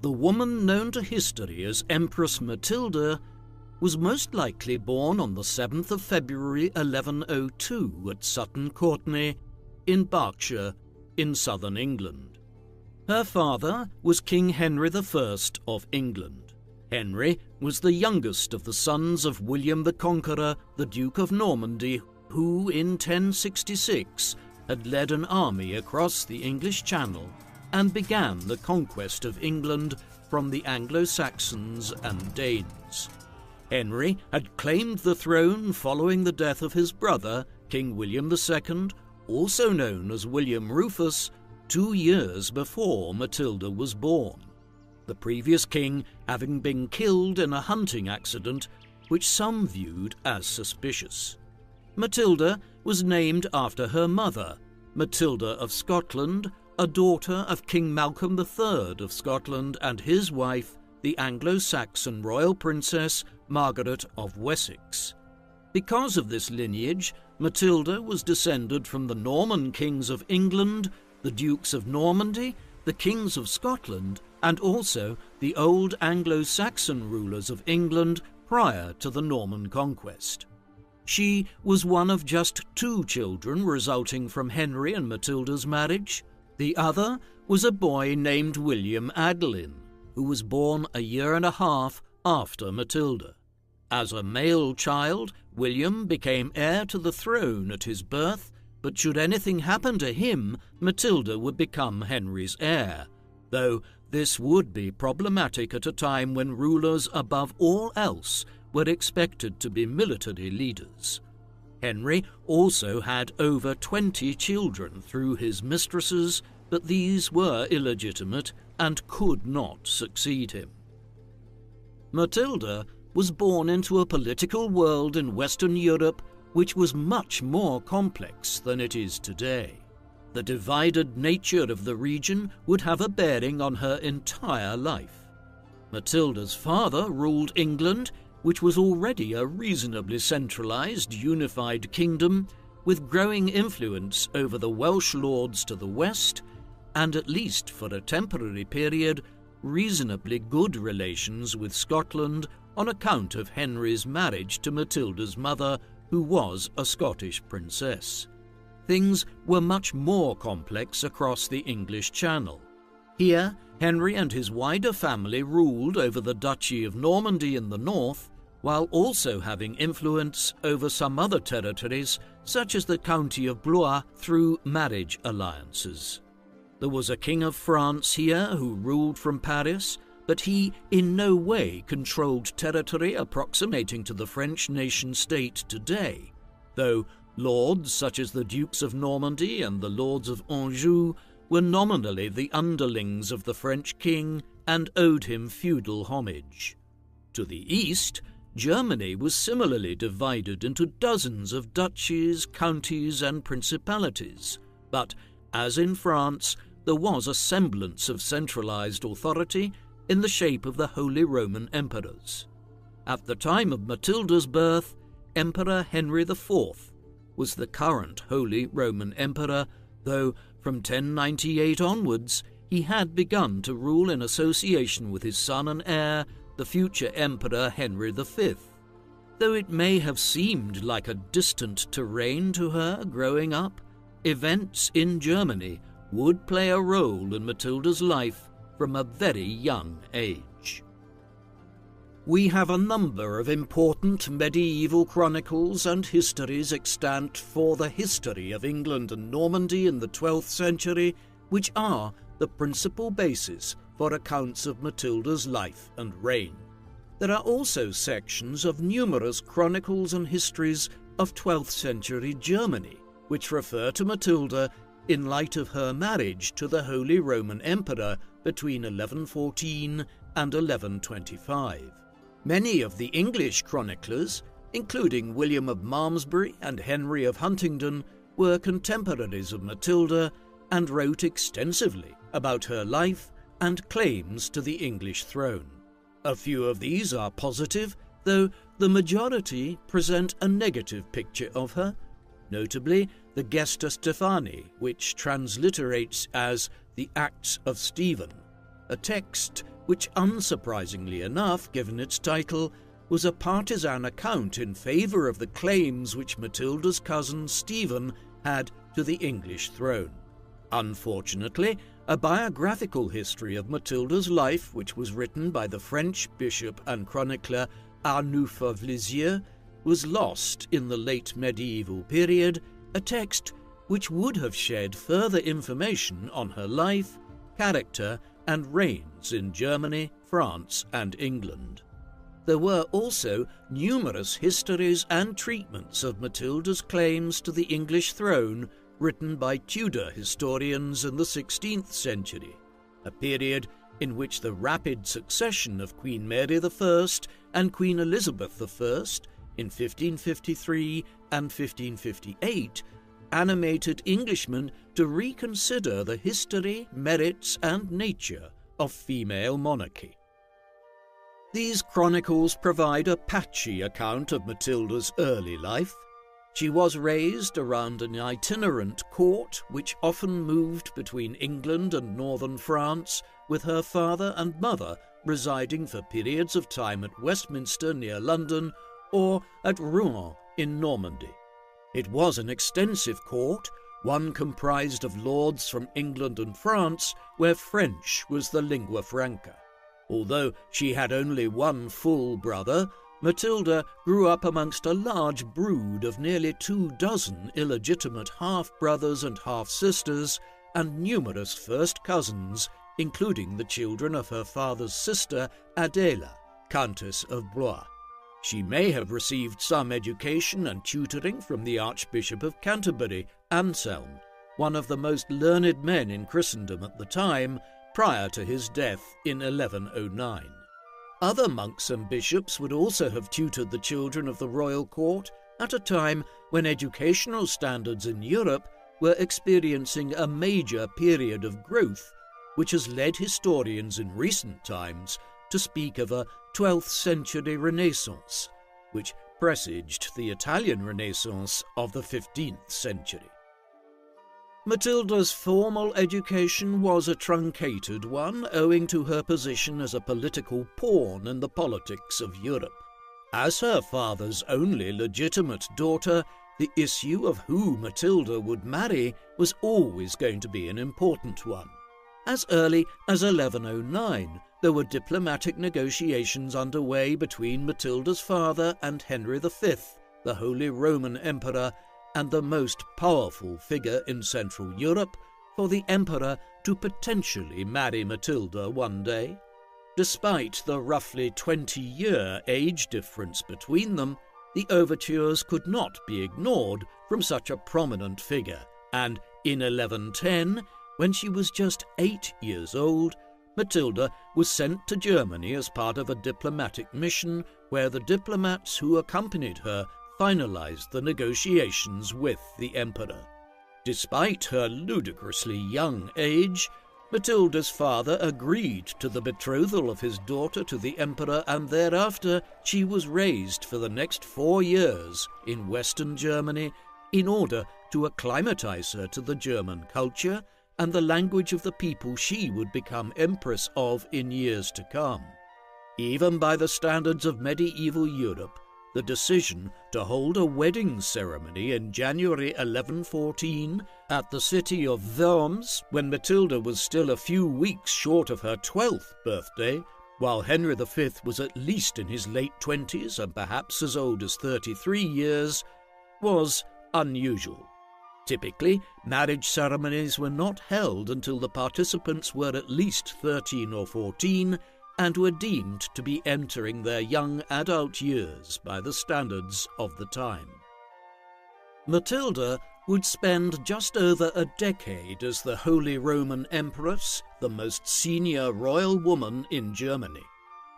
the woman known to history as Empress Matilda was most likely born on the 7th of February 1102 at Sutton Courtenay in Berkshire in southern England. Her father was King Henry I of England. Henry was the youngest of the sons of William the Conqueror, the Duke of Normandy, who in 1066 had led an army across the English Channel and began the conquest of England from the Anglo-Saxons and Danes. Henry had claimed the throne following the death of his brother, King William II, also known as William Rufus, 2 years before Matilda was born, the previous king having been killed in a hunting accident which some viewed as suspicious. Matilda was named after her mother, Matilda of Scotland, a daughter of King Malcolm III of Scotland and his wife, the Anglo-Saxon royal princess Margaret of Wessex. Because of this lineage, Matilda was descended from the Norman kings of England, the Dukes of Normandy, the kings of Scotland, and also the old Anglo-Saxon rulers of England prior to the Norman conquest. She was one of just 2 children resulting from Henry and Matilda's marriage. The other was a boy named William Adelin, who was born a year and a half after Matilda. As a male child, William became heir to the throne at his birth, but should anything happen to him, Matilda would become Henry's heir, though this would be problematic at a time when rulers above all else were expected to be military leaders. Henry also had over 20 children through his mistresses, but these were illegitimate and could not succeed him. Matilda was born into a political world in Western Europe which was much more complex than it is today. The divided nature of the region would have a bearing on her entire life. Matilda's father ruled England, which was already a reasonably centralized, unified kingdom, with growing influence over the Welsh lords to the west, and at least for a temporary period, reasonably good relations with Scotland on account of Henry's marriage to Matilda's mother, who was a Scottish princess. Things were much more complex across the English Channel. Here, Henry and his wider family ruled over the Duchy of Normandy in the north, while also having influence over some other territories, such as the County of Blois, through marriage alliances. There was a King of France here who ruled from Paris, but he in no way controlled territory approximating to the French nation-state today, though lords such as the Dukes of Normandy and the Lords of Anjou were nominally the underlings of the French king and owed him feudal homage. To the east, Germany was similarly divided into dozens of duchies, counties, and principalities, but, as in France, there was a semblance of centralized authority in the shape of the Holy Roman Emperors. At the time of Matilda's birth, Emperor Henry IV was the current Holy Roman Emperor, though from 1098 onwards he had begun to rule in association with his son and heir, the future Emperor Henry V. Though it may have seemed like a distant terrain to her growing up, events in Germany would play a role in Matilda's life from a very young age. We have a number of important medieval chronicles and histories extant for the history of England and Normandy in the 12th century, which are the principal basis for accounts of Matilda's life and reign. There are also sections of numerous chronicles and histories of 12th century Germany, which refer to Matilda in light of her marriage to the Holy Roman Emperor between 1114 and 1125. Many of the English chroniclers, including William of Malmesbury and Henry of Huntingdon, were contemporaries of Matilda and wrote extensively about her life and claims to the English throne. A few of these are positive, though the majority present a negative picture of her, notably the Gesta Stephani, which transliterates as the Acts of Stephen, a text which unsurprisingly enough, given its title, was a partisan account in favour of the claims which Matilda's cousin Stephen had to the English throne. Unfortunately, a biographical history of Matilda's life, which was written by the French bishop and chronicler Arnulf of Lisieux, was lost in the late medieval period, a text which would have shed further information on her life, character, and reigns in Germany, France, and England. There were also numerous histories and treatments of Matilda's claims to the English throne written by Tudor historians in the 16th century, a period in which the rapid succession of Queen Mary I and Queen Elizabeth I in 1553 and 1558 animated Englishmen to reconsider the history, merits, and nature of female monarchy. These chronicles provide a patchy account of Matilda's early life. She was raised around an itinerant court which often moved between England and northern France, with her father and mother residing for periods of time at Westminster near London or at Rouen in Normandy. It was an extensive court, one comprised of lords from England and France, where French was the lingua franca. Although she had only one full brother, Matilda grew up amongst a large brood of nearly 24 illegitimate half-brothers and half-sisters, and numerous first cousins, including the children of her father's sister, Adela, Countess of Blois. She may have received some education and tutoring from the Archbishop of Canterbury, Anselm, one of the most learned men in Christendom at the time, prior to his death in 1109. Other monks and bishops would also have tutored the children of the royal court at a time when educational standards in Europe were experiencing a major period of growth, which has led historians in recent times to speak of a 12th century Renaissance, which presaged the Italian Renaissance of the 15th century. Matilda's formal education was a truncated one, owing to her position as a political pawn in the politics of Europe. As her father's only legitimate daughter, the issue of who Matilda would marry was always going to be an important one. As early as 1109, there were diplomatic negotiations underway between Matilda's father and Henry V, the Holy Roman Emperor, and the most powerful figure in Central Europe, for the emperor to potentially marry Matilda one day. Despite the roughly 20-year age difference between them, the overtures could not be ignored from such a prominent figure, and in 1110, when she was just 8 years old, Matilda was sent to Germany as part of a diplomatic mission where the diplomats who accompanied her finalized the negotiations with the emperor. Despite her ludicrously young age, Matilda's father agreed to the betrothal of his daughter to the emperor, and thereafter she was raised for the next 4 years in Western Germany in order to acclimatize her to the German culture and the language of the people she would become empress of in years to come. Even by the standards of medieval Europe, the decision to hold a wedding ceremony in January 1114 at the city of Worms, when Matilda was still a few weeks short of her 12th birthday, while Henry V was at least in his late 20s and perhaps as old as 33 years, was unusual. Typically, marriage ceremonies were not held until the participants were at least 13 or 14 and were deemed to be entering their young adult years by the standards of the time. Matilda would spend just over a decade as the Holy Roman Empress, the most senior royal woman in Germany.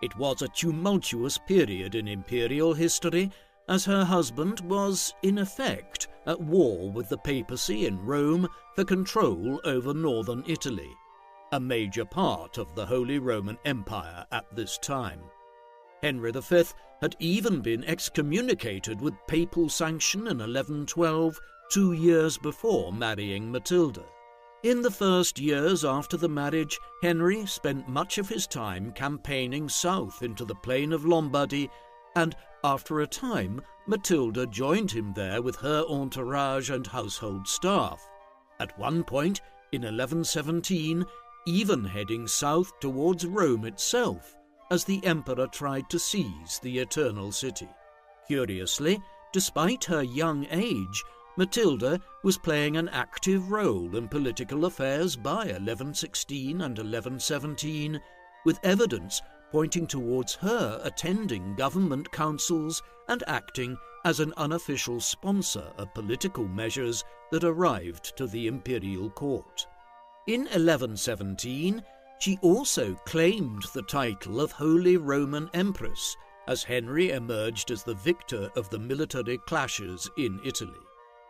It was a tumultuous period in imperial history, as her husband was, in effect, at war with the papacy in Rome for control over northern Italy, a major part of the Holy Roman Empire at this time. Henry V had even been excommunicated with papal sanction in 1112, 2 years before marrying Matilda. In the first years after the marriage, Henry spent much of his time campaigning south into the plain of Lombardy, and after a time Matilda joined him there with her entourage and household staff, at one point in 1117 even heading south towards Rome itself, as the emperor tried to seize the Eternal City. Curiously, despite her young age, Matilda was playing an active role in political affairs by 1116 and 1117, with evidence pointing towards her attending government councils and acting as an unofficial sponsor of political measures that arrived to the imperial court. In 1117, she also claimed the title of Holy Roman Empress, as Henry emerged as the victor of the military clashes in Italy.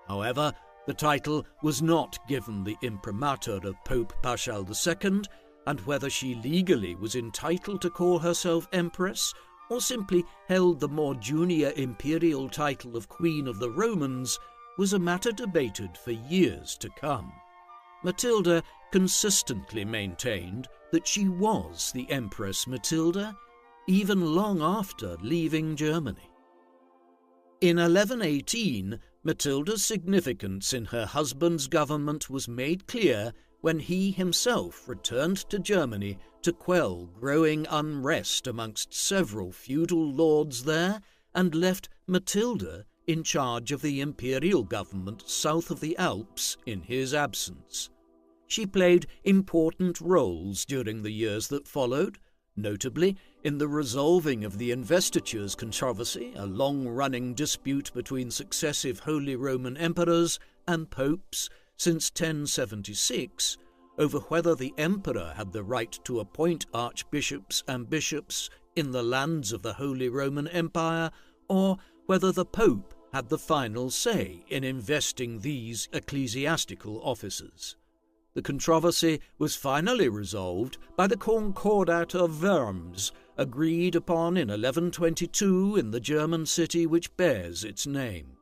However, the title was not given the imprimatur of Pope Paschal II, and whether she legally was entitled to call herself Empress, or simply held the more junior imperial title of Queen of the Romans, was a matter debated for years to come. Matilda consistently maintained that she was the Empress Matilda, even long after leaving Germany. In 1118, Matilda's significance in her husband's government was made clear when he himself returned to Germany to quell growing unrest amongst several feudal lords there, and left Matilda in charge of the imperial government south of the Alps in his absence. She played important roles during the years that followed, notably in the resolving of the investitures controversy, a long-running dispute between successive Holy Roman emperors and popes since 1076, over whether the emperor had the right to appoint archbishops and bishops in the lands of the Holy Roman Empire, or whether the pope had the final say in investing these ecclesiastical offices. The controversy was finally resolved by the Concordat of Worms, agreed upon in 1122 in the German city which bears its name.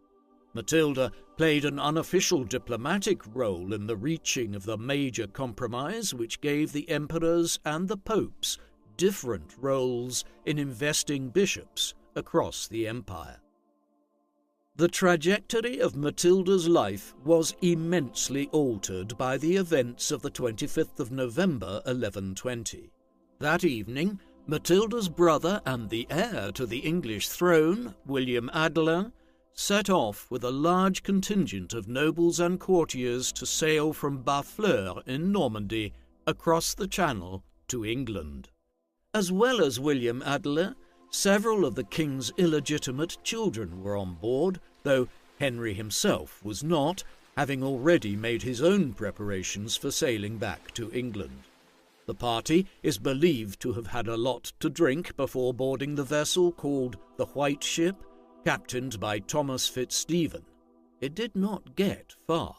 Matilda played an unofficial diplomatic role in the reaching of the major compromise which gave the emperors and the popes different roles in investing bishops across the empire. The trajectory of Matilda's life was immensely altered by the events of the 25th of November 1120. That evening, Matilda's brother and the heir to the English throne, William Adelin, set off with a large contingent of nobles and courtiers to sail from Barfleur in Normandy across the Channel to England. As well as William Adelin, several of the king's illegitimate children were on board, though Henry himself was not, having already made his own preparations for sailing back to England. The party is believed to have had a lot to drink before boarding the vessel called the White Ship, captained by Thomas Fitzstephen. It did not get far.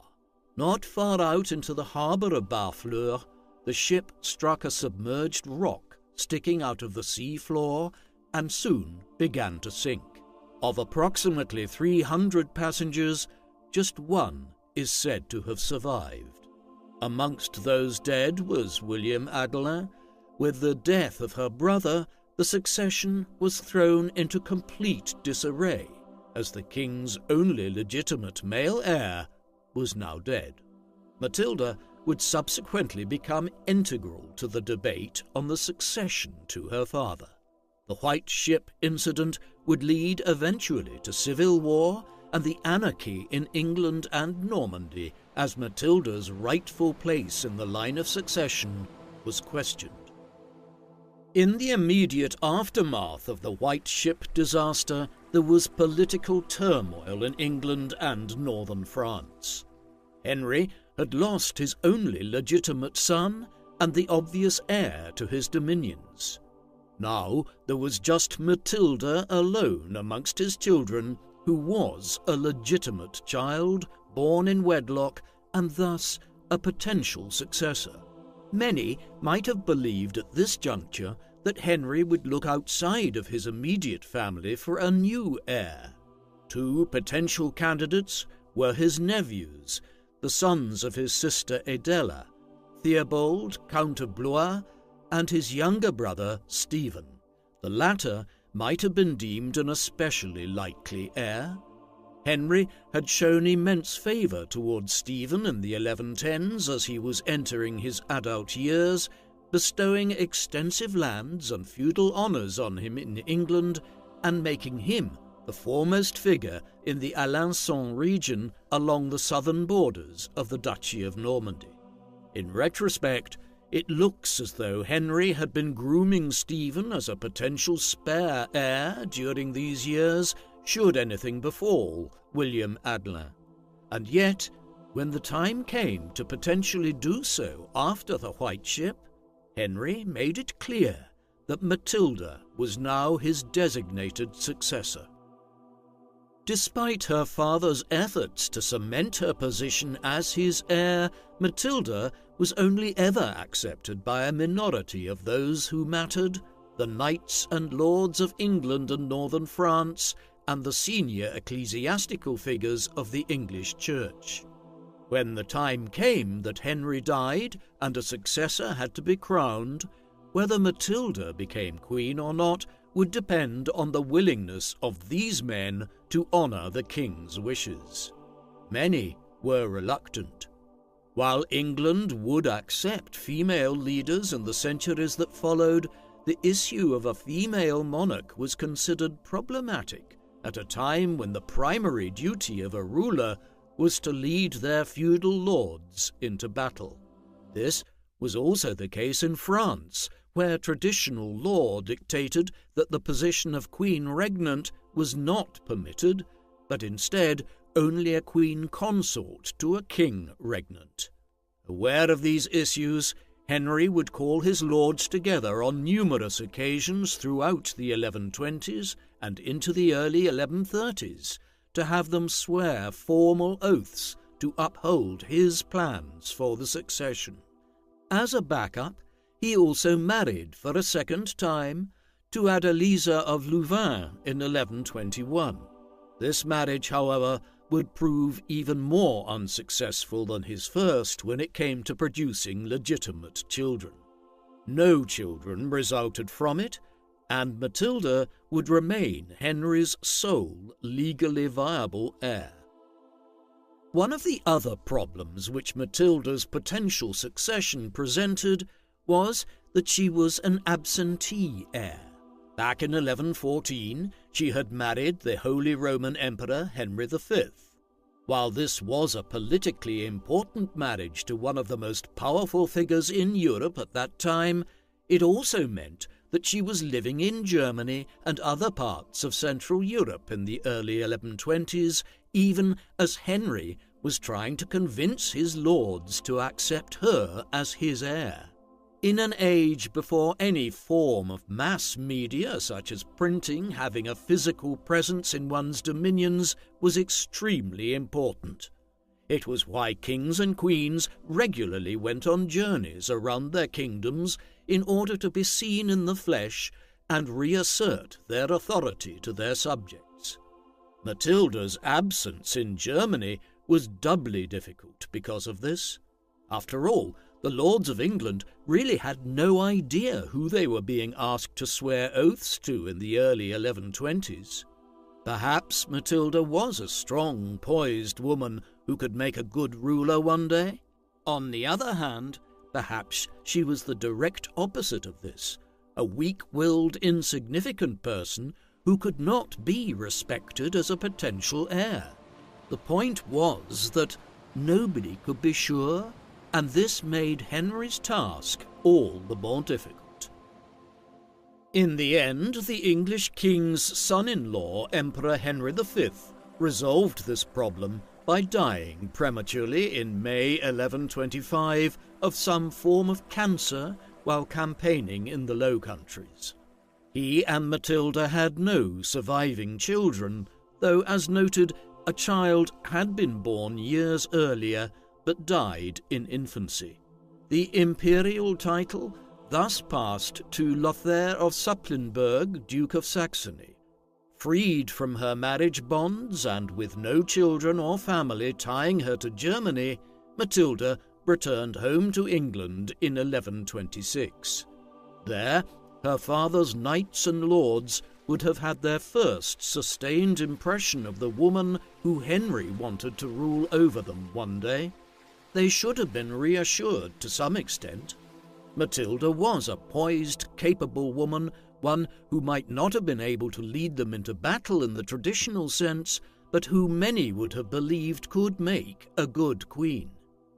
Not far out into the harbour of Barfleur, the ship struck a submerged rock sticking out of the sea floor and soon began to sink. Of approximately 300 passengers, just one is said to have survived. Amongst those dead was William Adelin. With the death of her brother, the succession was thrown into complete disarray, as the king's only legitimate male heir was now dead. Matilda would subsequently become integral to the debate on the succession to her father. The White Ship incident would lead eventually to civil war and the anarchy in England and Normandy, as Matilda's rightful place in the line of succession was questioned. In the immediate aftermath of the White Ship disaster, there was political turmoil in England and northern France. Henry had lost his only legitimate son and the obvious heir to his dominions. Now there was just Matilda alone amongst his children, who was a legitimate child, born in wedlock, and thus a potential successor. Many might have believed at this juncture that Henry would look outside of his immediate family for a new heir. Two potential candidates were his nephews, the sons of his sister Adela, Theobald, Count of Blois, and his younger brother Stephen. The latter might have been deemed an especially likely heir. Henry had shown immense favour towards Stephen in the 1110s as he was entering his adult years, bestowing extensive lands and feudal honours on him in England and making him the foremost figure in the Alençon region along the southern borders of the Duchy of Normandy. In retrospect, it looks as though Henry had been grooming Stephen as a potential spare heir during these years, should anything befall William Adelin. And yet, when the time came to potentially do so after the White Ship, Henry made it clear that Matilda was now his designated successor. Despite her father's efforts to cement her position as his heir, Matilda was only ever accepted by a minority of those who mattered, the knights and lords of England and northern France, and the senior ecclesiastical figures of the English Church. When the time came that Henry died and a successor had to be crowned, whether Matilda became queen or not would depend on the willingness of these men to honour the king's wishes. Many were reluctant. While England would accept female leaders in the centuries that followed, the issue of a female monarch was considered problematic at a time when the primary duty of a ruler was to lead their feudal lords into battle. This was also the case in France, where traditional law dictated that the position of queen regnant was not permitted, but instead only a queen consort to a king regnant. Aware of these issues, Henry would call his lords together on numerous occasions throughout the 1120s and into the early 1130s to have them swear formal oaths to uphold his plans for the succession. As a backup, he also married for a second time to Adeliza of Louvain in 1121. This marriage, however, would prove even more unsuccessful than his first when it came to producing legitimate children. No children resulted from it, and Matilda would remain Henry's sole legally viable heir. One of the other problems which Matilda's potential succession presented was that she was an absentee heir. Back in 1114, she had married the Holy Roman Emperor Henry V. While this was a politically important marriage to one of the most powerful figures in Europe at that time, it also meant that she was living in Germany and other parts of Central Europe in the early 1120s, even as Henry was trying to convince his lords to accept her as his heir. In an age before any form of mass media, such as printing, having a physical presence in one's dominions was extremely important. It was why kings and queens regularly went on journeys around their kingdoms in order to be seen in the flesh and reassert their authority to their subjects. Matilda's absence in Germany was doubly difficult because of this. After all, the lords of England really had no idea who they were being asked to swear oaths to in the early 1120s. Perhaps Matilda was a strong, poised woman who could make a good ruler one day. On the other hand, perhaps she was the direct opposite of this, a weak-willed, insignificant person who could not be respected as a potential heir. The point was that nobody could be sure, and this made Henry's task all the more difficult. In the end, the English king's son-in-law, Emperor Henry V, resolved this problem by dying prematurely in May 1125 of some form of cancer while campaigning in the Low Countries. He and Matilda had no surviving children, though, as noted, a child had been born years earlier but died in infancy. The imperial title thus passed to Lothair of Supplinburg, Duke of Saxony. Freed from her marriage bonds and with no children or family tying her to Germany, Matilda returned home to England in 1126. There, her father's knights and lords would have had their first sustained impression of the woman who Henry wanted to rule over them one day. They should have been reassured to some extent. Matilda was a poised, capable woman, one who might not have been able to lead them into battle in the traditional sense, but who many would have believed could make a good queen.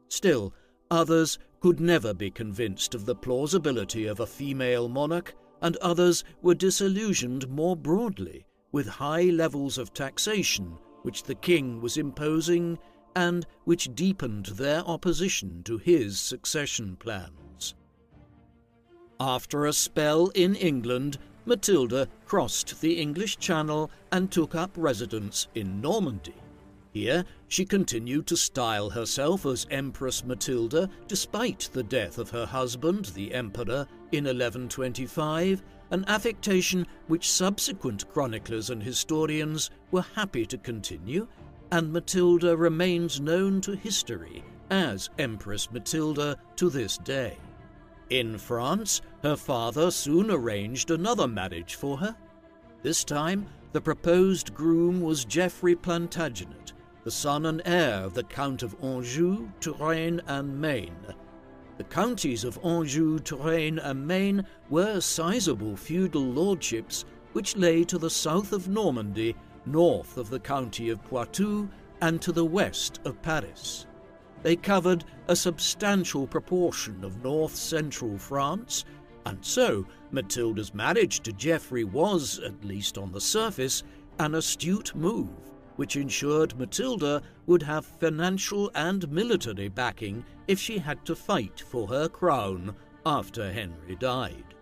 Still, others could never be convinced of the plausibility of a female monarch, and others were disillusioned more broadly with high levels of taxation which the king was imposing and which deepened their opposition to his succession plans. After a spell in England, Matilda crossed the English Channel and took up residence in Normandy. Here she continued to style herself as Empress Matilda despite the death of her husband, the Emperor, in 1125, an affectation which subsequent chroniclers and historians were happy to continue, and Matilda remains known to history as Empress Matilda to this day. In France, her father soon arranged another marriage for her. This time, the proposed groom was Geoffrey Plantagenet, the son and heir of the Count of Anjou, Touraine, and Maine. The counties of Anjou, Touraine, and Maine were sizable feudal lordships which lay to the south of Normandy, north of the county of Poitou, and to the west of Paris. They covered a substantial proportion of north-central France, and so Matilda's marriage to Geoffrey was, at least on the surface, an astute move, which ensured Matilda would have financial and military backing if she had to fight for her crown after Henry died.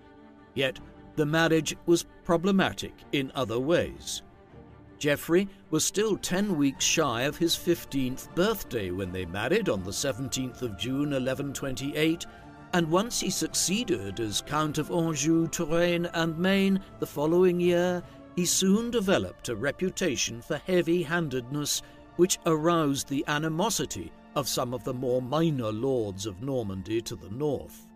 Yet the marriage was problematic in other ways. Geoffrey was still 10 weeks shy of his 15th birthday when they married on the 17th of June 1128, and once he succeeded as Count of Anjou, Touraine, and Maine the following year, he soon developed a reputation for heavy-handedness which aroused the animosity of some of the more minor lords of Normandy to the north.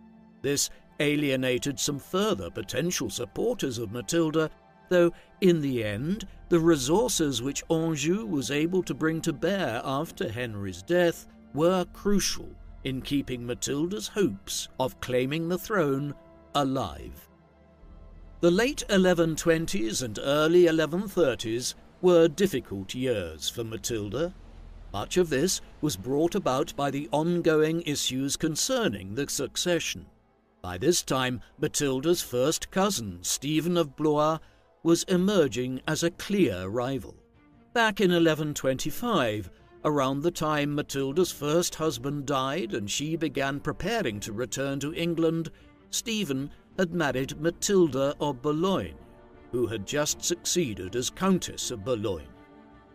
This alienated some further potential supporters of Matilda, though in the end the resources which Anjou was able to bring to bear after Henry's death were crucial in keeping Matilda's hopes of claiming the throne alive. The late 1120s and early 1130s were difficult years for Matilda. Much of this was brought about by the ongoing issues concerning the succession. By this time, Matilda's first cousin, Stephen of Blois, was emerging as a clear rival. Back in 1125, around the time Matilda's first husband died and she began preparing to return to England, Stephen had married Matilda of Boulogne, who had just succeeded as Countess of Boulogne.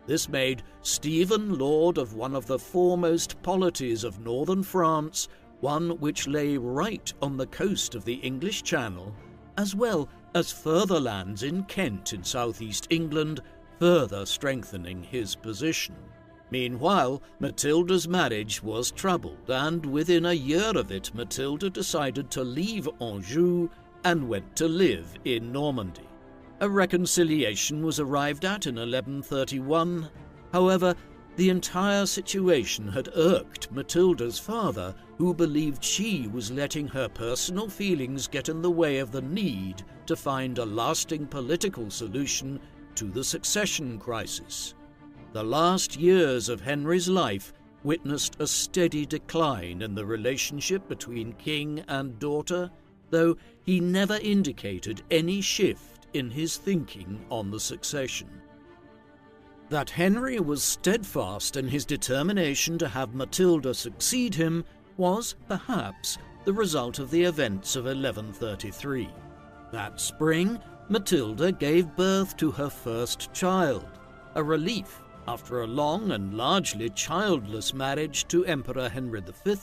This made Stephen lord of one of the foremost polities of northern France, one which lay right on the coast of the English Channel, as well as further lands in Kent in southeast England, further strengthening his position. Meanwhile, Matilda's marriage was troubled, and within a year of it Matilda decided to leave Anjou and went to live in Normandy. A reconciliation was arrived at in 1131. However, the entire situation had irked Matilda's father, who believed she was letting her personal feelings get in the way of the need to find a lasting political solution to the succession crisis. The last years of Henry's life witnessed a steady decline in the relationship between king and daughter, though he never indicated any shift in his thinking on the succession. That Henry was steadfast in his determination to have Matilda succeed him was, perhaps, the result of the events of 1133. That spring, Matilda gave birth to her first child, a relief after a long and largely childless marriage to Emperor Henry V,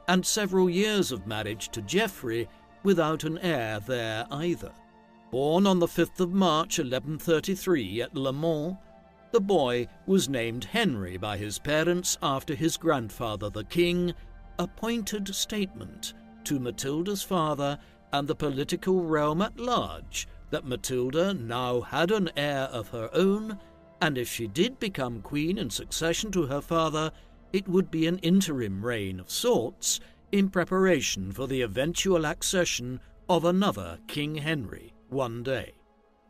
and several years of marriage to Geoffrey without an heir there either. Born on the 5th of March 1133 at Le Mans, The boy was named Henry by his parents after his grandfather the king, a pointed statement to Matilda's father and the political realm at large that Matilda now had an heir of her own, and if she did become queen in succession to her father, it would be an interim reign of sorts in preparation for the eventual accession of another King Henry one day.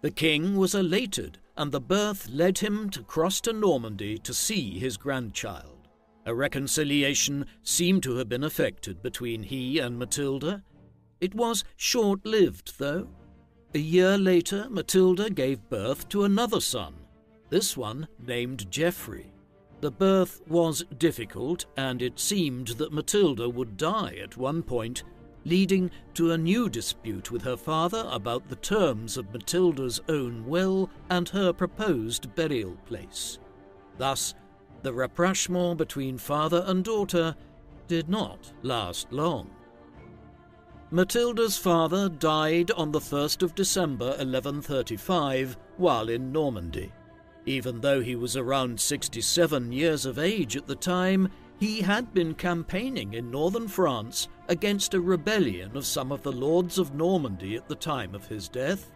The king was elated, and the birth led him to cross to Normandy to see his grandchild. A reconciliation seemed to have been effected between he and Matilda. It was short-lived, though. A year later, Matilda gave birth to another son, this one named Geoffrey. The birth was difficult, and it seemed that Matilda would die at one point, leading to a new dispute with her father about the terms of Matilda's own will and her proposed burial place. Thus, the rapprochement between father and daughter did not last long. Matilda's father died on the 1st of December 1135 while in Normandy. Even though he was around 67 years of age at the time, he had been campaigning in northern France against a rebellion of some of the lords of Normandy at the time of his death.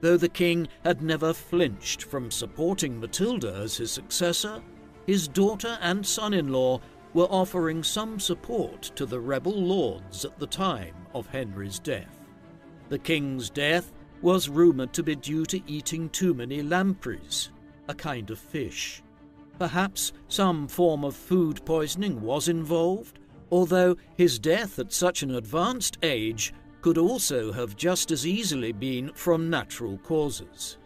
Though the king had never flinched from supporting Matilda as his successor, his daughter and son-in-law were offering some support to the rebel lords at the time of Henry's death. The king's death was rumoured to be due to eating too many lampreys, a kind of fish. Perhaps some form of food poisoning was involved, although his death at such an advanced age could also have just as easily been from natural causes.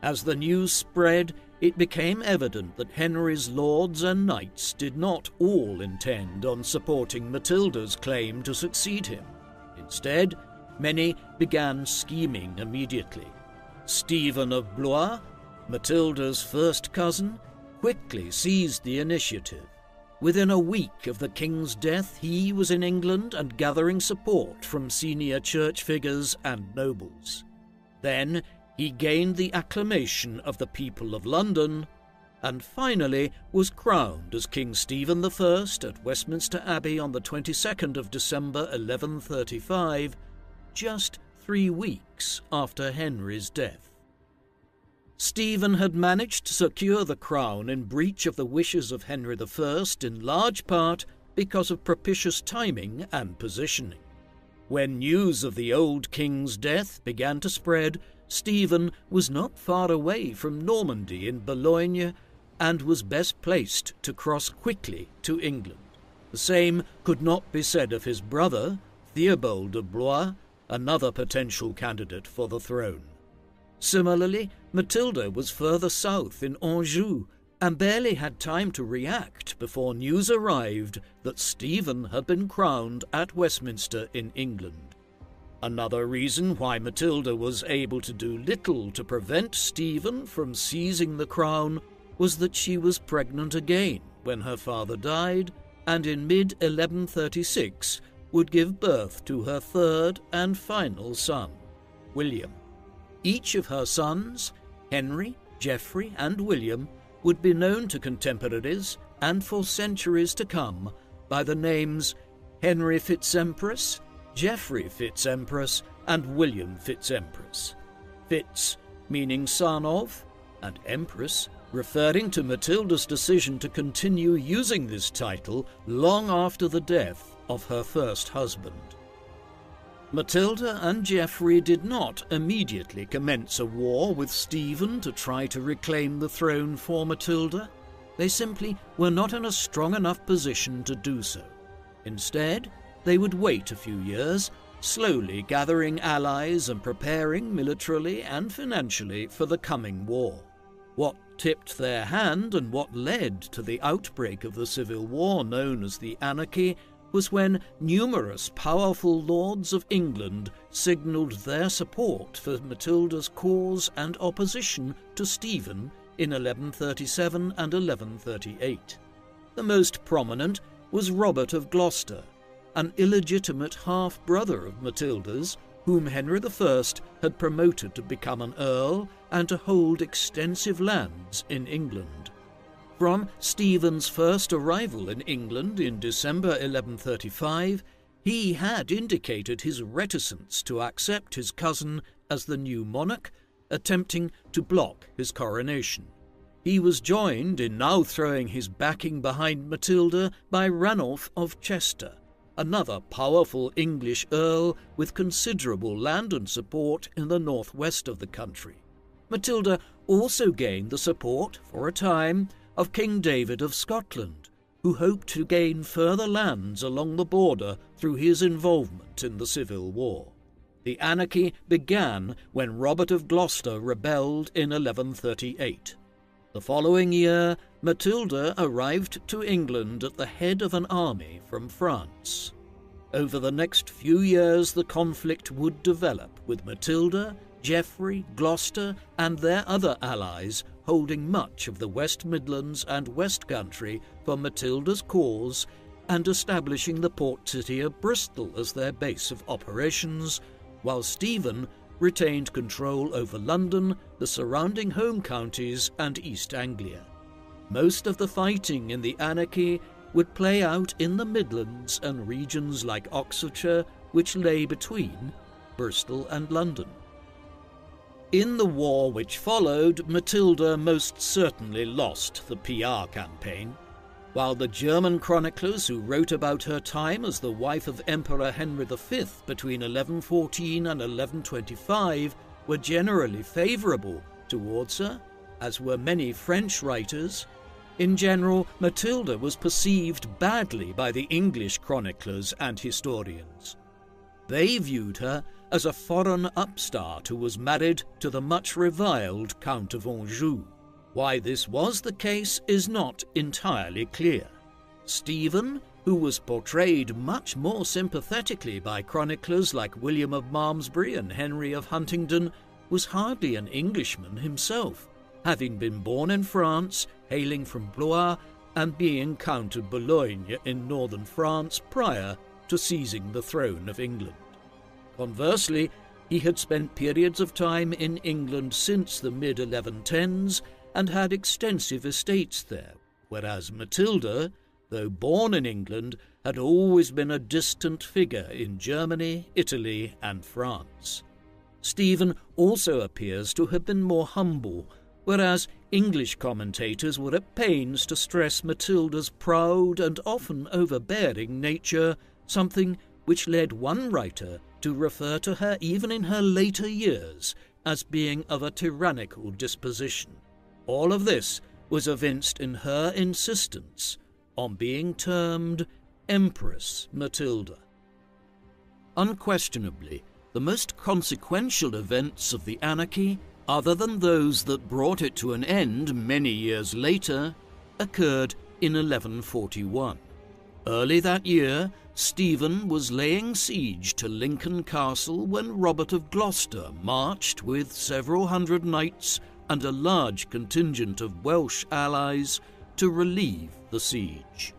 As the news spread, it became evident that Henry's lords and knights did not all intend on supporting Matilda's claim to succeed him. Instead, many began scheming immediately. Stephen of Blois, Matilda's first cousin, quickly seized the initiative. Within a week of the king's death, he was in England and gathering support from senior church figures and nobles. Then he gained the acclamation of the people of London, and finally was crowned as King Stephen I at Westminster Abbey on the 22nd of December 1135, just 3 weeks after Henry's death. Stephen had managed to secure the crown in breach of the wishes of Henry I, in large part because of propitious timing and positioning. When news of the old king's death began to spread, Stephen was not far away from Normandy in Boulogne and was best placed to cross quickly to England. The same could not be said of his brother, Theobald of Blois, another potential candidate for the throne. Similarly, Matilda was further south in Anjou and barely had time to react before news arrived that Stephen had been crowned at Westminster in England. Another reason why Matilda was able to do little to prevent Stephen from seizing the crown was that she was pregnant again when her father died, and in mid-1136 would give birth to her third and final son, William. Each of her sons, Henry, Geoffrey, and William, would be known to contemporaries and for centuries to come by the names Henry Fitz-Empress, Geoffrey Fitz-Empress, and William Fitz-Empress. Fitz meaning son of, and Empress referring to Matilda's decision to continue using this title long after the death of her first husband. Matilda and Geoffrey did not immediately commence a war with Stephen to try to reclaim the throne for Matilda. They simply were not in a strong enough position to do so. Instead, they would wait a few years, slowly gathering allies and preparing militarily and financially for the coming war. What tipped their hand and what led to the outbreak of the civil war known as the Anarchy was when numerous powerful lords of England signalled their support for Matilda's cause and opposition to Stephen in 1137 and 1138. The most prominent was Robert of Gloucester, an illegitimate half-brother of Matilda's, whom Henry I had promoted to become an earl and to hold extensive lands in England. From Stephen's first arrival in England in December 1135, he had indicated his reticence to accept his cousin as the new monarch, attempting to block his coronation. He was joined in now throwing his backing behind Matilda by Ranulph of Chester, another powerful English earl with considerable land and support in the northwest of the country. Matilda also gained the support, for a time, of King David of Scotland, who hoped to gain further lands along the border through his involvement in the Civil War. The anarchy began when Robert of Gloucester rebelled in 1138. The following year, Matilda arrived to England at the head of an army from France. Over the next few years, the conflict would develop, with Matilda, Geoffrey, Gloucester, and their other allies holding much of the West Midlands and West Country for Matilda's cause and establishing the port city of Bristol as their base of operations, while Stephen retained control over London, the surrounding home counties, and East Anglia. Most of the fighting in the anarchy would play out in the Midlands and regions like Oxfordshire, which lay between Bristol and London. In the war which followed, Matilda most certainly lost the PR campaign. While the German chroniclers who wrote about her time as the wife of Emperor Henry V between 1114 and 1125 were generally favourable towards her, as were many French writers, in general Matilda was perceived badly by the English chroniclers and historians. They viewed her as a foreign upstart who was married to the much reviled Count of Anjou. Why this was the case is not entirely clear. Stephen, who was portrayed much more sympathetically by chroniclers like William of Malmesbury and Henry of Huntingdon, was hardly an Englishman himself, having been born in France, hailing from Blois, and being Count of Boulogne in northern France prior to seizing the throne of England. Conversely, he had spent periods of time in England since the mid-1110s and had extensive estates there, whereas Matilda, though born in England, had always been a distant figure in Germany, Italy, and France. Stephen also appears to have been more humble, whereas English commentators were at pains to stress Matilda's proud and often overbearing nature, something which led one writer to refer to her even in her later years as being of a tyrannical disposition. All of this was evinced in her insistence on being termed Empress Matilda. Unquestionably, the most consequential events of the anarchy, other than those that brought it to an end many years later, occurred in 1141. Early that year, Stephen was laying siege to Lincoln Castle when Robert of Gloucester marched with several hundred knights and a large contingent of Welsh allies to relieve the siege.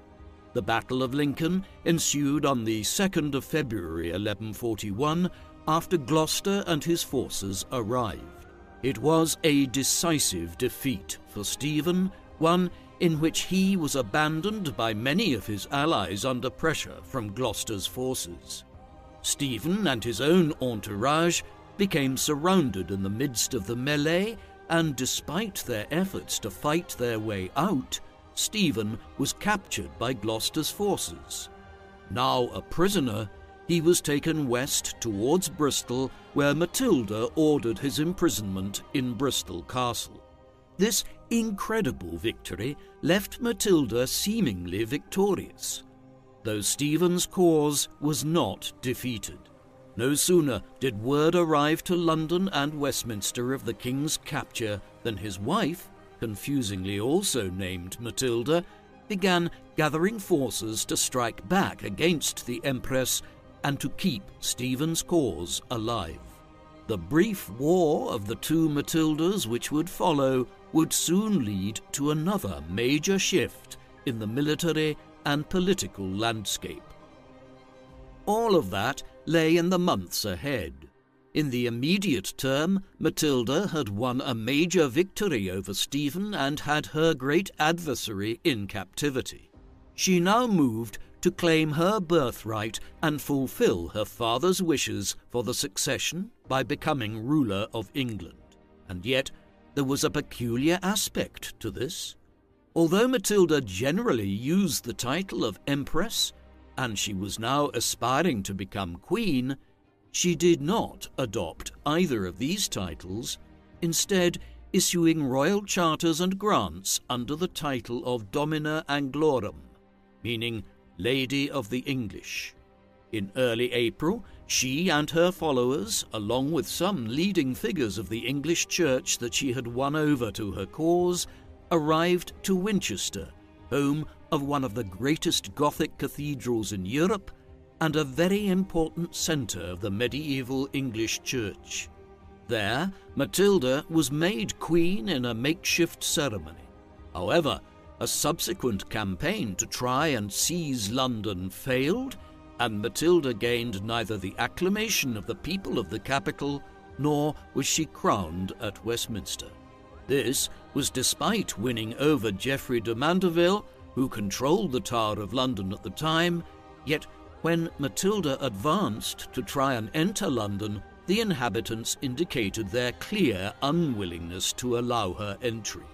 The Battle of Lincoln ensued on the 2nd of February 1141 after Gloucester and his forces arrived. It was a decisive defeat for Stephen, one in which he was abandoned by many of his allies under pressure from Gloucester's forces. Stephen and his own entourage became surrounded in the midst of the melee, and despite their efforts to fight their way out, Stephen was captured by Gloucester's forces. Now a prisoner, he was taken west towards Bristol, where Matilda ordered his imprisonment in Bristol Castle. This incredible victory left Matilda seemingly victorious, though Stephen's cause was not defeated. No sooner did word arrive to London and Westminster of the king's capture than his wife, confusingly also named Matilda, began gathering forces to strike back against the Empress and to keep Stephen's cause alive. The brief war of the two Matildas which would follow would soon lead to another major shift in the military and political landscape. All of that lay in the months ahead. In the immediate term, Matilda had won a major victory over Stephen and had her great adversary in captivity. She now moved to claim her birthright and fulfill her father's wishes for the succession by becoming ruler of England. And yet, there was a peculiar aspect to this. Although Matilda generally used the title of Empress, and she was now aspiring to become Queen, she did not adopt either of these titles, instead issuing royal charters and grants under the title of Domina Anglorum, meaning Lady of the English. In early April, she and her followers, along with some leading figures of the English Church that she had won over to her cause, arrived to Winchester, home of one of the greatest Gothic cathedrals in Europe and a very important centre of the medieval English Church. There, Matilda was made queen in a makeshift ceremony. However, a subsequent campaign to try and seize London failed, and Matilda gained neither the acclamation of the people of the capital, nor was she crowned at Westminster. This was despite winning over Geoffrey de Mandeville, who controlled the Tower of London at the time, yet when Matilda advanced to try and enter London, the inhabitants indicated their clear unwillingness to allow her entry.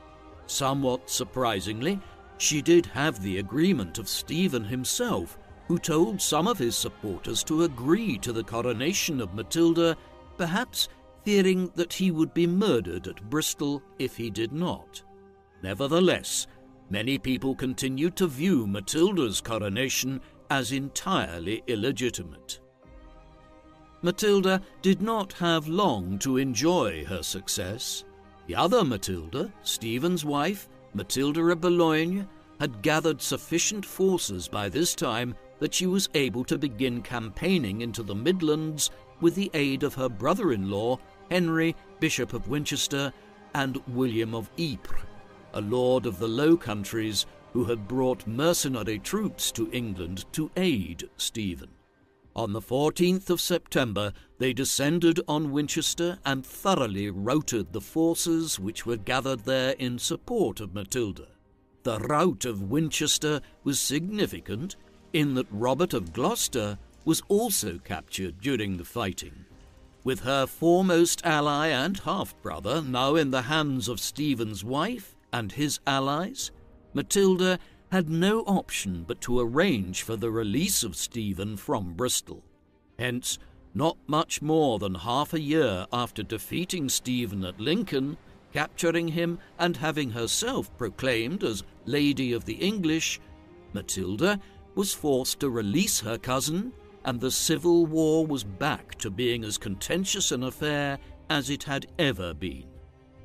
Somewhat surprisingly, she did have the agreement of Stephen himself, who told some of his supporters to agree to the coronation of Matilda, perhaps fearing that he would be murdered at Bristol if he did not. Nevertheless, many people continued to view Matilda's coronation as entirely illegitimate. Matilda did not have long to enjoy her success. The other Matilda, Stephen's wife, Matilda of Boulogne, had gathered sufficient forces by this time that she was able to begin campaigning into the Midlands with the aid of her brother-in-law, Henry, Bishop of Winchester, and William of Ypres, a lord of the Low Countries who had brought mercenary troops to England to aid Stephen. On the 14th of September, they descended on Winchester and thoroughly routed the forces which were gathered there in support of Matilda. The rout of Winchester was significant in that Robert of Gloucester was also captured during the fighting. With her foremost ally and half-brother now in the hands of Stephen's wife and his allies, Matilda had no option but to arrange for the release of Stephen from Bristol. Hence, not much more than half a year after defeating Stephen at Lincoln, capturing him and having herself proclaimed as Lady of the English, Matilda was forced to release her cousin, and the Civil War was back to being as contentious an affair as it had ever been.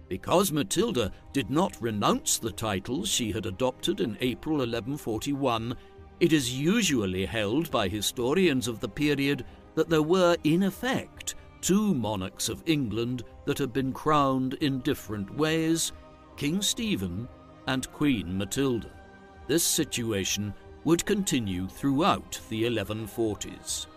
Because Matilda did not renounce the titles she had adopted in April 1141, it is usually held by historians of the period that there were, in effect, two monarchs of England that had been crowned in different ways, King Stephen and Queen Matilda. This situation would continue throughout the 1140s.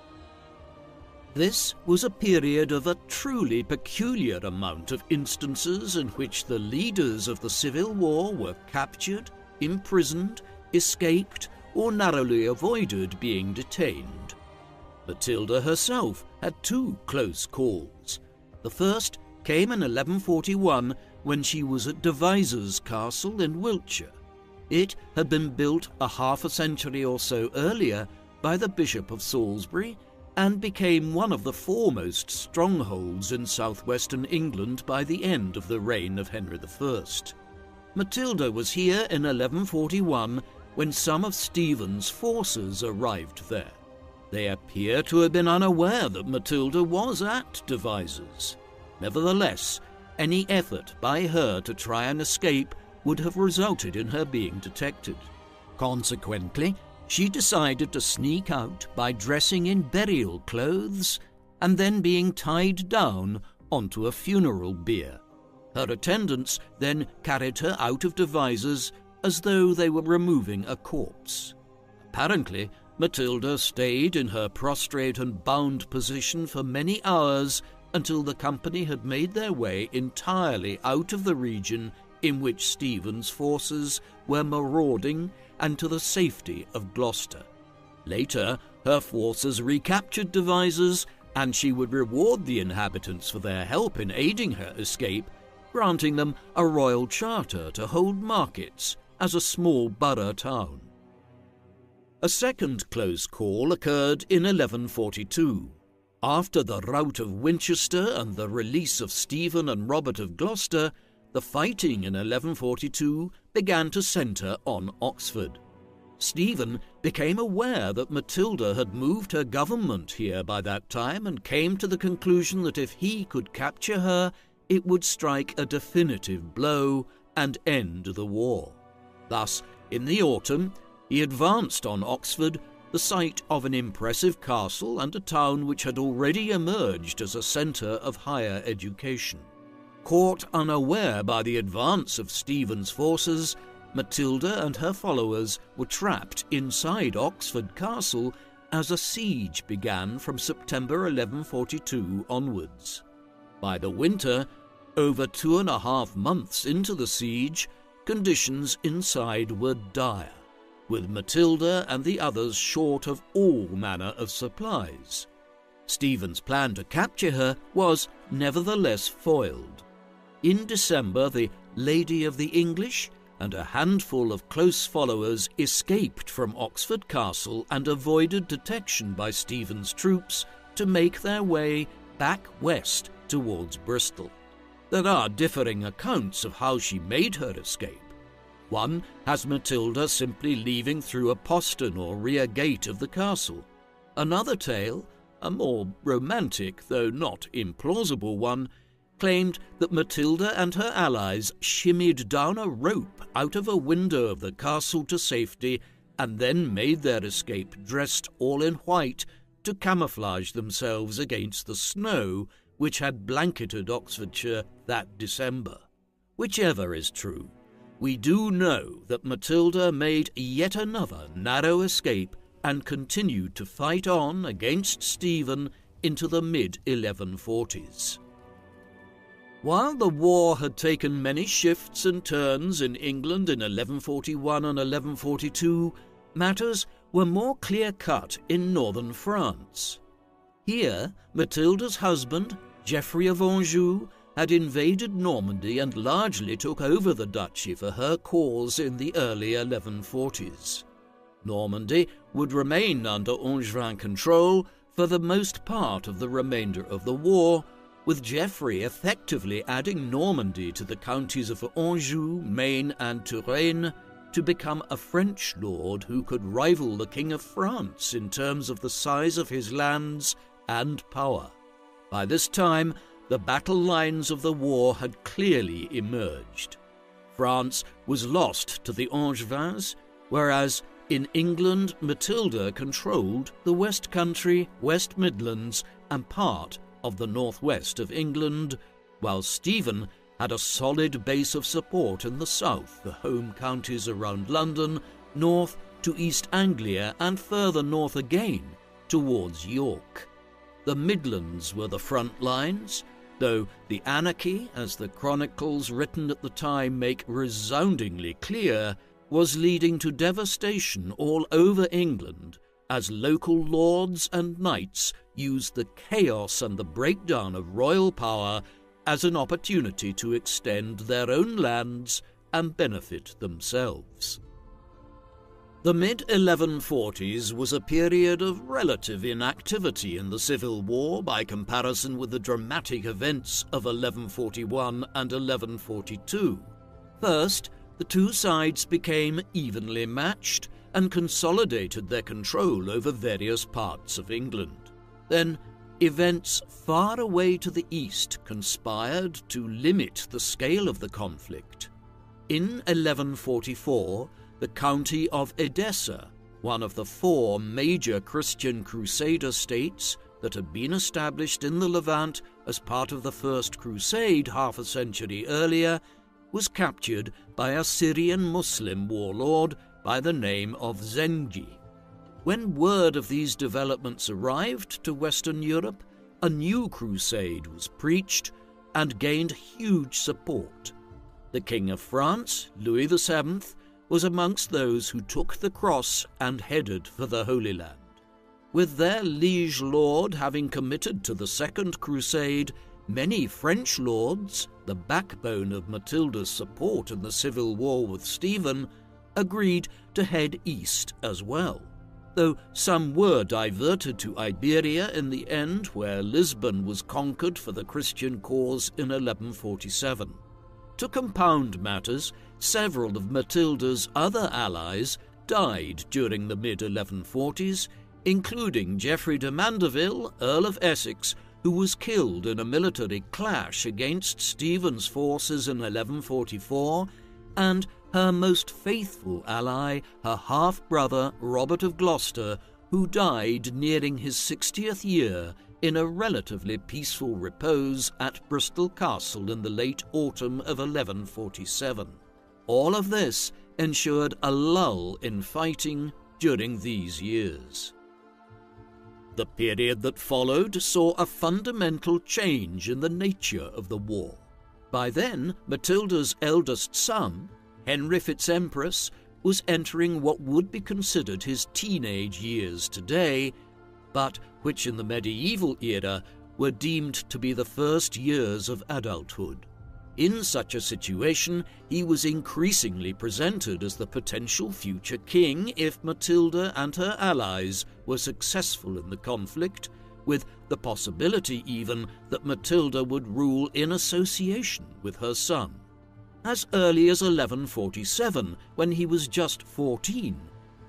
This was a period of a truly peculiar amount of instances in which the leaders of the Civil War were captured, imprisoned, escaped, or narrowly avoided being detained. Matilda herself had two close calls. The first came in 1141 when she was at Devizes Castle in Wiltshire. It had been built a half a century or so earlier by the Bishop of Salisbury and became one of the foremost strongholds in southwestern England by the end of the reign of Henry I. Matilda was here in 1141 when some of Stephen's forces arrived there. They appear to have been unaware that Matilda was at Devizes. Nevertheless, any effort by her to try and escape would have resulted in her being detected. Consequently, she decided to sneak out by dressing in burial clothes and then being tied down onto a funeral bier. Her attendants then carried her out of Devizes as though they were removing a corpse. Apparently, Matilda stayed in her prostrate and bound position for many hours until the company had made their way entirely out of the region in which Stephen's forces were marauding and to the safety of Gloucester. Later, her forces recaptured Devizes, and she would reward the inhabitants for their help in aiding her escape, granting them a royal charter to hold markets as a small borough town. A second close call occurred in 1142. After the rout of Winchester and the release of Stephen and Robert of Gloucester, the fighting in 1142 began to centre on Oxford. Stephen became aware that Matilda had moved her government here by that time and came to the conclusion that if he could capture her, it would strike a definitive blow and end the war. Thus, in the autumn, he advanced on Oxford, the site of an impressive castle and a town which had already emerged as a centre of higher education. Caught unaware by the advance of Stephen's forces, Matilda and her followers were trapped inside Oxford Castle as a siege began from September 1142 onwards. By the winter, over 2.5 months into the siege, conditions inside were dire, with Matilda and the others short of all manner of supplies. Stephen's plan to capture her was nevertheless foiled. In December, the Lady of the English and a handful of close followers escaped from Oxford Castle and avoided detection by Stephen's troops to make their way back west towards Bristol. There are differing accounts of how she made her escape. One has Matilda simply leaving through a postern or rear gate of the castle. Another tale, a more romantic though not implausible one, claimed that Matilda and her allies shimmied down a rope out of a window of the castle to safety and then made their escape dressed all in white to camouflage themselves against the snow which had blanketed Oxfordshire that December. Whichever is true, we do know that Matilda made yet another narrow escape and continued to fight on against Stephen into the mid-1140s. While the war had taken many shifts and turns in England in 1141 and 1142, matters were more clear-cut in northern France. Here, Matilda's husband, Geoffrey of Anjou, had invaded Normandy and largely took over the duchy for her cause in the early 1140s. Normandy would remain under Angevin control for the most part of the remainder of the war, with Geoffrey effectively adding Normandy to the counties of Anjou, Maine and Touraine to become a French lord who could rival the King of France in terms of the size of his lands and power. By this time, the battle lines of the war had clearly emerged. France was lost to the Angevins, whereas in England Matilda controlled the West Country, West Midlands and part of the northwest of England, while Stephen had a solid base of support in the south, the home counties around London, north to East Anglia and further north again towards York. The Midlands were the front lines, though the anarchy, as the chronicles written at the time make resoundingly clear, was leading to devastation all over England as local lords and knights used the chaos and the breakdown of royal power as an opportunity to extend their own lands and benefit themselves. The mid-1140s was a period of relative inactivity in the Civil War by comparison with the dramatic events of 1141 and 1142. First, the two sides became evenly matched and consolidated their control over various parts of England. Then, events far away to the east conspired to limit the scale of the conflict. In 1144, the county of Edessa, one of the 4 major Christian Crusader states that had been established in the Levant as part of the First Crusade half a century earlier, was captured by a Syrian Muslim warlord by the name of Zengi. When word of these developments arrived to Western Europe, a new crusade was preached and gained huge support. The King of France, Louis VII, was amongst those who took the cross and headed for the Holy Land. With their liege lord having committed to the Second Crusade, many French lords, the backbone of Matilda's support in the civil war with Stephen, agreed to head east as well, though some were diverted to Iberia in the end, where Lisbon was conquered for the Christian cause in 1147. To compound matters, several of Matilda's other allies died during the mid-1140s, including Geoffrey de Mandeville, Earl of Essex, who was killed in a military clash against Stephen's forces in 1144, and her most faithful ally, her half-brother Robert of Gloucester, who died nearing his 60th year in a relatively peaceful repose at Bristol Castle in the late autumn of 1147. All of this ensured a lull in fighting during these years. The period that followed saw a fundamental change in the nature of the war. By then, Matilda's eldest son, Henry Fitz-Empress, was entering what would be considered his teenage years today, but which in the medieval era were deemed to be the first years of adulthood. In such a situation, he was increasingly presented as the potential future king if Matilda and her allies were successful in the conflict, with the possibility even that Matilda would rule in association with her son. As early as 1147, when he was just 14,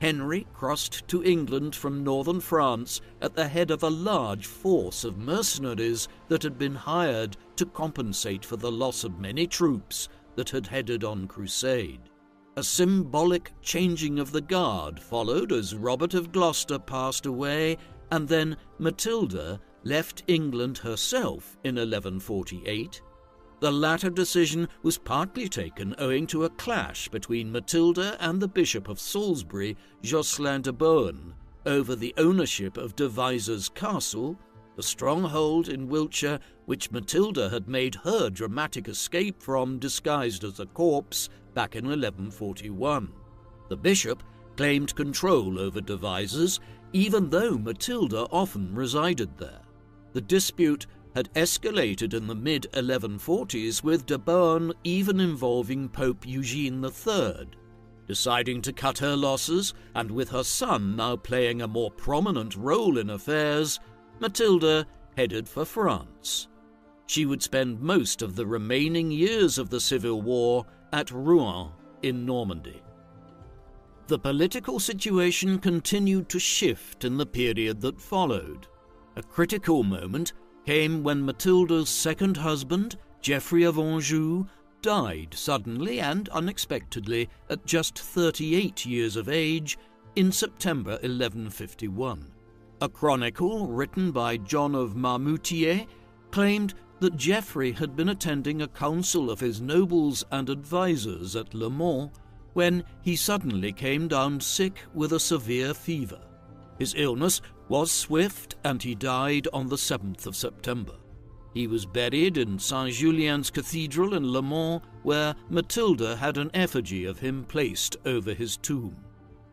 Henry crossed to England from northern France at the head of a large force of mercenaries that had been hired to compensate for the loss of many troops that had headed on crusade. A symbolic changing of the guard followed as Robert of Gloucester passed away, and then Matilda left England herself in 1148. The latter decision was partly taken owing to a clash between Matilda and the Bishop of Salisbury, Jocelin de Bohun, over the ownership of Devizes Castle, the stronghold in Wiltshire which Matilda had made her dramatic escape from disguised as a corpse back in 1141. The bishop claimed control over Devizes, even though Matilda often resided there. The dispute had escalated in the mid-1140s, with de Bohun even involving Pope Eugene III. Deciding to cut her losses, and with her son now playing a more prominent role in affairs, Matilda headed for France. She would spend most of the remaining years of the Civil War at Rouen in Normandy. The political situation continued to shift in the period that followed. A critical moment came when Matilda's second husband, Geoffrey of Anjou, died suddenly and unexpectedly at just 38 years of age in September 1151. A chronicle written by John of Marmoutier claimed that Geoffrey had been attending a council of his nobles and advisers at Le Mans when he suddenly came down sick with a severe fever. His illness was swift, and he died on the 7th of September. He was buried in Saint-Julian's Cathedral in Le Mans, where Matilda had an effigy of him placed over his tomb.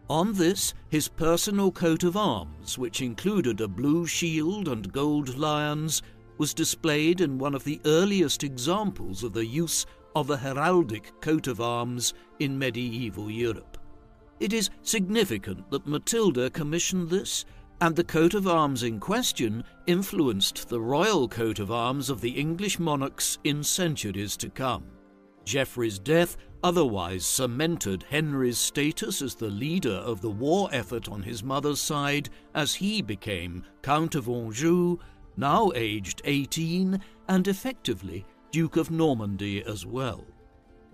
On this, his personal coat of arms, which included a blue shield and gold lions, was displayed in one of the earliest examples of the use of a heraldic coat of arms in medieval Europe. It is significant that Matilda commissioned this, and the coat of arms in question influenced the royal coat of arms of the English monarchs in centuries to come. Geoffrey's death otherwise cemented Henry's status as the leader of the war effort on his mother's side, as he became Count of Anjou, now aged 18, and effectively Duke of Normandy as well.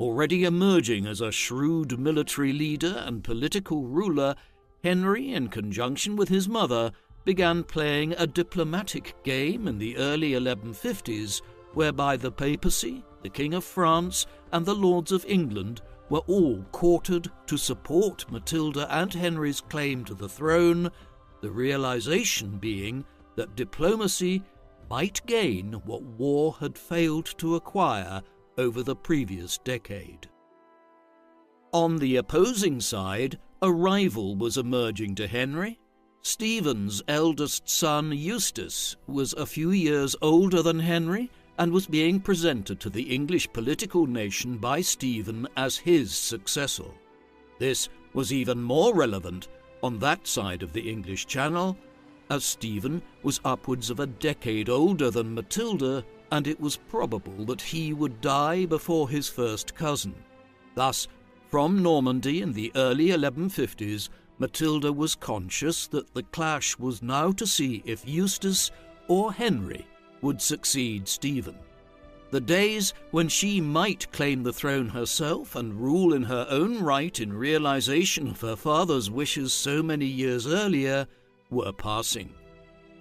Already emerging as a shrewd military leader and political ruler, Henry, in conjunction with his mother, began playing a diplomatic game in the early 1150s, whereby the papacy, the King of France, and the lords of England were all courted to support Matilda and Henry's claim to the throne, the realization being that diplomacy might gain what war had failed to acquire over the previous decade. On the opposing side, a rival was emerging to Henry. Stephen's eldest son, Eustace, was a few years older than Henry and was being presented to the English political nation by Stephen as his successor. This was even more relevant on that side of the English Channel, as Stephen was upwards of a decade older than Matilda, and it was probable that he would die before his first cousin. Thus, from Normandy in the early 1150s, Matilda was conscious that the clash was now to see if Eustace or Henry would succeed Stephen. The days when she might claim the throne herself and rule in her own right in realization of her father's wishes so many years earlier were passing.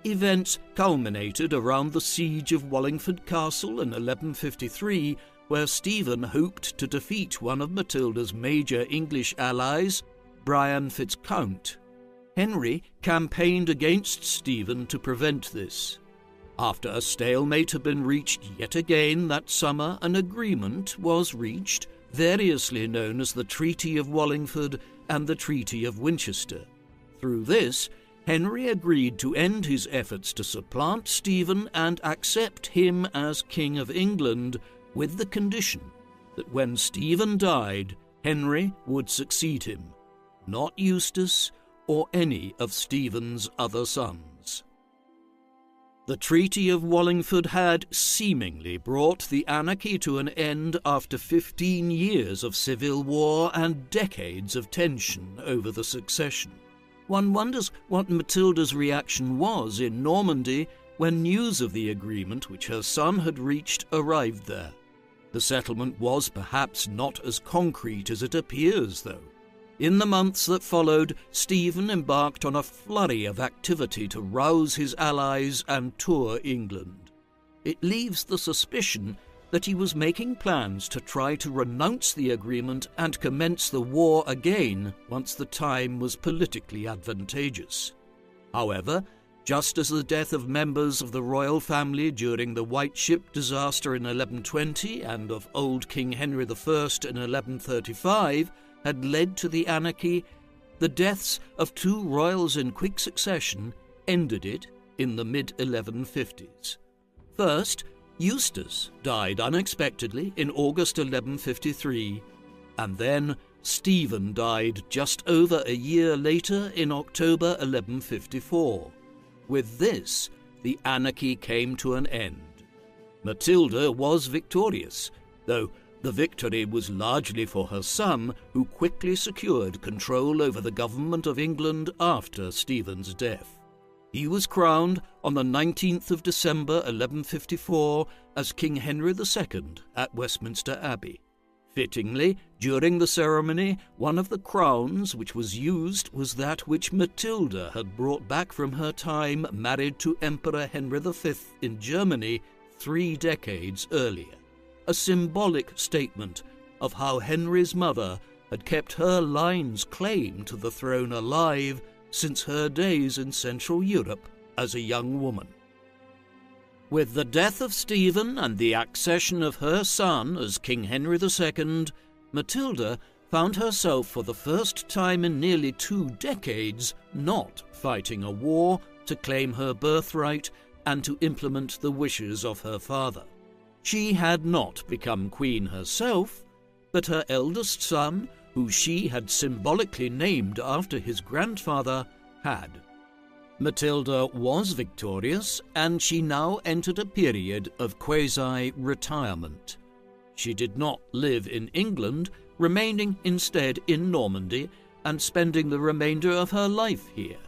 Events culminated around the siege of Wallingford Castle in 1153, where Stephen hoped to defeat one of Matilda's major English allies, Brian Fitzcount. Henry campaigned against Stephen to prevent this. After a stalemate had been reached yet again that summer, an agreement was reached, variously known as the Treaty of Wallingford and the Treaty of Winchester. Through this, Henry agreed to end his efforts to supplant Stephen and accept him as King of England, with the condition that when Stephen died, Henry would succeed him, not Eustace or any of Stephen's other sons. The Treaty of Wallingford had seemingly brought the anarchy to an end after 15 years of civil war and decades of tension over the succession. One wonders what Matilda's reaction was in Normandy when news of the agreement which her son had reached arrived there. The settlement was perhaps not as concrete as it appears, though. In the months that followed, Stephen embarked on a flurry of activity to rouse his allies and tour England. It leaves the suspicion that he was making plans to try to renounce the agreement and commence the war again once the time was politically advantageous. However, just as the death of members of the royal family during the White Ship disaster in 1120 and of old King Henry I in 1135 had led to the anarchy, the deaths of two royals in quick succession ended it in the mid-1150s. First, Eustace died unexpectedly in August 1153, and then Stephen died just over a year later in October 1154. With this, the anarchy came to an end. Matilda was victorious, though the victory was largely for her son, who quickly secured control over the government of England after Stephen's death. He was crowned on the 19th of December 1154 as King Henry II at Westminster Abbey. Fittingly, during the ceremony, one of the crowns which was used was that which Matilda had brought back from her time married to Emperor Henry V in Germany 3 decades earlier, a symbolic statement of how Henry's mother had kept her line's claim to the throne alive since her days in Central Europe as a young woman. With the death of Stephen and the accession of her son as King Henry II, Matilda found herself for the first time in nearly 2 decades not fighting a war to claim her birthright and to implement the wishes of her father. She had not become queen herself, but her eldest son, who she had symbolically named after his grandfather, had. Matilda was victorious, and she now entered a period of quasi-retirement. She did not live in England, remaining instead in Normandy and spending the remainder of her life here.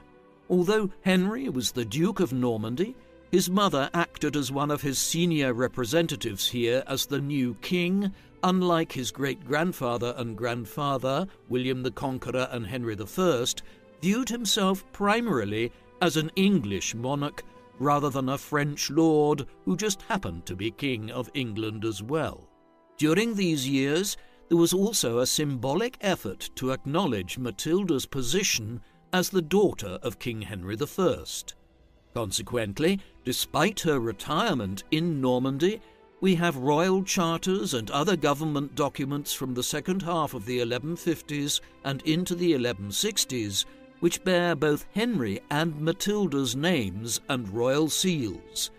Although Henry was the Duke of Normandy, his mother acted as one of his senior representatives here as the new king, unlike his great-grandfather and grandfather, William the Conqueror and Henry I, viewed himself primarily as an English monarch rather than a French lord who just happened to be King of England as well. During these years, there was also a symbolic effort to acknowledge Matilda's position as the daughter of King Henry I. Consequently, despite her retirement in Normandy, we have royal charters and other government documents from the second half of the 1150s and into the 1160s, which bear both Henry and Matilda's names and royal seals,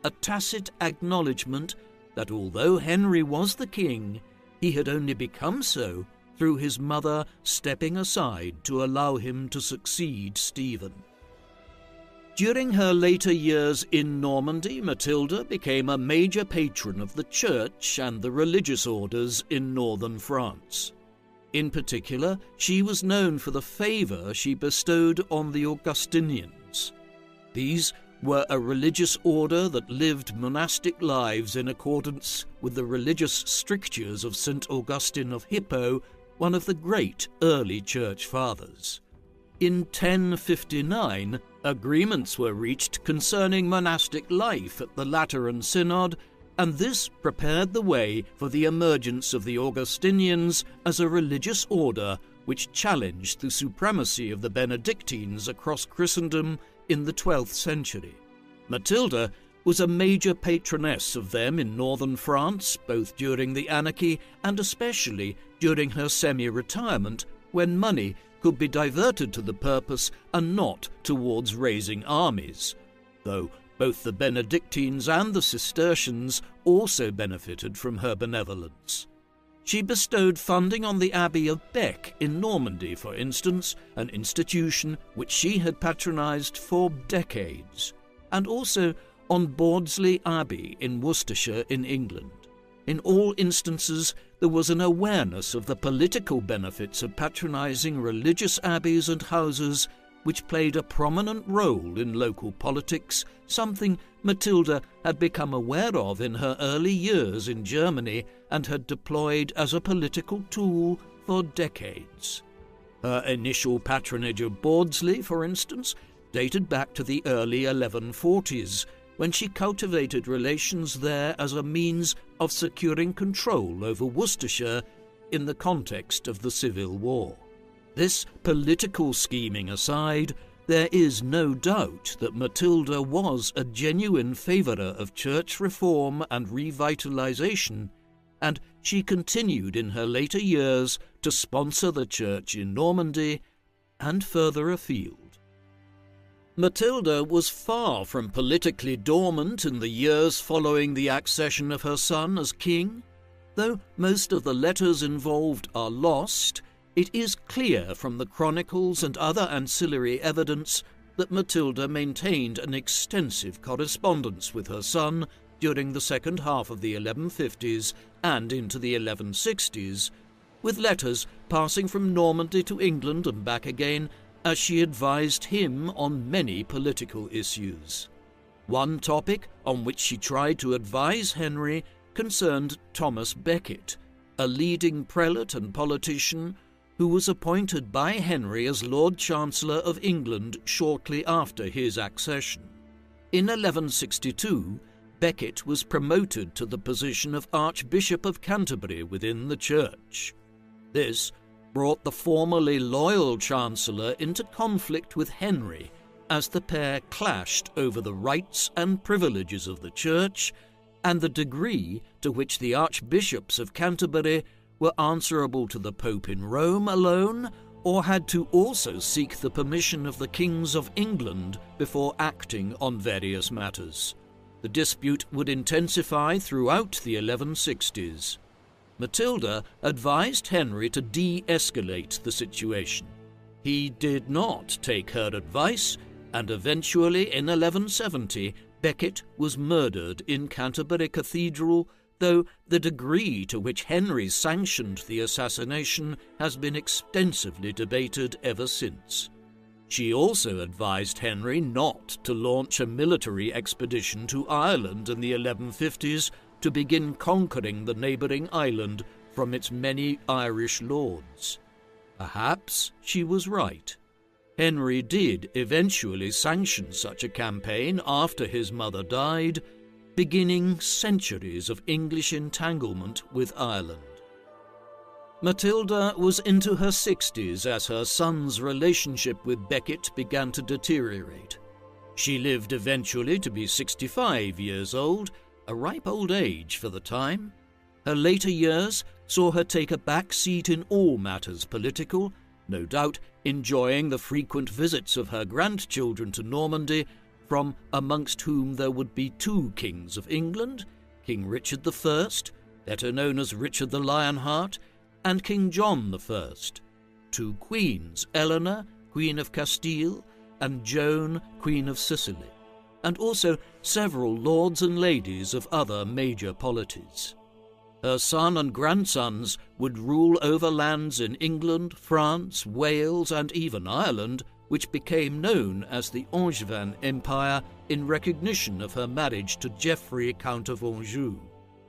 a tacit acknowledgement that although Henry was the king, he had only become so through his mother stepping aside to allow him to succeed Stephen. During her later years in Normandy, Matilda became a major patron of the church and the religious orders in northern France. In particular, she was known for the favour she bestowed on the Augustinians. These were a religious order that lived monastic lives in accordance with the religious strictures of St. Augustine of Hippo, one of the great early church fathers. In 1059, agreements were reached concerning monastic life at the Lateran Synod, and this prepared the way for the emergence of the Augustinians as a religious order which challenged the supremacy of the Benedictines across Christendom in the 12th century. Matilda was a major patroness of them in northern France, both during the anarchy and especially during her semi-retirement, when money could be diverted to the purpose and not towards raising armies, though both the Benedictines and the Cistercians also benefited from her benevolence. She bestowed funding on the Abbey of Bec in Normandy, for instance, an institution which she had patronized for decades, and also on Bawdsley Abbey in Worcestershire in England. In all instances, there was an awareness of the political benefits of patronizing religious abbeys and houses which played a prominent role in local politics, something Matilda had become aware of in her early years in Germany and had deployed as a political tool for decades. Her initial patronage of Bawdsley, for instance, dated back to the early 1140s, when she cultivated relations there as a means of securing control over Worcestershire in the context of the Civil War. This political scheming aside, there is no doubt that Matilda was a genuine favourer of church reform and revitalisation, and she continued in her later years to sponsor the church in Normandy and further afield. Matilda was far from politically dormant in the years following the accession of her son as king. Though most of the letters involved are lost, it is clear from the chronicles and other ancillary evidence that Matilda maintained an extensive correspondence with her son during the second half of the 1150s and into the 1160s, with letters passing from Normandy to England and back again, as she advised him on many political issues. One topic on which she tried to advise Henry concerned Thomas Becket, a leading prelate and politician who was appointed by Henry as Lord Chancellor of England shortly after his accession. In 1162, Becket was promoted to the position of Archbishop of Canterbury within the Church. This brought the formerly loyal Chancellor into conflict with Henry as the pair clashed over the rights and privileges of the Church and the degree to which the Archbishops of Canterbury were answerable to the Pope in Rome alone, or had to also seek the permission of the kings of England before acting on various matters. The dispute would intensify throughout the 1160s. Matilda advised Henry to de-escalate the situation. He did not take her advice, and eventually in 1170 Becket was murdered in Canterbury Cathedral, though the degree to which Henry sanctioned the assassination has been extensively debated ever since. She also advised Henry not to launch a military expedition to Ireland in the 1150s to begin conquering the neighbouring island from its many Irish lords. Perhaps she was right. Henry did eventually sanction such a campaign after his mother died, beginning centuries of English entanglement with Ireland. Matilda was into her 60s as her son's relationship with Becket began to deteriorate. She lived eventually to be 65 years old, a ripe old age for the time. Her later years saw her take a back seat in all matters political, no doubt enjoying the frequent visits of her grandchildren to Normandy, from amongst whom there would be two kings of England, King Richard I, better known as Richard the Lionheart, and King John I, two queens, Eleanor, Queen of Castile, and Joan, Queen of Sicily, and also several lords and ladies of other major polities. Her son and grandsons would rule over lands in England, France, Wales, and even Ireland, which became known as the Angevin Empire in recognition of her marriage to Geoffrey, Count of Anjou,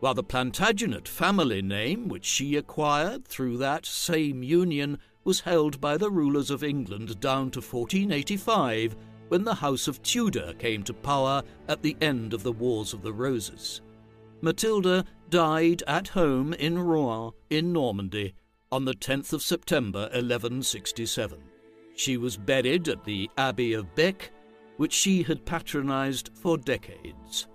while the Plantagenet family name, which she acquired through that same union, was held by the rulers of England down to 1485, when the House of Tudor came to power at the end of the Wars of the Roses. Matilda died at home in Rouen in Normandy on the 10th of September 1167. She was buried at the Abbey of Bec, which she had patronized for decades.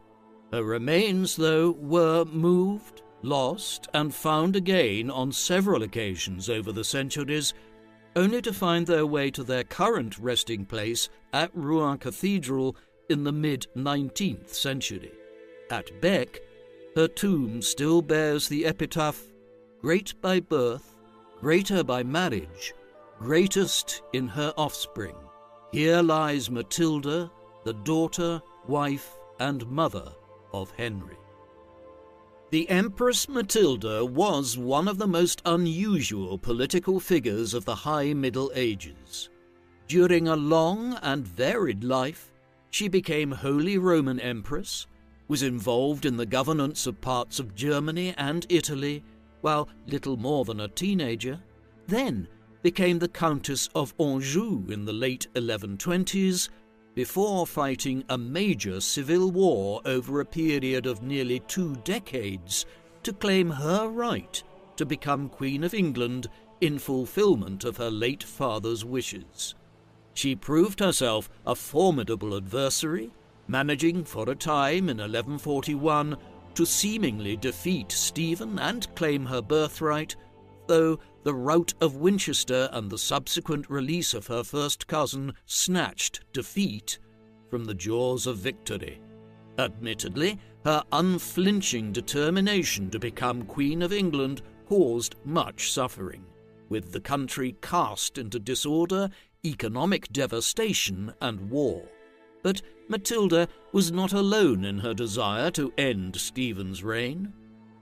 Her remains, though, were moved, lost, and found again on several occasions over the centuries, only to find their way to their current resting place at Rouen Cathedral in the mid-19th century. At Bec, her tomb still bears the epitaph, "Great by birth, greater by marriage, greatest in her offspring. Here lies Matilda, the daughter, wife, and mother of Henry." The Empress Matilda was one of the most unusual political figures of the High Middle Ages. During a long and varied life, she became Holy Roman Empress, was involved in the governance of parts of Germany and Italy, while little more than a teenager, then became the Countess of Anjou in the late 1120s, before fighting a major civil war over a period of nearly 2 decades to claim her right to become Queen of England in fulfillment of her late father's wishes. She proved herself a formidable adversary, managing for a time in 1141 to seemingly defeat Stephen and claim her birthright, though the rout of Winchester and the subsequent release of her first cousin snatched defeat from the jaws of victory. Admittedly, her unflinching determination to become Queen of England caused much suffering, with the country cast into disorder, economic devastation, and war. But Matilda was not alone in her desire to end Stephen's reign.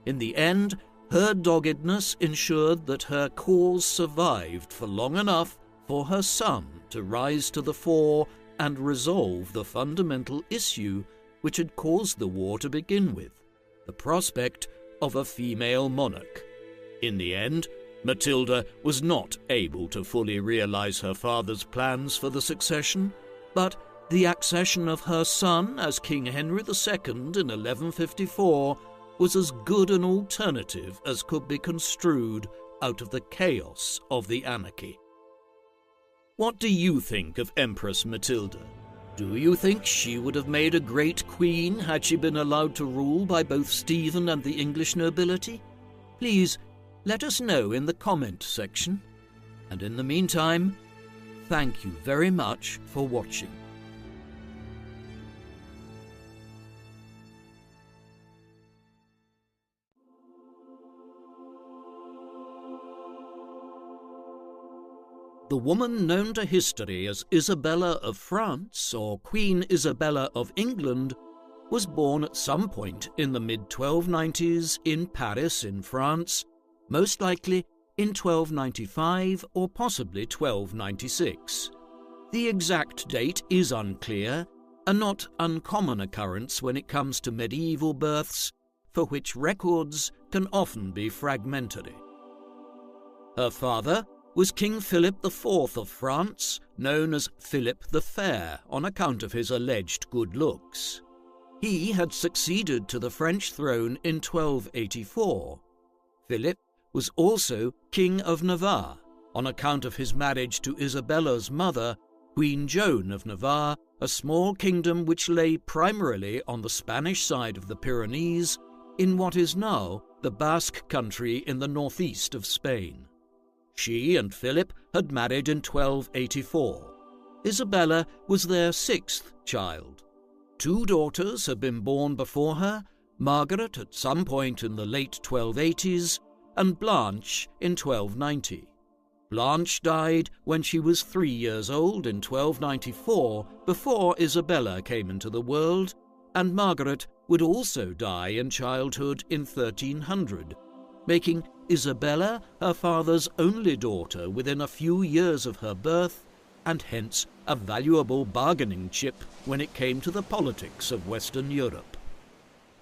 In the end, her doggedness ensured that her cause survived for long enough for her son to rise to the fore and resolve the fundamental issue which had caused the war to begin with, the prospect of a female monarch. In the end, Matilda was not able to fully realize her father's plans for the succession, but the accession of her son as King Henry II in 1154 was as good an alternative as could be construed out of the chaos of the anarchy. What do you think of Empress Matilda? Do you think she would have made a great queen had she been allowed to rule by both Stephen and the English nobility? Please let us know in the comment section. And in the meantime, thank you very much for watching. The woman known to history as Isabella of France, or Queen Isabella of England, was born at some point in the mid-1290s in Paris in France, most likely in 1295 or possibly 1296. The exact date is unclear, a not uncommon occurrence when it comes to medieval births, for which records can often be fragmentary. Her father was King Philip IV of France, known as Philip the Fair on account of his alleged good looks. He had succeeded to the French throne in 1284. Philip was also King of Navarre on account of his marriage to Isabella's mother, Queen Joan of Navarre, a small kingdom which lay primarily on the Spanish side of the Pyrenees, in what is now the Basque country in the northeast of Spain. She and Philip had married in 1284. Isabella was their sixth child. 2 daughters had been born before her, Margaret at some point in the late 1280s, and Blanche in 1290. Blanche died when she was 3 years old in 1294, before Isabella came into the world, and Margaret would also die in childhood in 1300, making Isabella her father's only daughter within a few years of her birth, and hence a valuable bargaining chip when it came to the politics of Western Europe.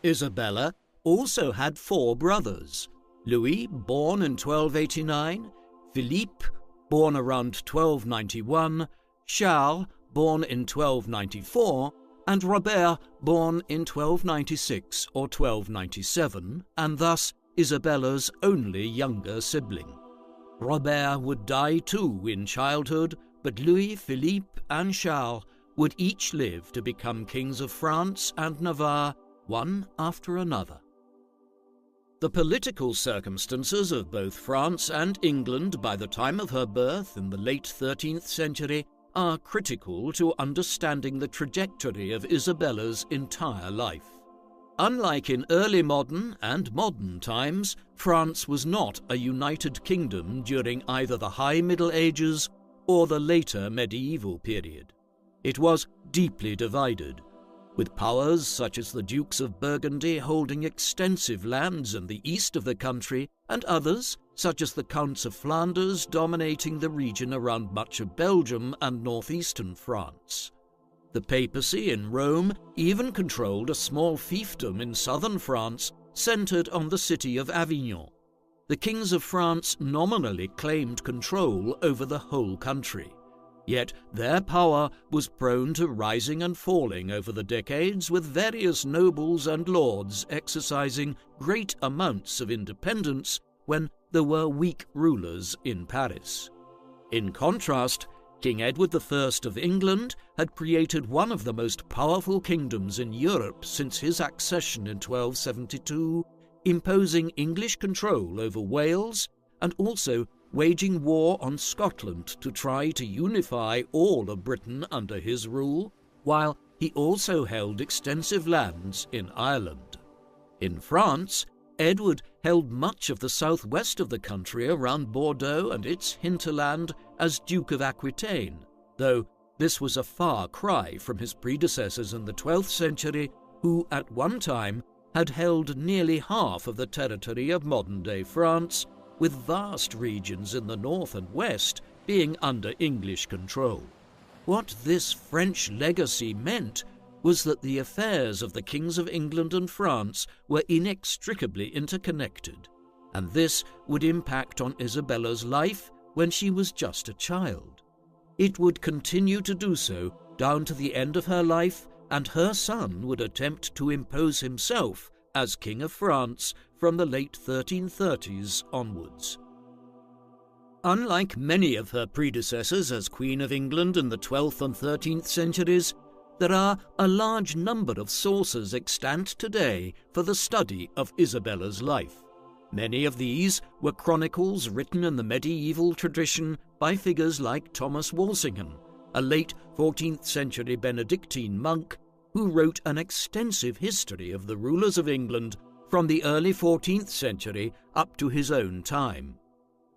Isabella also had 4 brothers: Louis, born in 1289, Philippe, born around 1291, Charles, born in 1294, and Robert, born in 1296 or 1297, and thus Isabella's only younger sibling. Robert would die too in childhood, but Louis, Philippe, and Charles would each live to become kings of France and Navarre, one after another. The political circumstances of both France and England by the time of her birth in the late 13th century are critical to understanding the trajectory of Isabella's entire life. Unlike in early modern and modern times, France was not a united kingdom during either the High Middle Ages or the later medieval period. It was deeply divided, with powers such as the Dukes of Burgundy holding extensive lands in the east of the country, and others, such as the Counts of Flanders, dominating the region around much of Belgium and northeastern France. The papacy in Rome even controlled a small fiefdom in southern France centred on the city of Avignon. The kings of France nominally claimed control over the whole country, yet their power was prone to rising and falling over the decades, with various nobles and lords exercising great amounts of independence when there were weak rulers in Paris. In contrast, King Edward I of England had created one of the most powerful kingdoms in Europe since his accession in 1272, imposing English control over Wales and also waging war on Scotland to try to unify all of Britain under his rule, while he also held extensive lands in Ireland. In France, Edward held much of the southwest of the country around Bordeaux and its hinterland as Duke of Aquitaine, though this was a far cry from his predecessors in the 12th century, who at one time had held nearly half of the territory of modern-day France, with vast regions in the north and west being under English control. What this French legacy meant was that the affairs of the kings of England and France were inextricably interconnected, and this would impact on Isabella's life when she was just a child. It would continue to do so down to the end of her life, and her son would attempt to impose himself as King of France from the late 1330s onwards. Unlike many of her predecessors as Queen of England in the 12th and 13th centuries, there are a large number of sources extant today for the study of Isabella's life. Many of these were chronicles written in the medieval tradition by figures like Thomas Walsingham, a late 14th century Benedictine monk who wrote an extensive history of the rulers of England from the early 14th century up to his own time.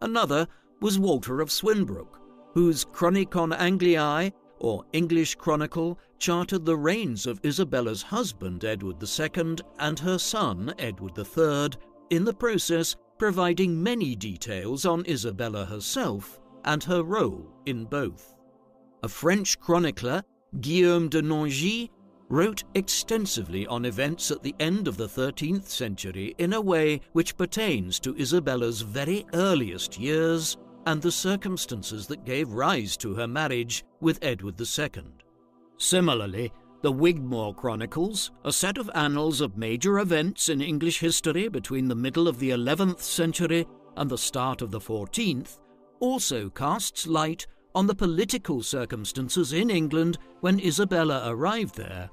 Another was Walter of Swinbrook, whose Chronicon Angliae, or English Chronicle, charted the reigns of Isabella's husband Edward II and her son Edward III, in the process providing many details on Isabella herself and her role in both. A French chronicler, Guillaume de Nangis, wrote extensively on events at the end of the 13th century in a way which pertains to Isabella's very earliest years and the circumstances that gave rise to her marriage with Edward II. Similarly, the Wigmore Chronicles, a set of annals of major events in English history between the middle of the 11th century and the start of the 14th, also casts light on the political circumstances in England when Isabella arrived there,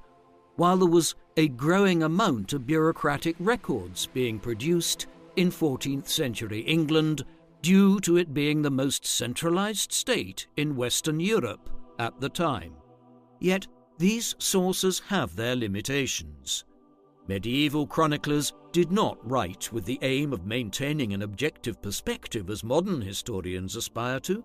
while there was a growing amount of bureaucratic records being produced in 14th century England due to it being the most centralized state in Western Europe at the time. Yet these sources have their limitations. Medieval chroniclers did not write with the aim of maintaining an objective perspective as modern historians aspire to.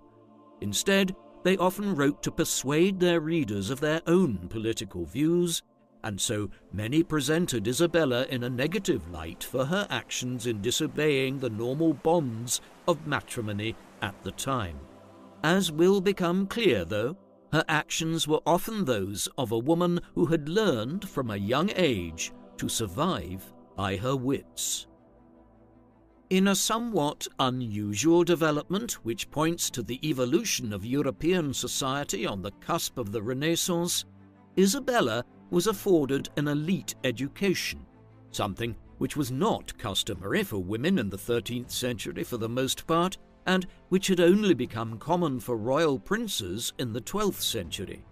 Instead, they often wrote to persuade their readers of their own political views, and so many presented Isabella in a negative light for her actions in disobeying the normal bonds of matrimony at the time. As will become clear, though, her actions were often those of a woman who had learned from a young age to survive by her wits. In a somewhat unusual development which points to the evolution of European society on the cusp of the Renaissance, Isabella was afforded an elite education, something which was not customary for women in the 13th century for the most part, and which had only become common for royal princes in the 12th century.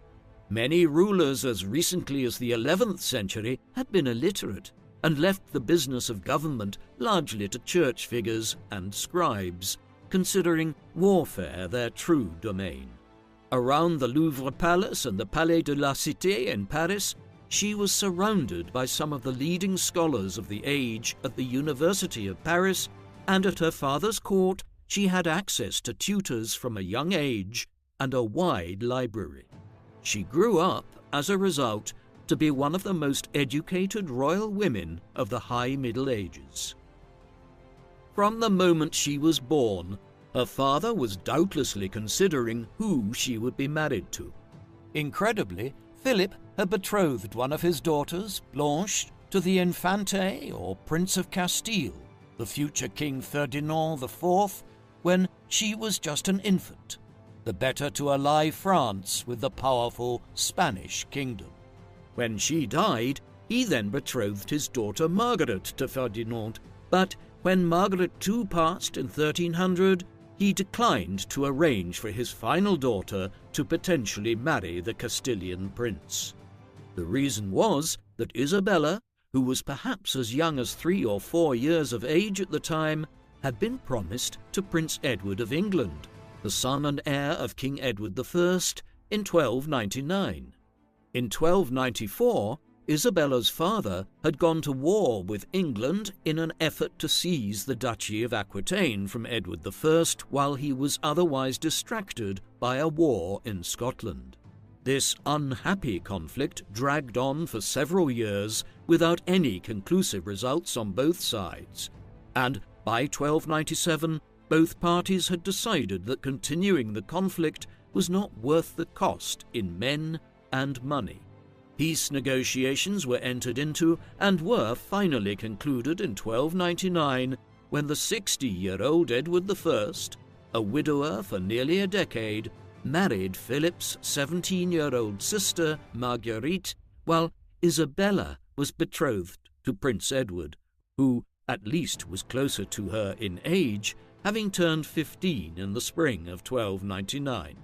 Many rulers as recently as the 11th century had been illiterate and left the business of government largely to church figures and scribes, considering warfare their true domain. Around the Louvre Palace and the Palais de la Cité in Paris, she was surrounded by some of the leading scholars of the age at the University of Paris, and at her father's court she had access to tutors from a young age and a wide library. She grew up, as a result, to be one of the most educated royal women of the High Middle Ages. From the moment she was born, her father was doubtlessly considering who she would be married to. Incredibly, Philip had betrothed one of his daughters, Blanche, to the Infante or Prince of Castile, the future King Ferdinand IV, when she was just an infant, the better to ally France with the powerful Spanish kingdom. When she died, he then betrothed his daughter Margaret to Ferdinand, but when Margaret too passed in 1300, he declined to arrange for his final daughter to potentially marry the Castilian prince. The reason was that Isabella, who was perhaps as young as 3 or 4 years of age at the time, had been promised to Prince Edward of England, the son and heir of King Edward I, in 1299. In 1294, Isabella's father had gone to war with England in an effort to seize the Duchy of Aquitaine from Edward I while he was otherwise distracted by a war in Scotland. This unhappy conflict dragged on for several years without any conclusive results on both sides, and by 1297 both parties had decided that continuing the conflict was not worth the cost in men and money. Peace negotiations were entered into and were finally concluded in 1299 when the 60-year-old Edward I, a widower for nearly a decade, married Philip's 17-year-old sister Marguerite, while Isabella was betrothed to Prince Edward, who at least was closer to her in age, having turned 15 in the spring of 1299.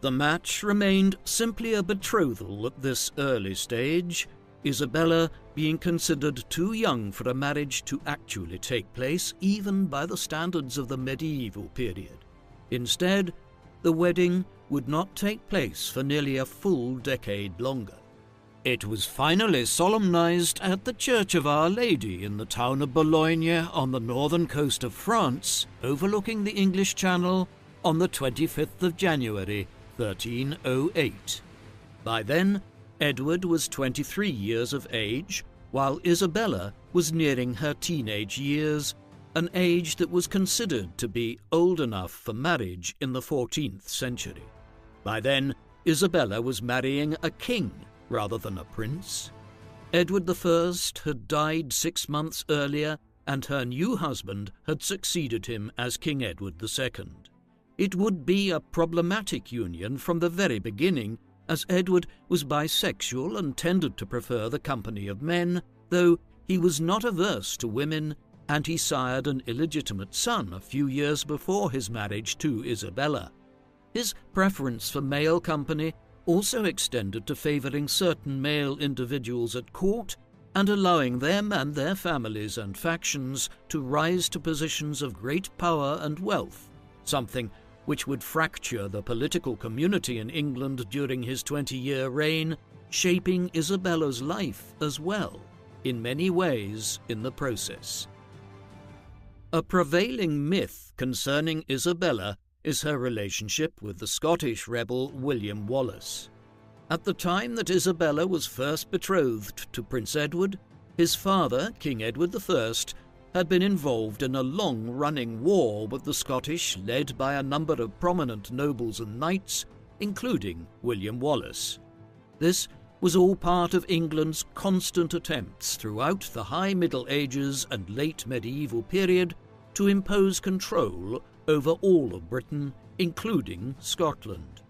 The match remained simply a betrothal at this early stage, Isabella being considered too young for a marriage to actually take place even by the standards of the medieval period. Instead, the wedding would not take place for nearly a full decade longer. It was finally solemnized at the Church of Our Lady in the town of Boulogne on the northern coast of France, overlooking the English Channel, on the 25th of January, 1308. By then, Edward was 23 years of age, while Isabella was nearing her teenage years, an age that was considered to be old enough for marriage in the 14th century. By then, Isabella was marrying a king rather than a prince. Edward I had died 6 months earlier, and her new husband had succeeded him as King Edward II. It would be a problematic union from the very beginning, as Edward was bisexual and tended to prefer the company of men, though he was not averse to women, and he sired an illegitimate son a few years before his marriage to Isabella. His preference for male company also extended to favouring certain male individuals at court and allowing them and their families and factions to rise to positions of great power and wealth, something which would fracture the political community in England during his 20-year reign, shaping Isabella's life as well, in many ways in the process. A prevailing myth concerning Isabella is her relationship with the Scottish rebel William Wallace. At the time that Isabella was first betrothed to Prince Edward, his father, King Edward I, had been involved in a long-running war with the Scottish, led by a number of prominent nobles and knights, including William Wallace. This was all part of England's constant attempts throughout the High Middle Ages and late medieval period to impose control over all of Britain, including Scotland.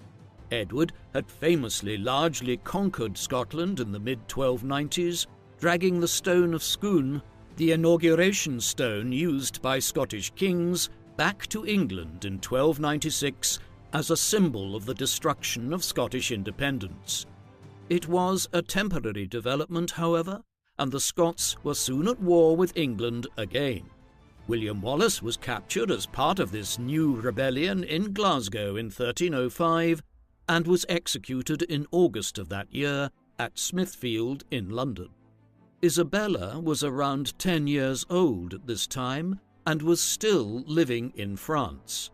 Edward had famously largely conquered Scotland in the mid-1290s, dragging the Stone of Scone, the inauguration stone used by Scottish kings, back to England in 1296 as a symbol of the destruction of Scottish independence. It was a temporary development, however, and the Scots were soon at war with England again. William Wallace was captured as part of this new rebellion in Glasgow in 1305 and was executed in August of that year at Smithfield in London. Isabella was around 10 years old at this time and was still living in France.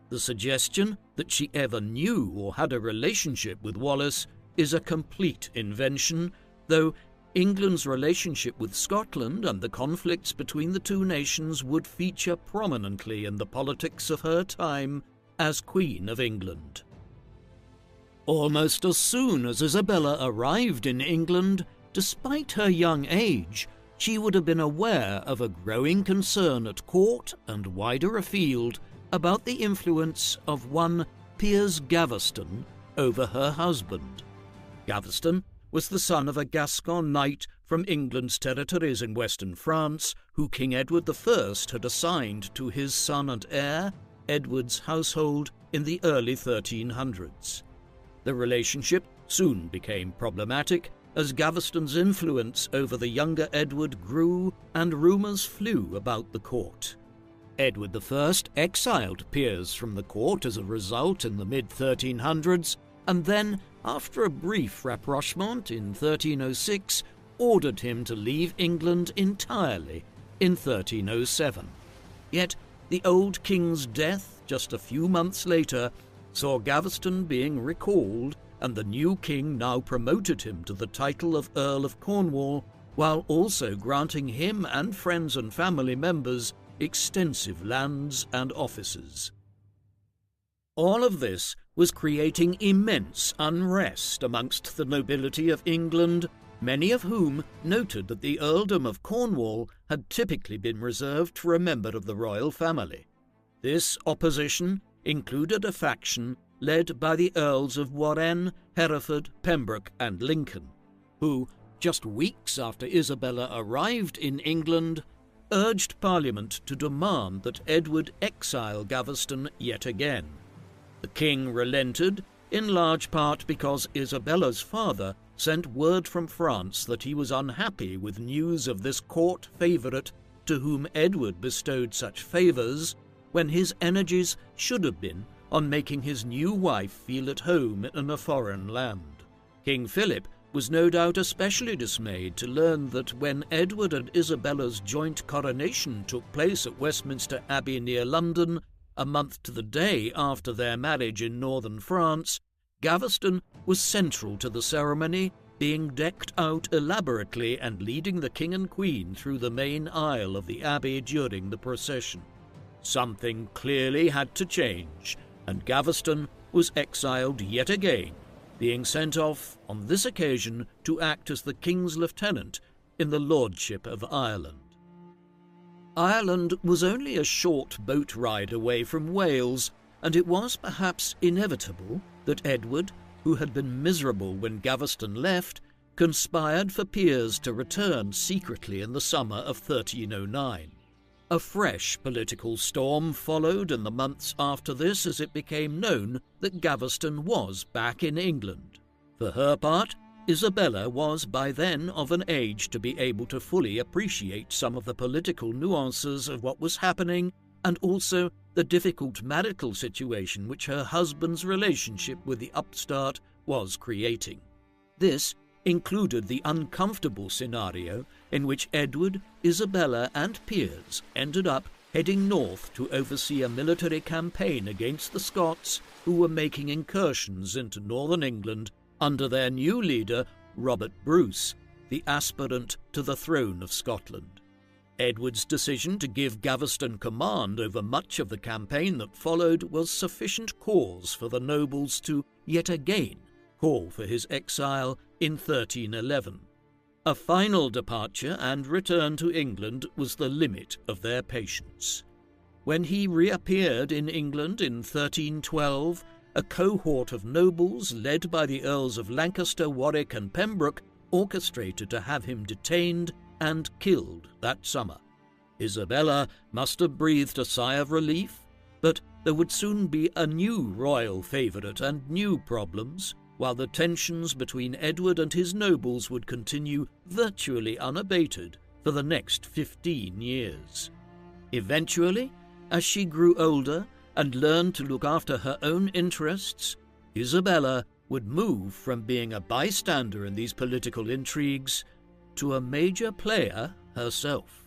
The suggestion that she ever knew or had a relationship with Wallace is a complete invention, though England's relationship with Scotland and the conflicts between the two nations would feature prominently in the politics of her time as Queen of England. Almost as soon as Isabella arrived in England, despite her young age, she would have been aware of a growing concern at court and wider afield about the influence of one Piers Gaveston over her husband. Gaveston was the son of a Gascon knight from England's territories in western France, who King Edward I had assigned to his son and heir, Edward's household, in the early 1300s. The relationship soon became problematic as Gaveston's influence over the younger Edward grew and rumours flew about the court. Edward I exiled Piers from the court as a result in the mid-1300s, and then, after a brief rapprochement in 1306, ordered him to leave England entirely in 1307. Yet the old king's death just a few months later saw Gaveston being recalled, and the new king now promoted him to the title of Earl of Cornwall, while also granting him and friends and family members extensive lands and offices. All of this was creating immense unrest amongst the nobility of England, many of whom noted that the earldom of Cornwall had typically been reserved for a member of the royal family. This opposition included a faction led by the Earls of Warenne, Hereford, Pembroke and Lincoln, who, just weeks after Isabella arrived in England, urged Parliament to demand that Edward exile Gaveston yet again. The king relented, in large part because Isabella's father sent word from France that he was unhappy with news of this court favourite to whom Edward bestowed such favours, when his energies should have been on making his new wife feel at home in a foreign land. King Philip was no doubt especially dismayed to learn that when Edward and Isabella's joint coronation took place at Westminster Abbey near London, a month to the day after their marriage in northern France, Gaveston was central to the ceremony, being decked out elaborately and leading the king and queen through the main aisle of the abbey during the procession. Something clearly had to change, and Gaveston was exiled yet again, being sent off on this occasion to act as the king's lieutenant in the lordship of Ireland. Ireland was only a short boat ride away from Wales, and it was perhaps inevitable that Edward, who had been miserable when Gaveston left, conspired for Piers to return secretly in the summer of 1309. A fresh political storm followed in the months after this as it became known that Gaveston was back in England. For her part, Isabella was by then of an age to be able to fully appreciate some of the political nuances of what was happening, and also the difficult marital situation which her husband's relationship with the upstart was creating. This included the uncomfortable scenario in which Edward, Isabella and Piers ended up heading north to oversee a military campaign against the Scots, who were making incursions into northern England under their new leader, Robert Bruce, the aspirant to the throne of Scotland. Edward's decision to give Gaveston command over much of the campaign that followed was sufficient cause for the nobles to yet again call for his exile in 1311. A final departure and return to England was the limit of their patience. When he reappeared in England in 1312, a cohort of nobles led by the Earls of Lancaster, Warwick and Pembroke orchestrated to have him detained and killed that summer. Isabella must have breathed a sigh of relief, but there would soon be a new royal favourite and new problems, while the tensions between Edward and his nobles would continue virtually unabated for the next 15 years. Eventually, as she grew older and learned to look after her own interests, Isabella would move from being a bystander in these political intrigues to a major player herself.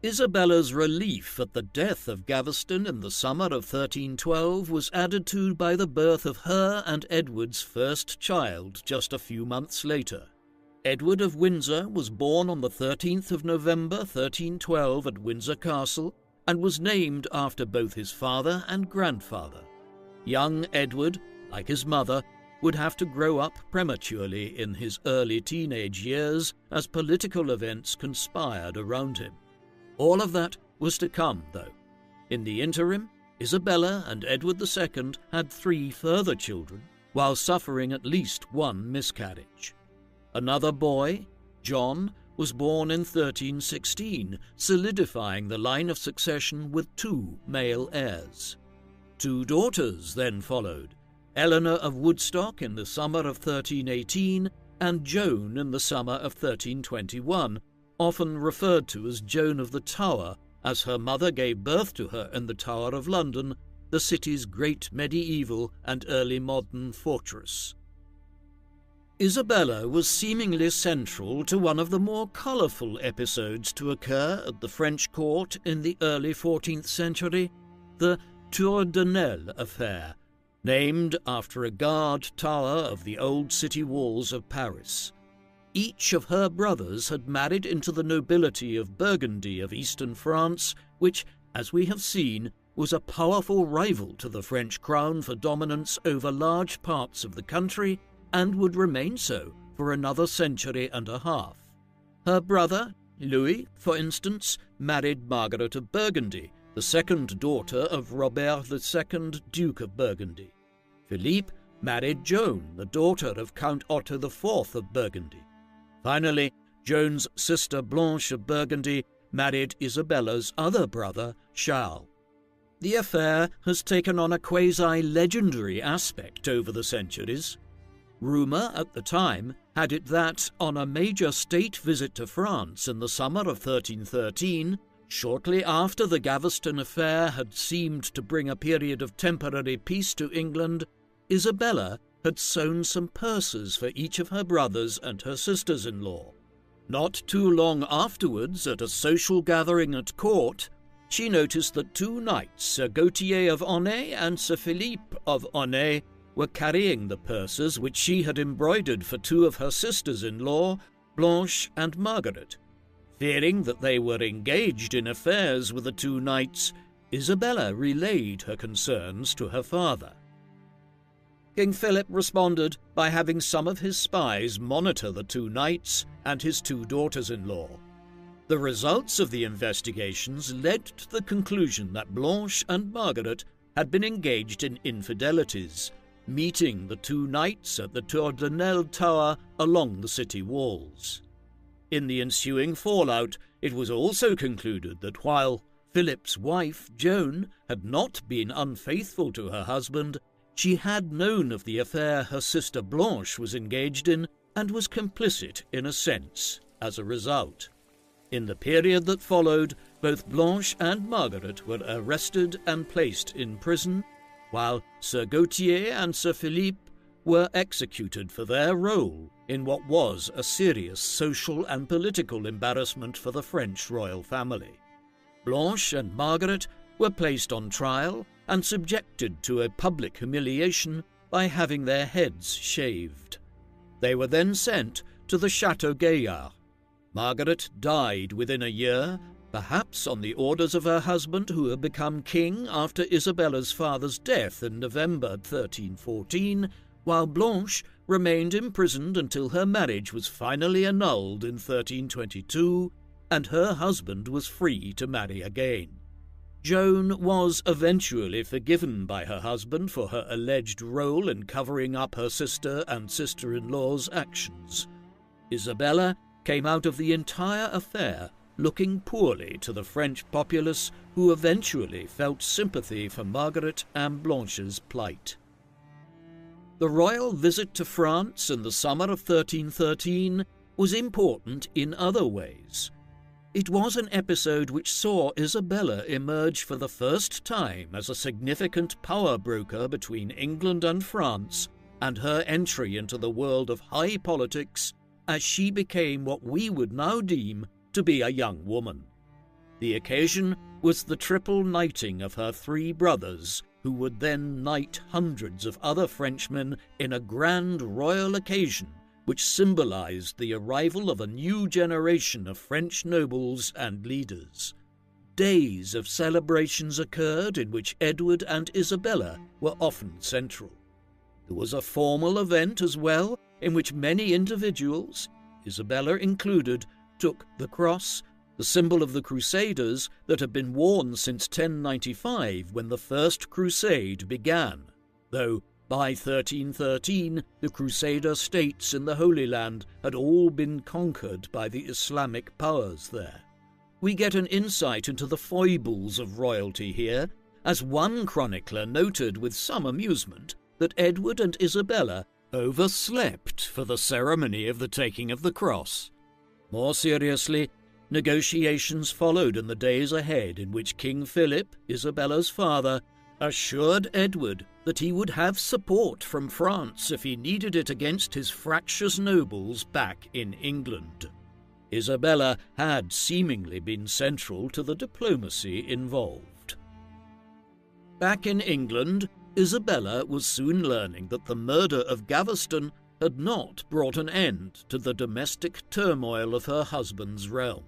Isabella's relief at the death of Gaveston in the summer of 1312 was added to by the birth of her and Edward's first child just a few months later. Edward of Windsor was born on the 13th of November 1312 at Windsor Castle and was named after both his father and grandfather. Young Edward, like his mother, would have to grow up prematurely in his early teenage years as political events conspired around him. All of that was to come, though. In the interim, Isabella and Edward II had 3 further children, while suffering at least one miscarriage. Another boy, John, was born in 1316, solidifying the line of succession with 2 male heirs. 2 daughters then followed, Eleanor of Woodstock in the summer of 1318 and Joan in the summer of 1321, often referred to as Joan of the Tower, as her mother gave birth to her in the Tower of London, the city's great medieval and early modern fortress. Isabella was seemingly central to one of the more colourful episodes to occur at the French court in the early 14th century, the Tour de Nesle affair, named after a guard tower of the old city walls of Paris. Each of her brothers had married into the nobility of Burgundy of eastern France, which, as we have seen, was a powerful rival to the French crown for dominance over large parts of the country, and would remain so for another century and a half. Her brother, Louis, for instance, married Margaret of Burgundy, the second daughter of Robert II, Duke of Burgundy. Philippe married Joan, the daughter of Count Otto IV of Burgundy. Finally, Joan's sister Blanche of Burgundy married Isabella's other brother, Charles. The affair has taken on a quasi-legendary aspect over the centuries. Rumour at the time had it that, on a major state visit to France in the summer of 1313, shortly after the Gaveston affair had seemed to bring a period of temporary peace to England, Isabella had sewn some purses for each of her brothers and her sisters-in-law. Not too long afterwards, at a social gathering at court, she noticed that 2 knights, Sir Gautier of Aunay and Sir Philippe of Aunay, were carrying the purses which she had embroidered for 2 of her sisters-in-law, Blanche and Margaret. Fearing that they were engaged in affairs with the 2 knights, Isabella relayed her concerns to her father. King Philip responded by having some of his spies monitor the 2 knights and his 2 daughters-in-law. The results of the investigations led to the conclusion that Blanche and Margaret had been engaged in infidelities, meeting the 2 knights at the Tour de Nesle tower along the city walls. In the ensuing fallout, it was also concluded that while Philip's wife, Joan, had not been unfaithful to her husband, she had known of the affair her sister Blanche was engaged in and was complicit in a sense as a result. In the period that followed, both Blanche and Margaret were arrested and placed in prison, while Sir Gautier and Sir Philippe were executed for their role in what was a serious social and political embarrassment for the French royal family. Blanche and Margaret were placed on trial and subjected to a public humiliation by having their heads shaved. They were then sent to the Château Gaillard. Margaret died within a year, perhaps on the orders of her husband, who had become king after Isabella's father's death in November 1314, while Blanche remained imprisoned until her marriage was finally annulled in 1322, and her husband was free to marry again. Joan was eventually forgiven by her husband for her alleged role in covering up her sister and sister-in-law's actions. Isabella came out of the entire affair looking poorly to the French populace, who eventually felt sympathy for Margaret and Blanche's plight. The royal visit to France in the summer of 1313 was important in other ways. It was an episode which saw Isabella emerge for the first time as a significant power broker between England and France, and her entry into the world of high politics as she became what we would now deem to be a young woman. The occasion was the triple knighting of her three brothers, who would then knight hundreds of other Frenchmen in a grand royal occasion which symbolized the arrival of a new generation of French nobles and leaders. Days of celebrations occurred in which Edward and Isabella were often central. There was a formal event as well, in which many individuals, Isabella included, took the cross, the symbol of the Crusaders that had been worn since 1095 when the First Crusade began, though by 1313 the Crusader states in the Holy Land had all been conquered by the Islamic powers there. We get an insight into the foibles of royalty here, as one chronicler noted with some amusement that Edward and Isabella overslept for the ceremony of the taking of the cross. More seriously, negotiations followed in the days ahead in which King Philip, Isabella's father, assured Edward that he would have support from France if he needed it against his fractious nobles back in England. Isabella had seemingly been central to the diplomacy involved. Back in England, Isabella was soon learning that the murder of Gaveston had not brought an end to the domestic turmoil of her husband's realm.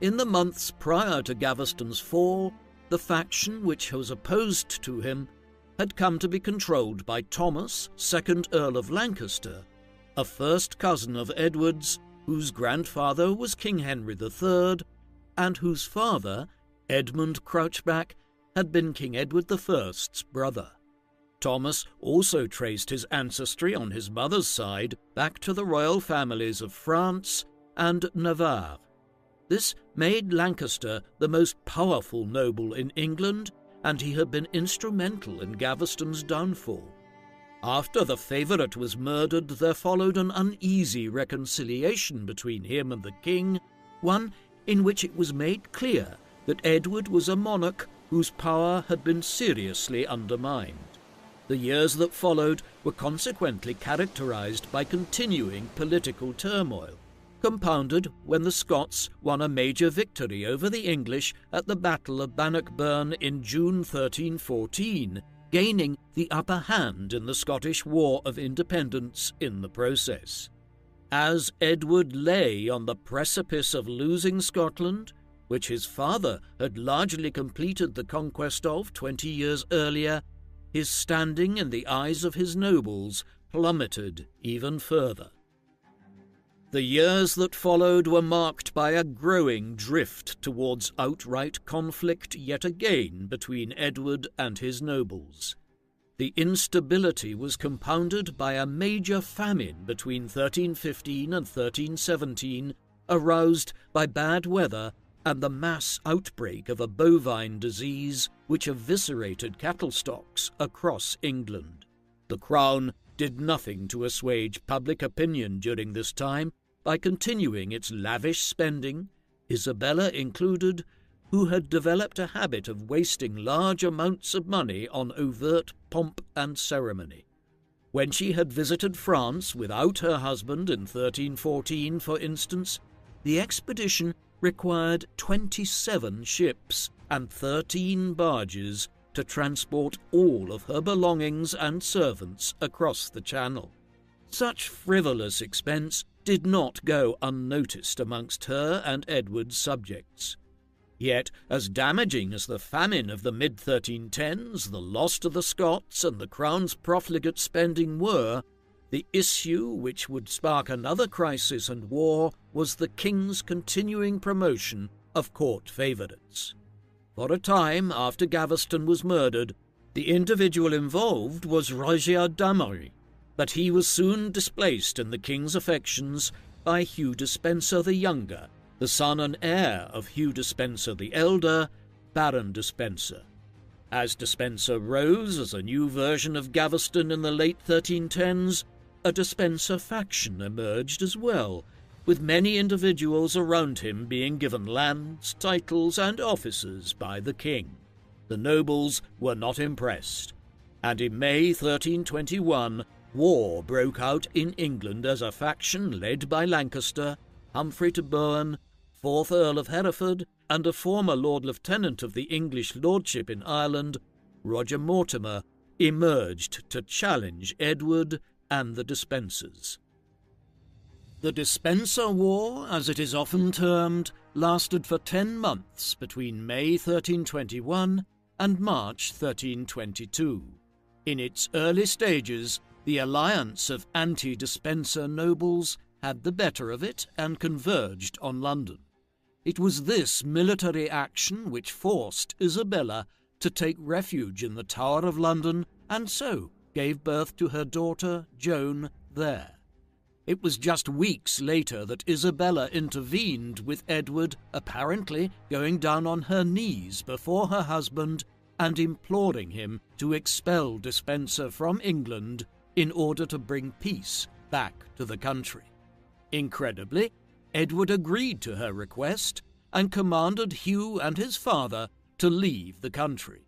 In the months prior to Gaveston's fall, the faction which was opposed to him had come to be controlled by Thomas, 2nd Earl of Lancaster, a first cousin of Edward's, whose grandfather was King Henry III, and whose father, Edmund Crouchback, had been King Edward I's brother. Thomas also traced his ancestry on his mother's side back to the royal families of France and Navarre. This made Lancaster the most powerful noble in England, and he had been instrumental in Gaveston's downfall. After the favourite was murdered, there followed an uneasy reconciliation between him and the king, one in which it was made clear that Edward was a monarch whose power had been seriously undermined. The years that followed were consequently characterised by continuing political turmoil, compounded when the Scots won a major victory over the English at the Battle of Bannockburn in June 1314, gaining the upper hand in the Scottish War of Independence in the process. As Edward lay on the precipice of losing Scotland, which his father had largely completed the conquest of 20 years earlier, his standing in the eyes of his nobles plummeted even further. The years that followed were marked by a growing drift towards outright conflict yet again between Edward and his nobles. The instability was compounded by a major famine between 1315 and 1317, aroused by bad weather and the mass outbreak of a bovine disease which eviscerated cattle stocks across England. The Crown did nothing to assuage public opinion during this time by continuing its lavish spending, Isabella included, who had developed a habit of wasting large amounts of money on overt pomp and ceremony. When she had visited France without her husband in 1314, for instance, the expedition required 27 ships and 13 barges to transport all of her belongings and servants across the Channel. Such frivolous expense did not go unnoticed amongst her and Edward's subjects. Yet, as damaging as the famine of the mid-1310s, the loss to the Scots, and the Crown's profligate spending were, the issue which would spark another crisis and war was the king's continuing promotion of court favourites. For a time after Gaveston was murdered, the individual involved was Roger d'Amory, but he was soon displaced in the king's affections by Hugh Despencer the Younger, the son and heir of Hugh Despencer the Elder, Baron Despencer. As Despencer rose as a new version of Gaveston in the late 1310s, a Despencer faction emerged as well, with many individuals around him being given lands, titles, and offices by the king. The nobles were not impressed, and in May 1321, war broke out in England as a faction led by Lancaster, Humphrey de Bohun, 4th Earl of Hereford, and a former Lord Lieutenant of the English Lordship in Ireland, Roger Mortimer, emerged to challenge Edward and the Despensers. The Despencer War, as it is often termed, lasted for 10 months between May 1321 and March 1322. In its early stages, the alliance of anti-Despencer nobles had the better of it and converged on London. It was this military action which forced Isabella to take refuge in the Tower of London and so gave birth to her daughter Joan there. It was just weeks later that Isabella intervened, with Edward apparently going down on her knees before her husband and imploring him to expel Despencer from England in order to bring peace back to the country. Incredibly, Edward agreed to her request and commanded Hugh and his father to leave the country.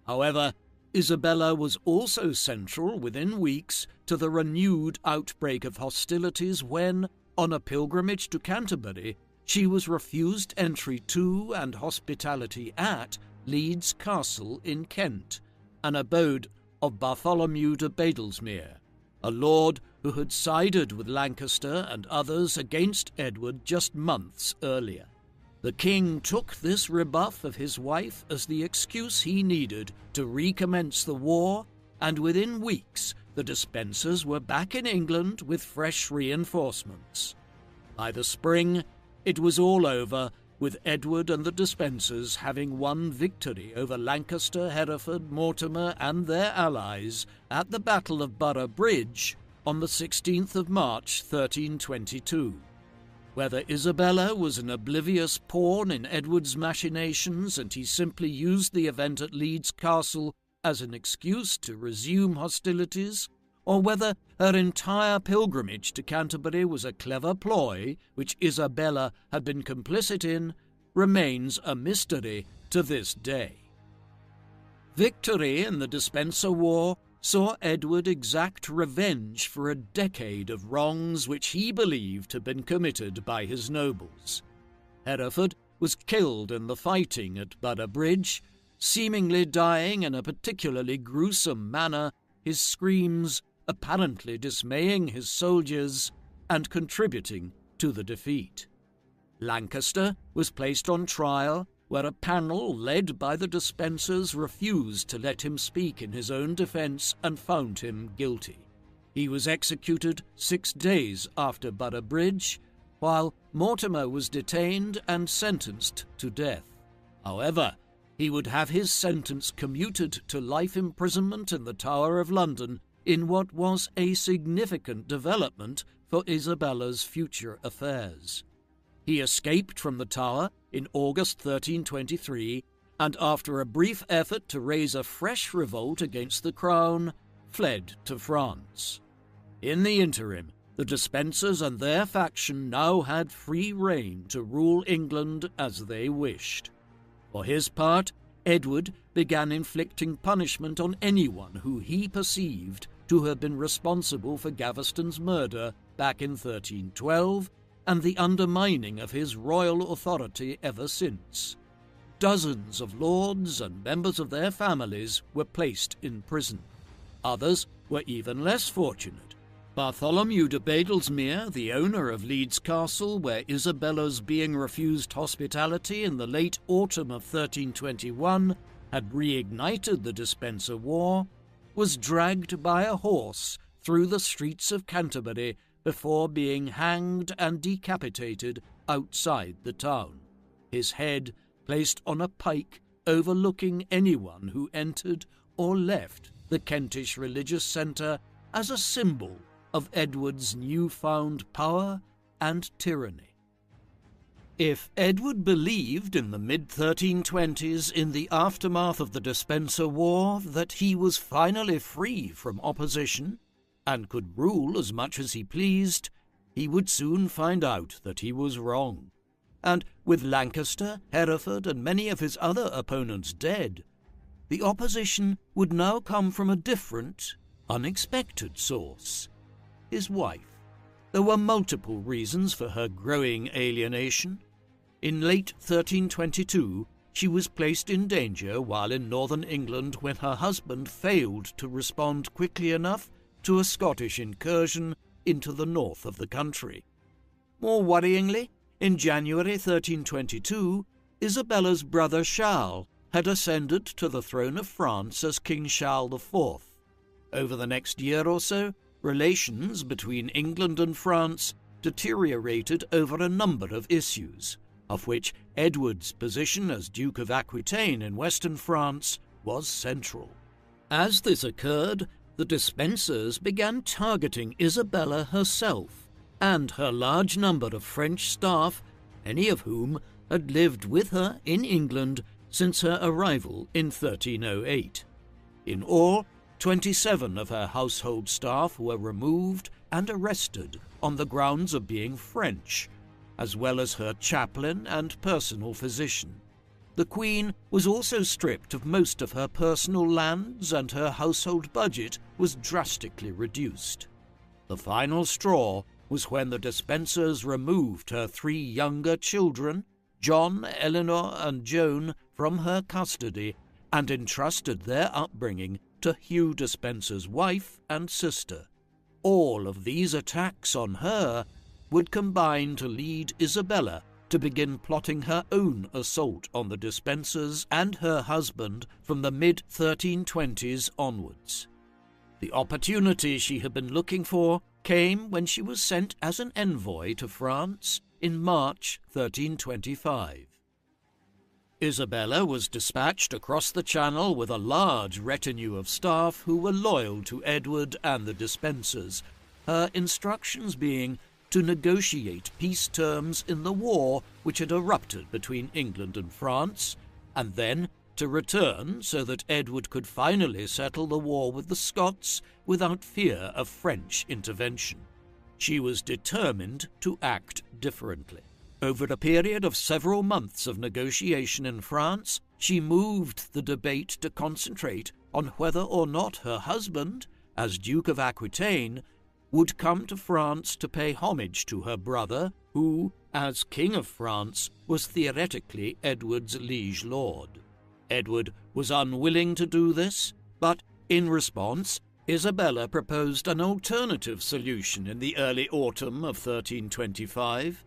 However, Isabella was also central within weeks to the renewed outbreak of hostilities when, on a pilgrimage to Canterbury, she was refused entry to and hospitality at Leeds Castle in Kent, an abode of Bartholomew de Badlesmere, a lord who had sided with Lancaster and others against Edward just months earlier. The king took this rebuff of his wife as the excuse he needed to recommence the war, and within weeks the Despensers were back in England with fresh reinforcements. By the spring, it was all over, with Edward and the Despensers having won victory over Lancaster, Hereford, Mortimer, and their allies at the Battle of Borough Bridge on the 16th of March 1322. Whether Isabella was an oblivious pawn in Edward's machinations and he simply used the event at Leeds Castle as an excuse to resume hostilities, or whether her entire pilgrimage to Canterbury was a clever ploy which Isabella had been complicit in, remains a mystery to this day. Victory in the Despencer War saw Edward exact revenge for a decade of wrongs which he believed had been committed by his nobles. Hereford was killed in the fighting at Borough Bridge, seemingly dying in a particularly gruesome manner, his screams apparently dismaying his soldiers and contributing to the defeat. Lancaster was placed on trial, where a panel led by the Despensers refused to let him speak in his own defence and found him guilty. He was executed 6 days after Borough Bridge, while Mortimer was detained and sentenced to death. However, he would have his sentence commuted to life imprisonment in the Tower of London in what was a significant development for Isabella's future affairs. He escaped from the Tower in August 1323, and after a brief effort to raise a fresh revolt against the crown, fled to France. In the interim, the Despensers and their faction now had free rein to rule England as they wished. For his part, Edward began inflicting punishment on anyone who he perceived to have been responsible for Gaveston's murder back in 1312 and the undermining of his royal authority ever since. Dozens of lords and members of their families were placed in prison. Others were even less fortunate. Bartholomew de Badelsmere, the owner of Leeds Castle, where Isabella's being refused hospitality in the late autumn of 1321 had reignited the Despenser War, was dragged by a horse through the streets of Canterbury before being hanged and decapitated outside the town, his head placed on a pike overlooking anyone who entered or left the Kentish religious centre as a symbol of Edward's newfound power and tyranny. If Edward believed in the mid-1320s, in the aftermath of the Despenser War, that he was finally free from opposition and could rule as much as he pleased, he would soon find out that he was wrong. And with Lancaster, Hereford, and many of his other opponents dead, the opposition would now come from a different, unexpected source: his wife. There were multiple reasons for her growing alienation. In late 1322, she was placed in danger while in northern England when her husband failed to respond quickly enough to a Scottish incursion into the north of the country. More worryingly, in January 1322, Isabella's brother Charles had ascended to the throne of France as King Charles IV. Over the next year or so, relations between England and France deteriorated over a number of issues, of which Edward's position as Duke of Aquitaine in western France was central. As this occurred, the Despensers began targeting Isabella herself and her large number of French staff, many of whom had lived with her in England since her arrival in 1308. In all, 27 of her household staff were removed and arrested on the grounds of being French, as well as her chaplain and personal physician. The Queen was also stripped of most of her personal lands, and her household budget was drastically reduced. The final straw was when the Despensers removed her 3 younger children, John, Eleanor, and Joan, from her custody and entrusted their upbringing to Hugh Despenser's wife and sister. All of these attacks on her would combine to lead Isabella to begin plotting her own assault on the Despensers and her husband from the mid-1320s onwards. The opportunity she had been looking for came when she was sent as an envoy to France in March 1325. Isabella was dispatched across the Channel with a large retinue of staff who were loyal to Edward and the Despensers, her instructions being to negotiate peace terms in the war which had erupted between England and France, and then to return so that Edward could finally settle the war with the Scots without fear of French intervention. She was determined to act differently. Over a period of several months of negotiation in France, she moved the debate to concentrate on whether or not her husband, as Duke of Aquitaine, would come to France to pay homage to her brother, who, as King of France, was theoretically Edward's liege lord. Edward was unwilling to do this, but in response, Isabella proposed an alternative solution in the early autumn of 1325.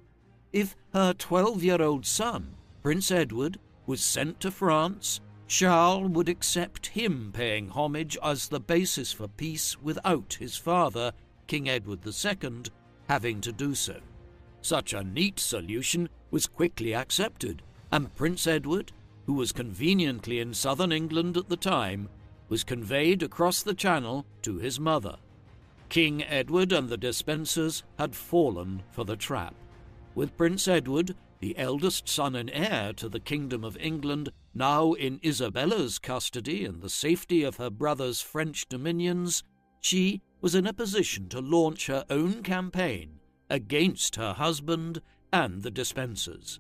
If her 12-year-old son, Prince Edward, was sent to France, Charles would accept him paying homage as the basis for peace without his father, King Edward II, having to do so. Such a neat solution was quickly accepted, and Prince Edward, who was conveniently in southern England at the time, was conveyed across the Channel to his mother. King Edward and the Despensers had fallen for the trap. with Prince Edward, the eldest son and heir to the Kingdom of England, now in Isabella's custody and the safety of her brother's French dominions, she was in a position to launch her own campaign against her husband and the Despensers.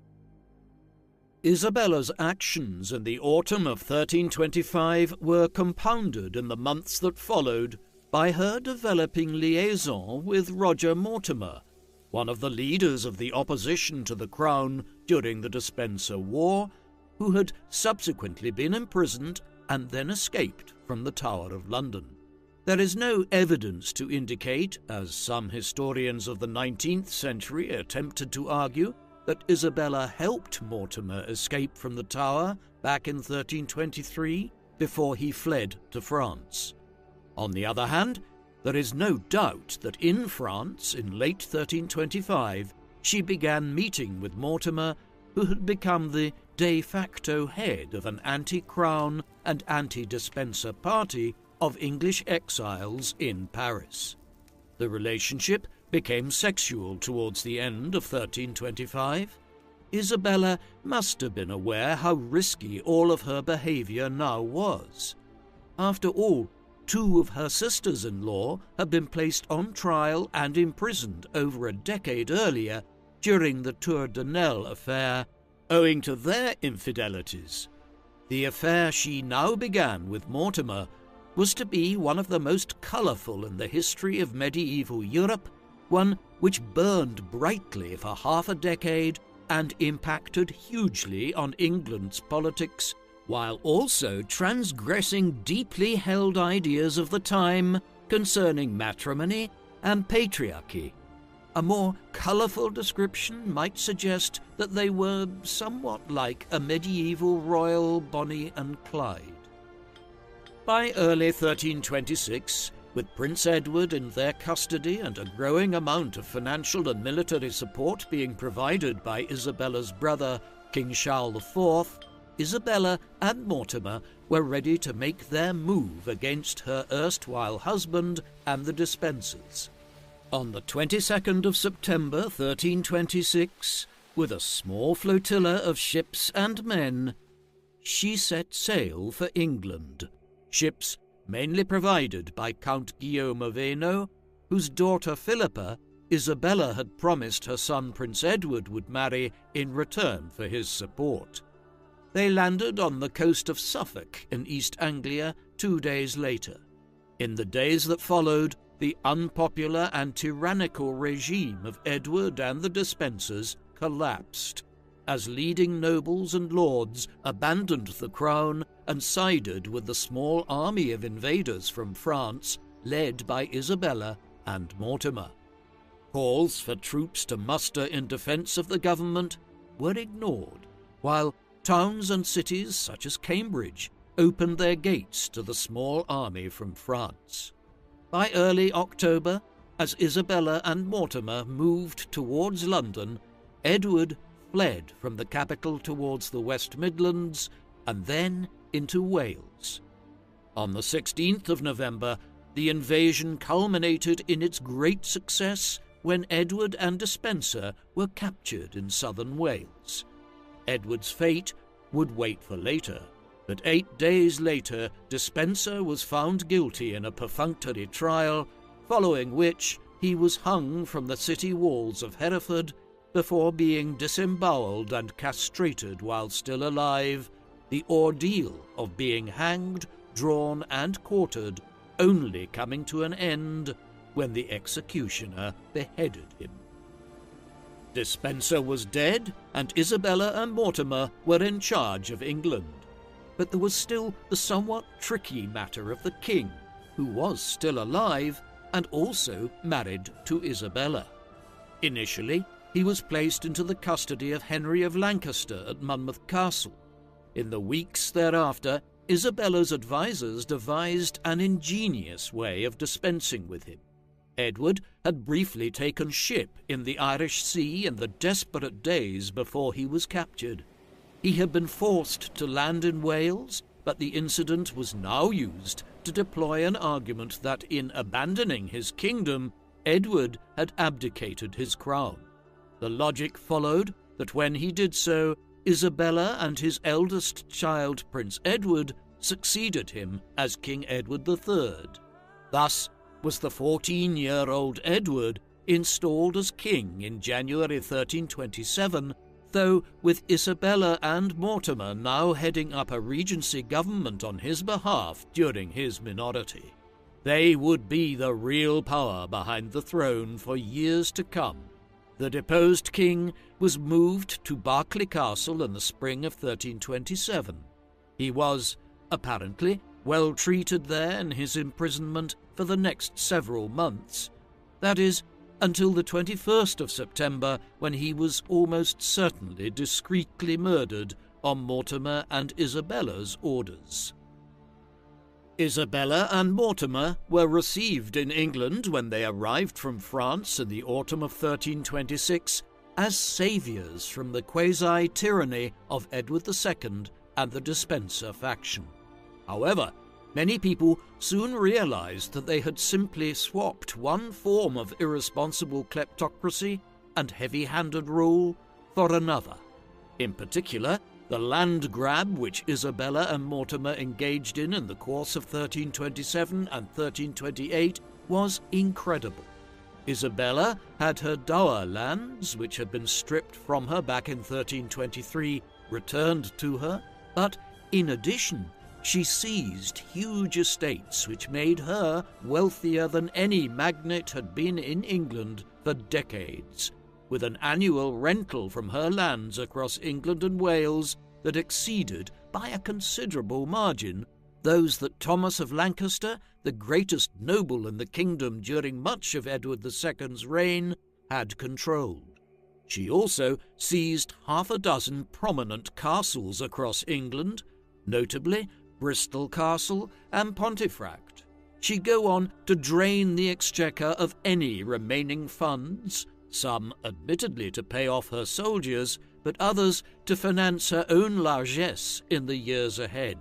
Isabella's actions in the autumn of 1325 were compounded in the months that followed by her developing liaison with Roger Mortimer, one of the leaders of the opposition to the crown during the Despenser War, who had subsequently been imprisoned and then escaped from the Tower of London. There is no evidence to indicate, as some historians of the 19th century attempted to argue, that Isabella helped Mortimer escape from the Tower back in 1323 before he fled to France. On the other hand, there is no doubt that in France, in late 1325, she began meeting with Mortimer, who had become the de facto head of an anti-crown and anti-Despenser party of English exiles in Paris. The relationship became sexual towards the end of 1325. Isabella must have been aware how risky all of her behaviour now was. After all, 2 of her sisters-in-law had been placed on trial and imprisoned over a decade earlier during the Tour de Nesle affair, owing to their infidelities. The affair she now began with Mortimer was to be one of the most colourful in the history of medieval Europe, one which burned brightly for half a decade and impacted hugely on England's politics, while also transgressing deeply held ideas of the time concerning matrimony and patriarchy. A more colourful description might suggest that they were somewhat like a medieval royal Bonnie and Clyde. By early 1326, with Prince Edward in their custody and a growing amount of financial and military support being provided by Isabella's brother, King Charles IV, Isabella and Mortimer were ready to make their move against her erstwhile husband and the Despensers. On the 22nd of September 1326, with a small flotilla of ships and men, she set sail for England, ships mainly provided by Count Guillaume of Hainaut, whose daughter Philippa Isabella had promised her son Prince Edward would marry in return for his support. They landed on the coast of Suffolk in East Anglia 2 days later. In the days that followed, the unpopular and tyrannical regime of Edward and the Despensers collapsed, as leading nobles and lords abandoned the crown and sided with the small army of invaders from France led by Isabella and Mortimer. Calls for troops to muster in defence of the government were ignored, while towns and cities such as Cambridge opened their gates to the small army from France. By early October, as Isabella and Mortimer moved towards London, Edward fled from the capital towards the West Midlands and then into Wales. On the 16th of November, the invasion culminated in its great success when Edward and Despenser were captured in southern Wales. Edward's fate would wait for later, but 8 days later Despenser was found guilty in a perfunctory trial, following which he was hung from the city walls of Hereford before being disemboweled and castrated while still alive, the ordeal of being hanged, drawn and quartered only coming to an end when the executioner beheaded him. Despenser was dead, and Isabella and Mortimer were in charge of England. But there was still the somewhat tricky matter of the king, who was still alive and also married to Isabella. Initially, he was placed into the custody of Henry of Lancaster at Monmouth Castle. In the weeks thereafter, Isabella's advisers devised an ingenious way of dispensing with him. Edward had briefly taken ship in the Irish Sea in the desperate days before he was captured. He had been forced to land in Wales, but the incident was now used to deploy an argument that in abandoning his kingdom, Edward had abdicated his crown. The logic followed that when he did so, Isabella and his eldest child, Prince Edward, succeeded him as King Edward III. Thus was the 14-year-old Edward installed as king in January 1327, though with Isabella and Mortimer now heading up a regency government on his behalf during his minority. They would be the real power behind the throne for years to come. The deposed king was moved to Berkeley Castle in the spring of 1327. He was, apparently, well treated there in his imprisonment for the next several months. That is, until the 21st of September, when he was almost certainly discreetly murdered on Mortimer and Isabella's orders. Isabella and Mortimer were received in England when they arrived from France in the autumn of 1326 as saviours from the quasi-tyranny of Edward II and the Despencer faction. However, many people soon realized that they had simply swapped one form of irresponsible kleptocracy and heavy-handed rule for another. In particular, the land grab which Isabella and Mortimer engaged in the course of 1327 and 1328 was incredible. Isabella had her dower lands, which had been stripped from her back in 1323, returned to her, but in addition, she seized huge estates which made her wealthier than any magnate had been in England for decades, with an annual rental from her lands across England and Wales that exceeded, by a considerable margin, those that Thomas of Lancaster, the greatest noble in the kingdom during much of Edward II's reign, had controlled. She also seized half a dozen prominent castles across England, notably Bristol Castle and Pontefract. She'd go on to drain the exchequer of any remaining funds, some admittedly to pay off her soldiers, but others to finance her own largesse in the years ahead.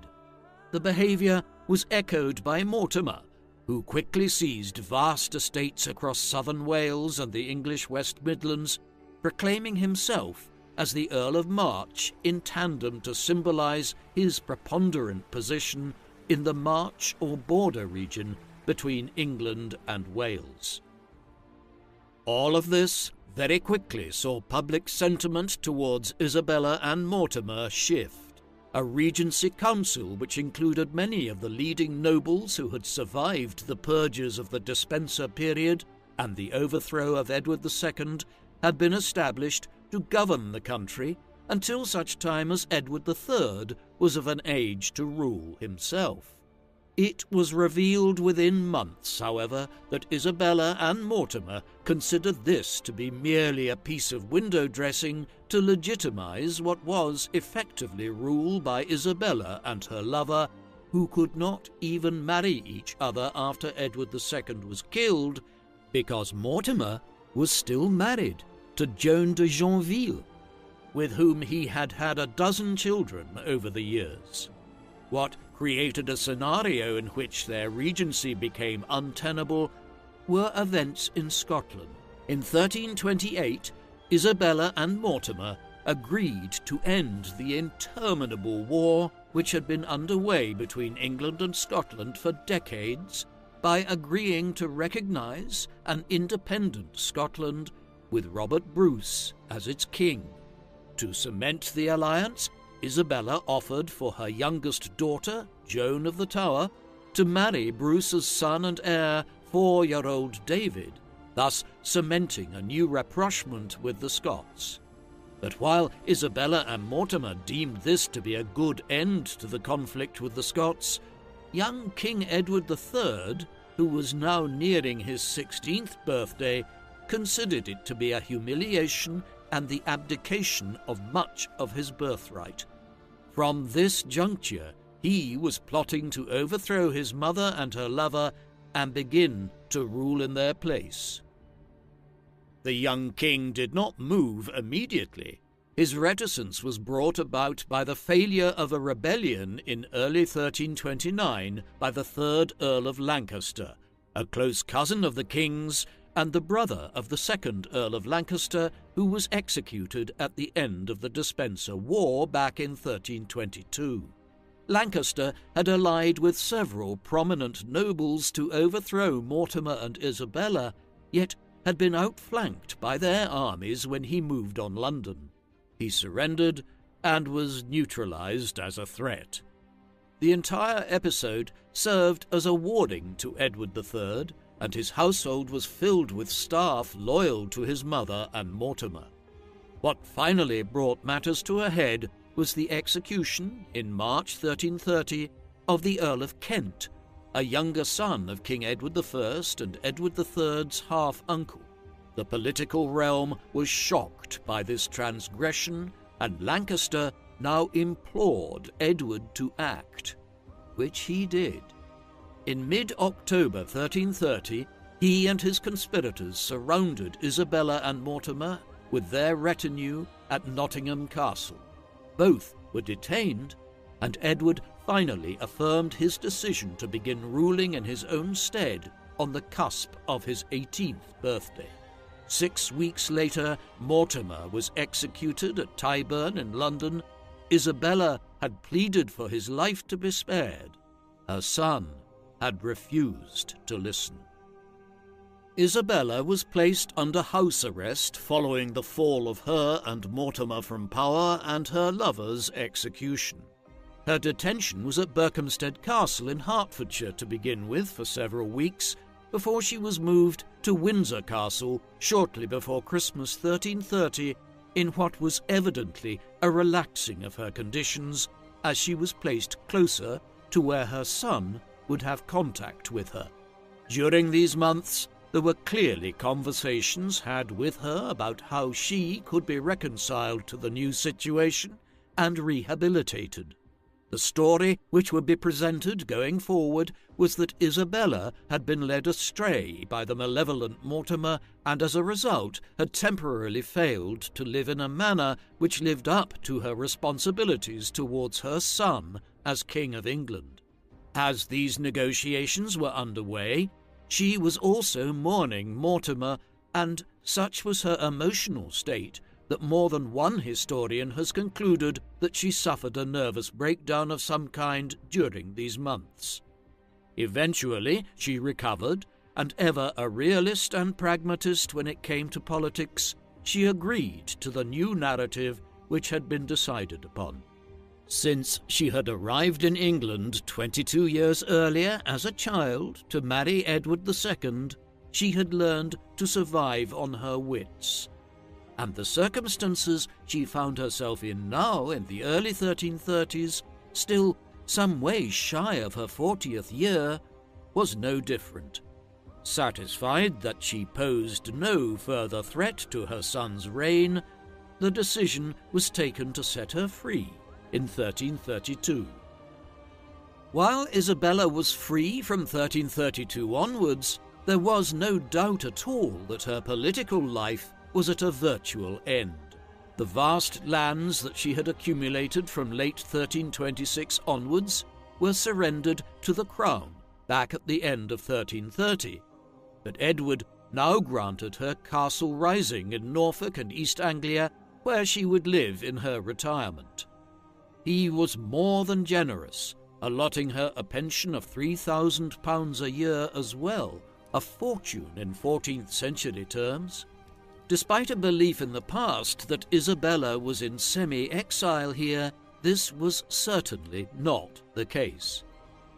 The behaviour was echoed by Mortimer, who quickly seized vast estates across southern Wales and the English West Midlands, proclaiming himself as the Earl of March in tandem to symbolise his preponderant position in the March or border region between England and Wales. All of this very quickly saw public sentiment towards Isabella and Mortimer shift. A regency council which included many of the leading nobles who had survived the purges of the Despencer period and the overthrow of Edward II had been established to govern the country until such time as Edward III was of an age to rule himself. It was revealed within months, however, that Isabella and Mortimer considered this to be merely a piece of window dressing to legitimize what was effectively rule by Isabella and her lover, who could not even marry each other after Edward II was killed, because Mortimer was still married to Joan de Joinville, with whom he had had a dozen children over the years. What created a scenario in which their regency became untenable were events in Scotland. In 1328, Isabella and Mortimer agreed to end the interminable war which had been underway between England and Scotland for decades by agreeing to recognise an independent Scotland with Robert Bruce as its king. To cement the alliance, Isabella offered for her youngest daughter, Joan of the Tower, to marry Bruce's son and heir, 4-year-old David, thus cementing a new rapprochement with the Scots. But while Isabella and Mortimer deemed this to be a good end to the conflict with the Scots, young King Edward III, who was now nearing his 16th birthday, considered it to be a humiliation and the abdication of much of his birthright. From this juncture, he was plotting to overthrow his mother and her lover and begin to rule in their place. The young king did not move immediately. His reticence was brought about by the failure of a rebellion in early 1329 by the 3rd Earl of Lancaster, a close cousin of the king's and the brother of the second Earl of Lancaster, who was executed at the end of the Despencer War back in 1322. Lancaster had allied with several prominent nobles to overthrow Mortimer and Isabella, yet had been outflanked by their armies when he moved on London. He surrendered and was neutralized as a threat. The entire episode served as a warning to Edward III, and his household was filled with staff loyal to his mother and Mortimer. What finally brought matters to a head was the execution, in March 1330, of the Earl of Kent, a younger son of King Edward I and Edward III's half-uncle. The political realm was shocked by this transgression, and Lancaster now implored Edward to act, which he did. In mid-October 1330, he and his conspirators surrounded Isabella and Mortimer with their retinue at Nottingham Castle. Both were detained, and Edward finally affirmed his decision to begin ruling in his own stead on the cusp of his 18th birthday. 6 weeks later, Mortimer was executed at Tyburn in London. Isabella had pleaded for his life to be spared. Her son had refused to listen. Isabella was placed under house arrest following the fall of her and Mortimer from power and her lover's execution. Her detention was at Berkhamsted Castle in Hertfordshire to begin with for several weeks, before she was moved to Windsor Castle shortly before Christmas 1330 in what was evidently a relaxing of her conditions, as she was placed closer to where her son would have contact with her. During these months, there were clearly conversations had with her about how she could be reconciled to the new situation and rehabilitated. The story which would be presented going forward was that Isabella had been led astray by the malevolent Mortimer and as a result had temporarily failed to live in a manner which lived up to her responsibilities towards her son as King of England. As these negotiations were underway, she was also mourning Mortimer, and such was her emotional state that more than one historian has concluded that she suffered a nervous breakdown of some kind during these months. Eventually, she recovered, and ever a realist and pragmatist when it came to politics, she agreed to the new narrative which had been decided upon. Since she had arrived in England 22 years earlier as a child to marry Edward II, she had learned to survive on her wits. And the circumstances she found herself in now in the early 1330s, still some way shy of her 40th year, was no different. Satisfied that she posed no further threat to her son's reign, the decision was taken to set her free in 1332. While Isabella was free from 1332 onwards, there was no doubt at all that her political life was at a virtual end. The vast lands that she had accumulated from late 1326 onwards were surrendered to the Crown back at the end of 1330, but Edward now granted her Castle Rising in Norfolk and East Anglia, where she would live in her retirement. He was more than generous, allotting her a pension of £3,000 a year as well, a fortune in 14th century terms. Despite a belief in the past that Isabella was in semi-exile here, this was certainly not the case.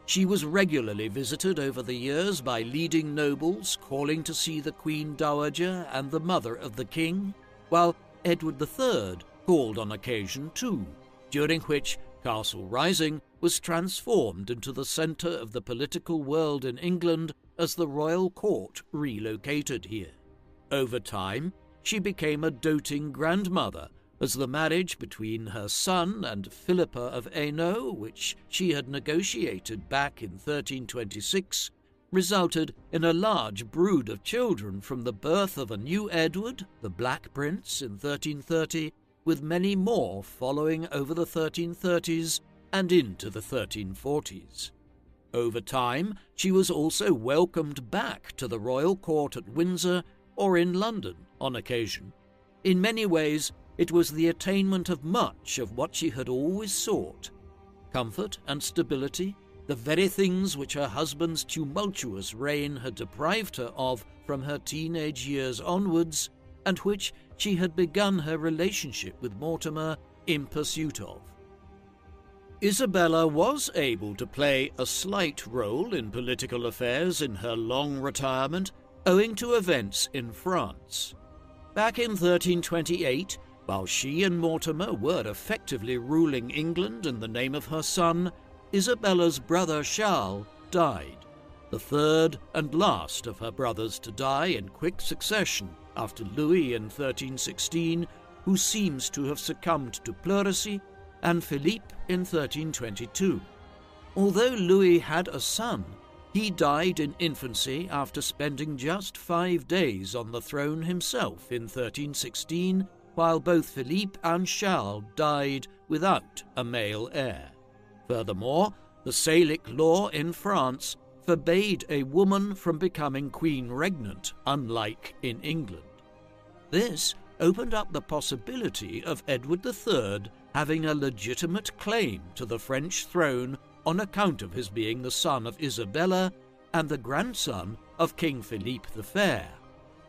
She was regularly visited over the years by leading nobles calling to see the Queen Dowager and the mother of the king, while Edward III called on occasion too, during which Castle Rising was transformed into the centre of the political world in England as the royal court relocated here. Over time, she became a doting grandmother, as the marriage between her son and Philippa of Hainaut, which she had negotiated back in 1326, resulted in a large brood of children from the birth of a new Edward, the Black Prince, in 1330, with many more following over the 1330s and into the 1340s. Over time, she was also welcomed back to the royal court at Windsor or in London on occasion. In many ways, it was the attainment of much of what she had always sought: comfort and stability, the very things which her husband's tumultuous reign had deprived her of from her teenage years onwards, and which she had begun her relationship with Mortimer in pursuit of. Isabella was able to play a slight role in political affairs in her long retirement, owing to events in France. Back in 1328, while she and Mortimer were effectively ruling England in the name of her son, Isabella's brother Charles died, the third and last of her brothers to die in quick succession after Louis in 1316, who seems to have succumbed to pleurisy, and Philippe in 1322. Although Louis had a son, he died in infancy after spending just 5 days on the throne himself in 1316, while both Philippe and Charles died without a male heir. Furthermore, the Salic law in France forbade a woman from becoming queen regnant, unlike in England. This opened up the possibility of Edward III having a legitimate claim to the French throne on account of his being the son of Isabella and the grandson of King Philippe the Fair.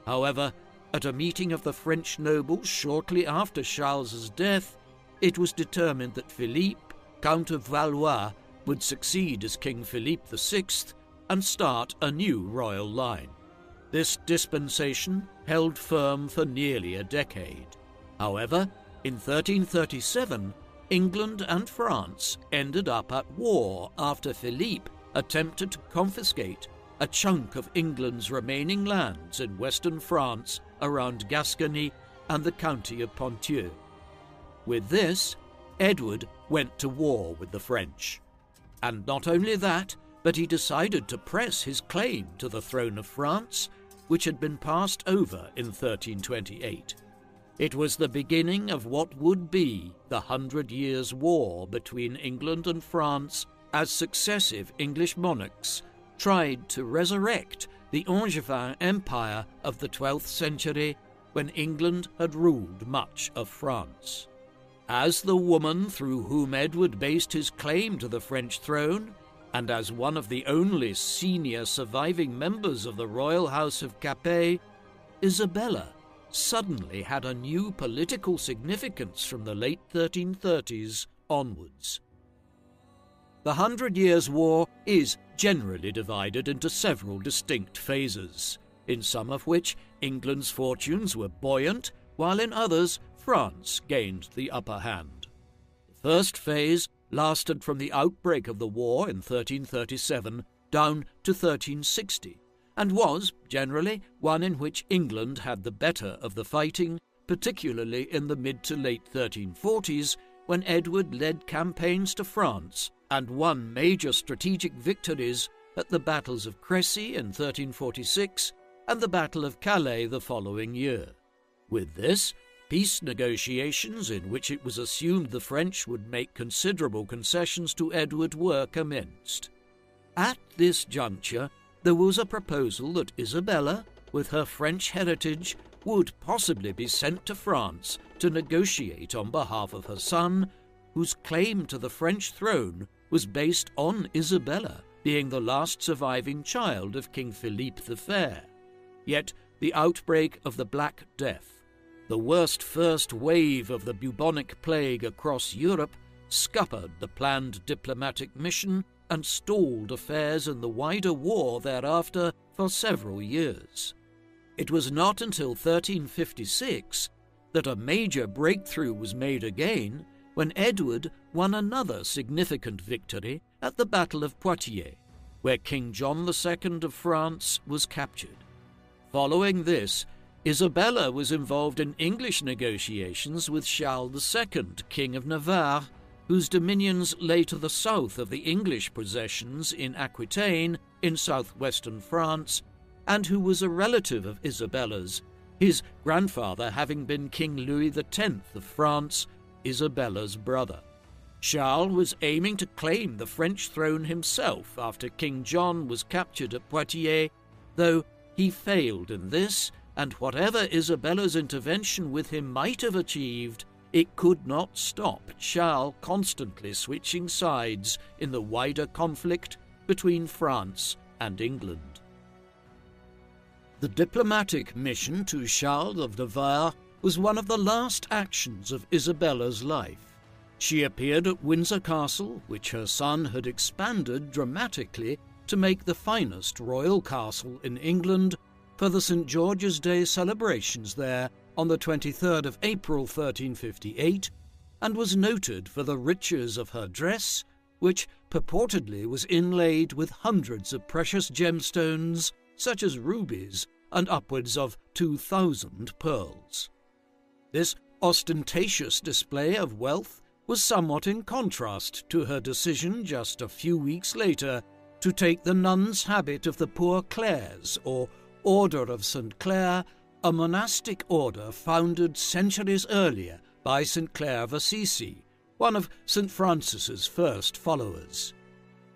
However, at a meeting of the French nobles shortly after Charles's death, it was determined that Philippe, Count of Valois, would succeed as King Philippe VI and start a new royal line. This dispensation held firm for nearly a decade. However, in 1337, England and France ended up at war after Philippe attempted to confiscate a chunk of England's remaining lands in western France around Gascony and the county of Ponthieu. With this, Edward went to war with the French. And not only that, but he decided to press his claim to the throne of France, which had been passed over in 1328. It was the beginning of what would be the 100 Years' War between England and France, as successive English monarchs tried to resurrect the Angevin Empire of the 12th century, when England had ruled much of France. As the woman through whom Edward based his claim to the French throne, and as one of the only senior surviving members of the royal house of Capet, Isabella suddenly had a new political significance from the late 1330s onwards. The 100 Years' War is generally divided into several distinct phases, in some of which England's fortunes were buoyant, while in others France gained the upper hand. The first phase lasted from the outbreak of the war in 1337 down to 1360, and was, generally, one in which England had the better of the fighting, particularly in the mid to late 1340s, when Edward led campaigns to France and won major strategic victories at the battles of Crécy in 1346 and the Battle of Calais the following year. With this, peace negotiations in which it was assumed the French would make considerable concessions to Edward were commenced. At this juncture, there was a proposal that Isabella, with her French heritage, would possibly be sent to France to negotiate on behalf of her son, whose claim to the French throne was based on Isabella being the last surviving child of King Philippe the Fair. Yet the outbreak of the Black Death, the worst first wave of the bubonic plague across Europe, scuppered the planned diplomatic mission and stalled affairs in the wider war thereafter for several years. It was not until 1356 that a major breakthrough was made again, when Edward won another significant victory at the Battle of Poitiers, where King John II of France was captured. Following this, Isabella was involved in English negotiations with Charles II, King of Navarre, whose dominions lay to the south of the English possessions in Aquitaine in southwestern France, and who was a relative of Isabella's, his grandfather having been King Louis X of France, Isabella's brother. Charles was aiming to claim the French throne himself after King John was captured at Poitiers, though he failed in this, and whatever Isabella's intervention with him might have achieved, it could not stop Charles constantly switching sides in the wider conflict between France and England. The diplomatic mission to Charles of Navarre was one of the last actions of Isabella's life. She appeared at Windsor Castle, which her son had expanded dramatically to make the finest royal castle in England, for the St. George's Day celebrations there on the 23rd of April 1358, and was noted for the riches of her dress, which purportedly was inlaid with hundreds of precious gemstones, such as rubies, and upwards of 2,000 pearls. This ostentatious display of wealth was somewhat in contrast to her decision just a few weeks later to take the nun's habit of the Poor Clares, or Order of St. Clare, a monastic order founded centuries earlier by St. Clare of Assisi, one of St. Francis's first followers.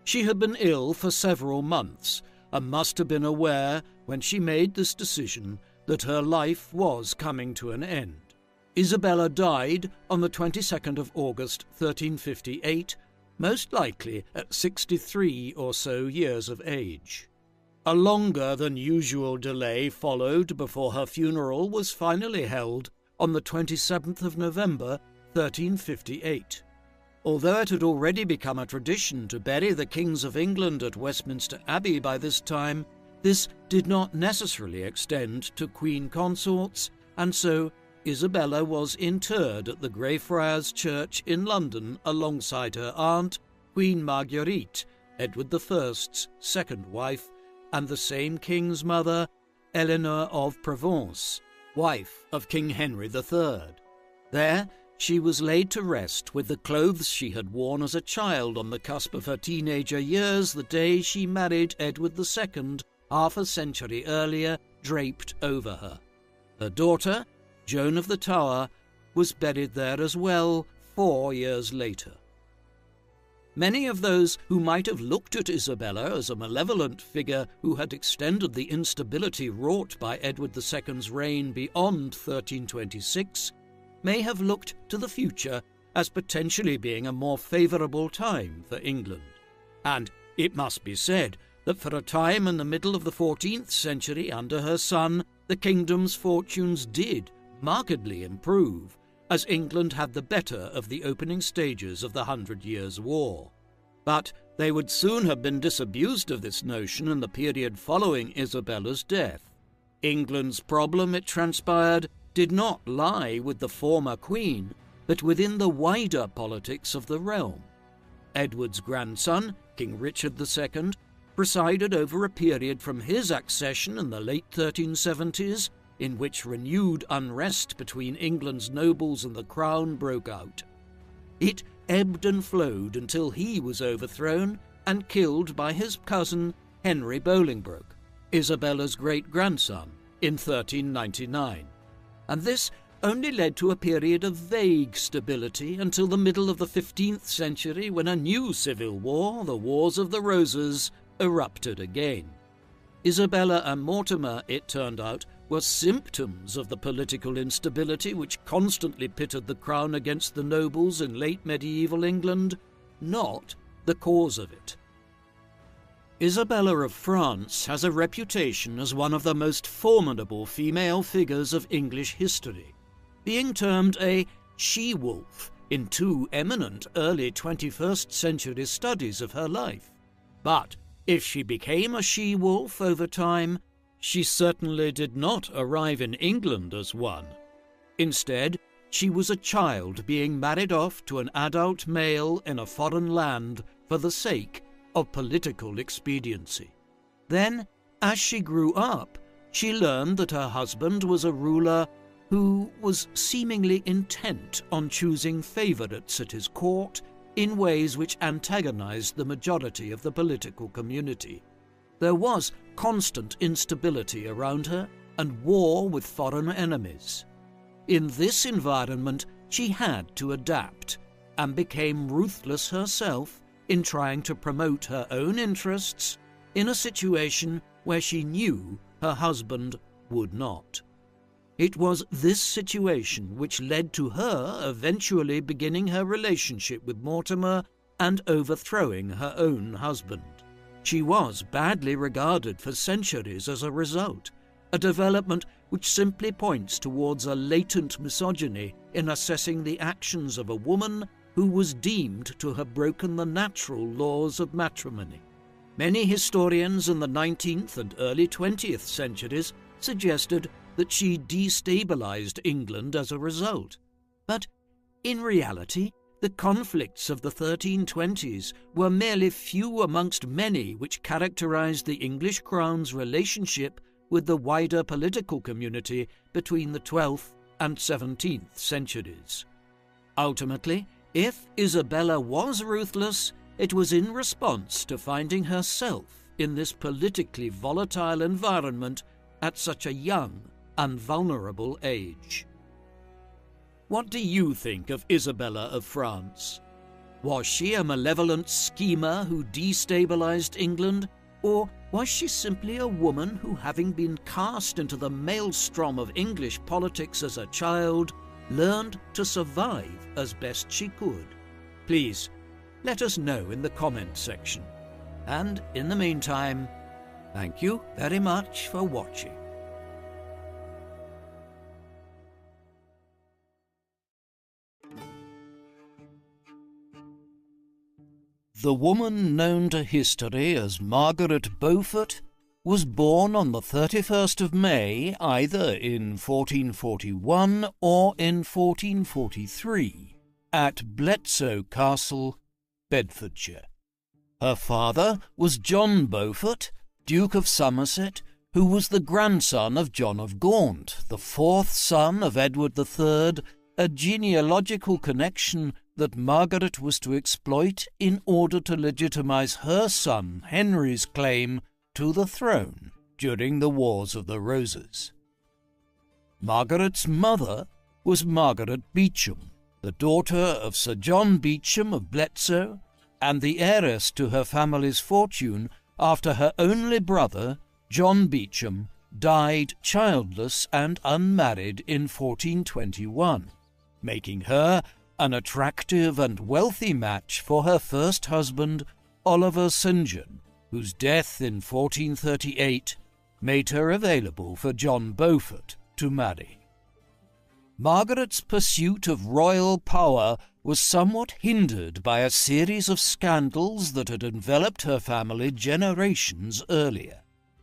She had been ill for several months and must have been aware, when she made this decision, that her life was coming to an end. Isabella died on the 22nd of August 1358, most likely at 63 or so years of age. A longer than usual delay followed before her funeral was finally held on the 27th of November 1358. Although it had already become a tradition to bury the kings of England at Westminster Abbey by this time, this did not necessarily extend to queen consorts, and so Isabella was interred at the Greyfriars Church in London alongside her aunt, Queen Marguerite, Edward I's second wife, and the same king's mother, Eleanor of Provence, wife of King Henry III. There she was laid to rest with the clothes she had worn as a child on the cusp of her teenager years the day she married Edward II, half a century earlier, draped over her. Her daughter, Joan of the Tower, was buried there as well 4 years later. Many of those who might have looked at Isabella as a malevolent figure who had extended the instability wrought by Edward II's reign beyond 1326 may have looked to the future as potentially being a more favourable time for England. And it must be said that for a time in the middle of the 14th century under her son, the kingdom's fortunes did markedly improve, as England had the better of the opening stages of the 100 Years' War. But they would soon have been disabused of this notion in the period following Isabella's death. England's problem, it transpired, did not lie with the former queen, but within the wider politics of the realm. Edward's grandson, King Richard II, presided over a period from his accession in the late 1370s, in which renewed unrest between England's nobles and the crown broke out. It ebbed and flowed until he was overthrown and killed by his cousin Henry Bolingbroke, Isabella's great-grandson, in 1399. And this only led to a period of vague stability until the middle of the 15th century, when a new civil war, the Wars of the Roses, erupted again. Isabella and Mortimer, it turned out, were symptoms of the political instability which constantly pitted the crown against the nobles in late medieval England, not the cause of it. Isabella of France has a reputation as one of the most formidable female figures of English history, being termed a she-wolf in 2 eminent early 21st century studies of her life. But if she became a she-wolf over time, she certainly did not arrive in England as one. Instead, she was a child being married off to an adult male in a foreign land for the sake of political expediency. Then, as she grew up, she learned that her husband was a ruler who was seemingly intent on choosing favourites at his court in ways which antagonized the majority of the political community. There was constant instability around her and war with foreign enemies. In this environment, she had to adapt, and became ruthless herself in trying to promote her own interests in a situation where she knew her husband would not. It was this situation which led to her eventually beginning her relationship with Mortimer and overthrowing her own husband. She was badly regarded for centuries as a result, a development which simply points towards a latent misogyny in assessing the actions of a woman who was deemed to have broken the natural laws of matrimony. Many historians in the 19th and early 20th centuries suggested that she destabilized England as a result. But in reality, the conflicts of the 1320s were merely few amongst many which characterized the English crown's relationship with the wider political community between the 12th and 17th centuries. Ultimately, if Isabella was ruthless, it was in response to finding herself in this politically volatile environment at such a young and vulnerable age. What do you think of Isabella of France? Was she a malevolent schemer who destabilized England, or was she simply a woman who, having been cast into the maelstrom of English politics as a child, learned to survive as best she could? Please, let us know in the comment section. And in the meantime, thank you very much for watching. The woman known to history as Margaret Beaufort was born on the 31st of May either in 1441 or in 1443 at Bletsoe Castle, Bedfordshire. Her father was John Beaufort, Duke of Somerset, who was the grandson of John of Gaunt, the fourth son of Edward III, a genealogical connection that Margaret was to exploit in order to legitimize her son Henry's claim to the throne during the Wars of the Roses. Margaret's mother was Margaret Beauchamp, the daughter of Sir John Beauchamp of Bletsoe, and the heiress to her family's fortune after her only brother, John Beauchamp, died childless and unmarried in 1421, making her an attractive and wealthy match for her first husband, Oliver St. John, whose death in 1438 made her available for John Beaufort to marry. Margaret's pursuit of royal power was somewhat hindered by a series of scandals that had enveloped her family generations earlier.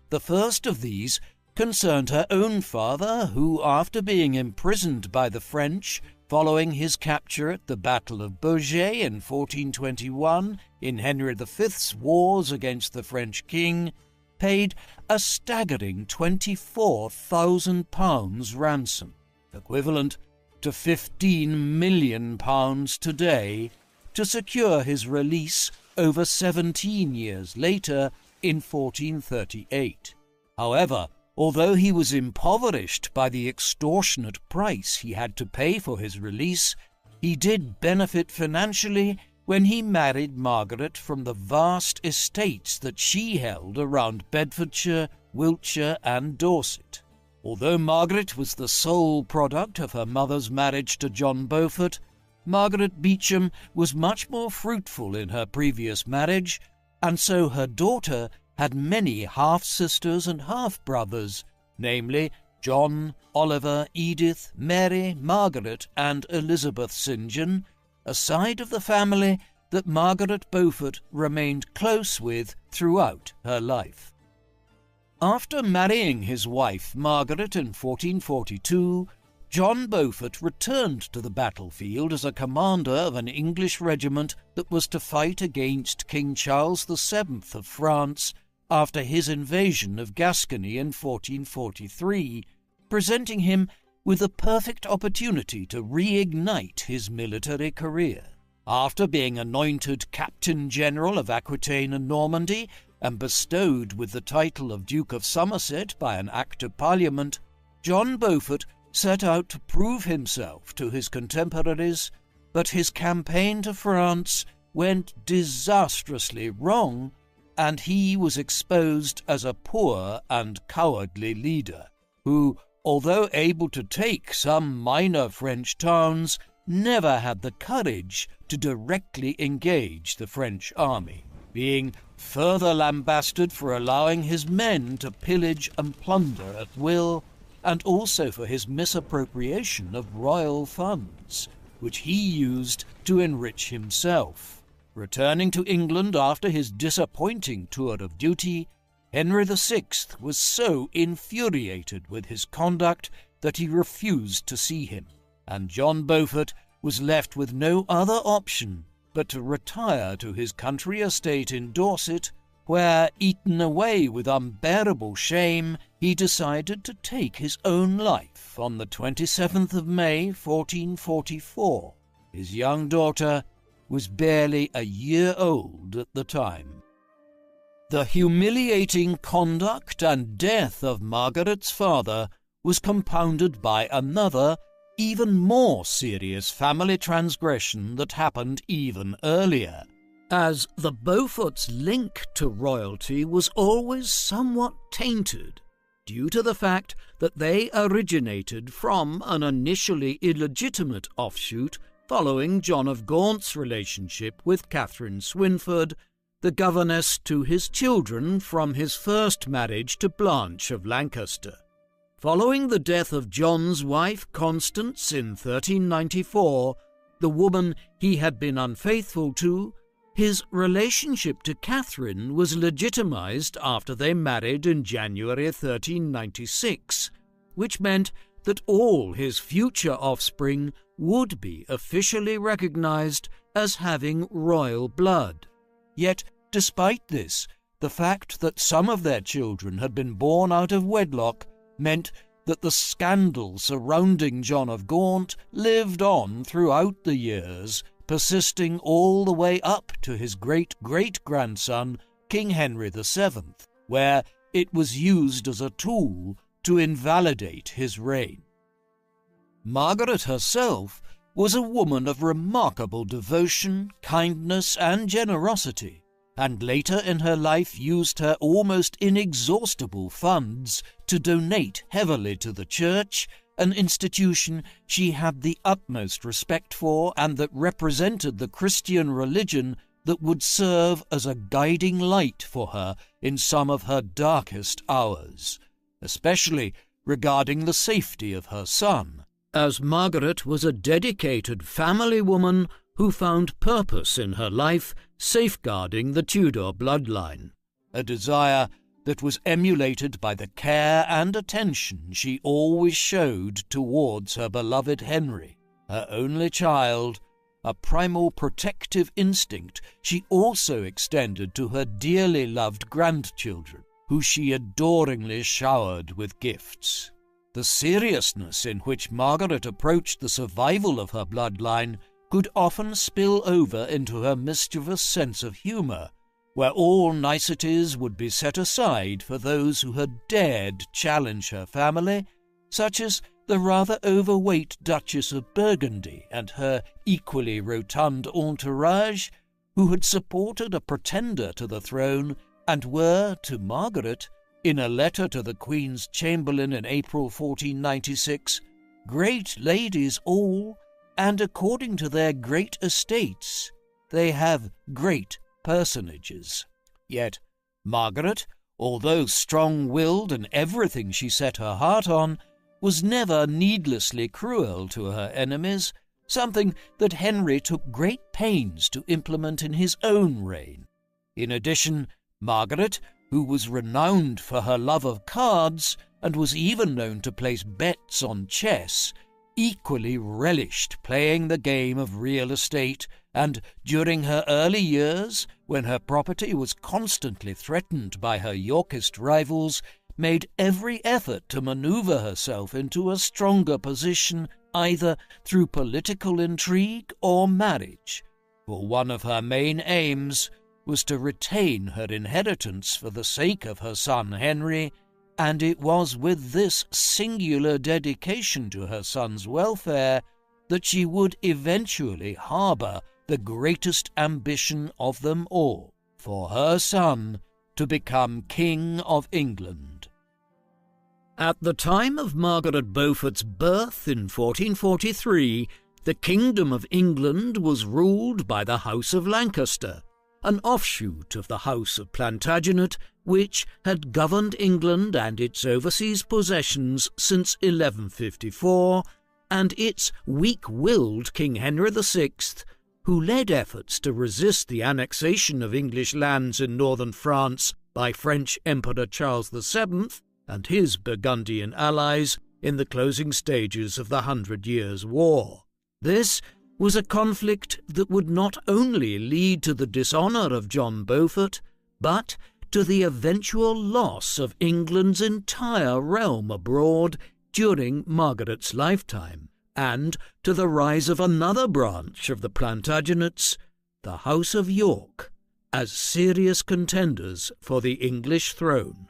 The first of these concerned her own father, who, after being imprisoned by the French following his capture at the Battle of Beaujeu in 1421 in Henry V's wars against the French king, paid a staggering £24,000 ransom, equivalent to £15 million today, to secure his release over 17 years later in 1438. However, although he was impoverished by the extortionate price he had to pay for his release, he did benefit financially when he married Margaret from the vast estates that she held around Bedfordshire, Wiltshire, and Dorset. Although Margaret was the sole product of her mother's marriage to John Beaufort, Margaret Beauchamp was much more fruitful in her previous marriage, and so her daughter had many half-sisters and half-brothers, namely John, Oliver, Edith, Mary, Margaret, and Elizabeth St. John, a side of the family that Margaret Beaufort remained close with throughout her life. After marrying his wife Margaret in 1442, John Beaufort returned to the battlefield as a commander of an English regiment that was to fight against King Charles VII of France after his invasion of Gascony in 1443, presenting him with a perfect opportunity to reignite his military career. After being anointed Captain General of Aquitaine and Normandy and bestowed with the title of Duke of Somerset by an Act of Parliament, John Beaufort set out to prove himself to his contemporaries but his campaign to France went disastrously wrong, and he was exposed as a poor and cowardly leader, who, although able to take some minor French towns, never had the courage to directly engage the French army, being further lambasted for allowing his men to pillage and plunder at will, and also for his misappropriation of royal funds, which he used to enrich himself. Returning to England after his disappointing tour of duty, Henry VI was so infuriated with his conduct that he refused to see him, and John Beaufort was left with no other option but to retire to his country estate in Dorset, where, eaten away with unbearable shame, he decided to take his own life on the 27th of May, 1444. His young daughter was barely a year old at the time. The humiliating conduct and death of Margaret's father was compounded by another, even more serious family transgression that happened even earlier, as the Beauforts' link to royalty was always somewhat tainted due to the fact that they originated from an initially illegitimate offshoot following John of Gaunt's relationship with Catherine Swynford, the governess to his children from his first marriage to Blanche of Lancaster. Following the death of John's wife Constance in 1394, the woman he had been unfaithful to, his relationship to Catherine was legitimized after they married in January 1396, which meant that all his future offspring would be officially recognized as having royal blood. Yet, despite this, the fact that some of their children had been born out of wedlock meant that the scandal surrounding John of Gaunt lived on throughout the years, persisting all the way up to his great-great-grandson, King Henry VII, where it was used as a tool to invalidate his reign. Margaret herself was a woman of remarkable devotion, kindness, and generosity, and later in her life used her almost inexhaustible funds to donate heavily to the Church, an institution she had the utmost respect for and that represented the Christian religion that would serve as a guiding light for her in some of her darkest hours, especially regarding the safety of her son, as Margaret was a dedicated family woman who found purpose in her life safeguarding the Tudor bloodline, a desire that was emulated by the care and attention she always showed towards her beloved Henry, her only child, a primal protective instinct she also extended to her dearly loved grandchildren, who she adoringly showered with gifts. The seriousness in which Margaret approached the survival of her bloodline could often spill over into her mischievous sense of humour, where all niceties would be set aside for those who had dared challenge her family, such as the rather overweight Duchess of Burgundy and her equally rotund entourage, who had supported a pretender to the throne and were, to Margaret, in a letter to the Queen's Chamberlain in April 1496, great ladies all, and according to their great estates, they have great personages. Yet Margaret, although strong-willed in everything she set her heart on, was never needlessly cruel to her enemies, something that Henry took great pains to implement in his own reign. In addition, Margaret, who was renowned for her love of cards and was even known to place bets on chess, equally relished playing the game of real estate, and during her early years, when her property was constantly threatened by her Yorkist rivals, made every effort to maneuver herself into a stronger position either through political intrigue or marriage, for one of her main aims was to retain her inheritance for the sake of her son Henry, and it was with this singular dedication to her son's welfare that she would eventually harbour the greatest ambition of them all, for her son to become King of England. At the time of Margaret Beaufort's birth in 1443, the Kingdom of England was ruled by the House of Lancaster, an offshoot of the House of Plantagenet, which had governed England and its overseas possessions since 1154, and its weak-willed King Henry VI, who led efforts to resist the annexation of English lands in northern France by French Emperor Charles VII and his Burgundian allies in the closing stages of the 100 Years' War. This was a conflict that would not only lead to the dishonour of John Beaufort, but to the eventual loss of England's entire realm abroad during Margaret's lifetime, and to the rise of another branch of the Plantagenets, the House of York, as serious contenders for the English throne.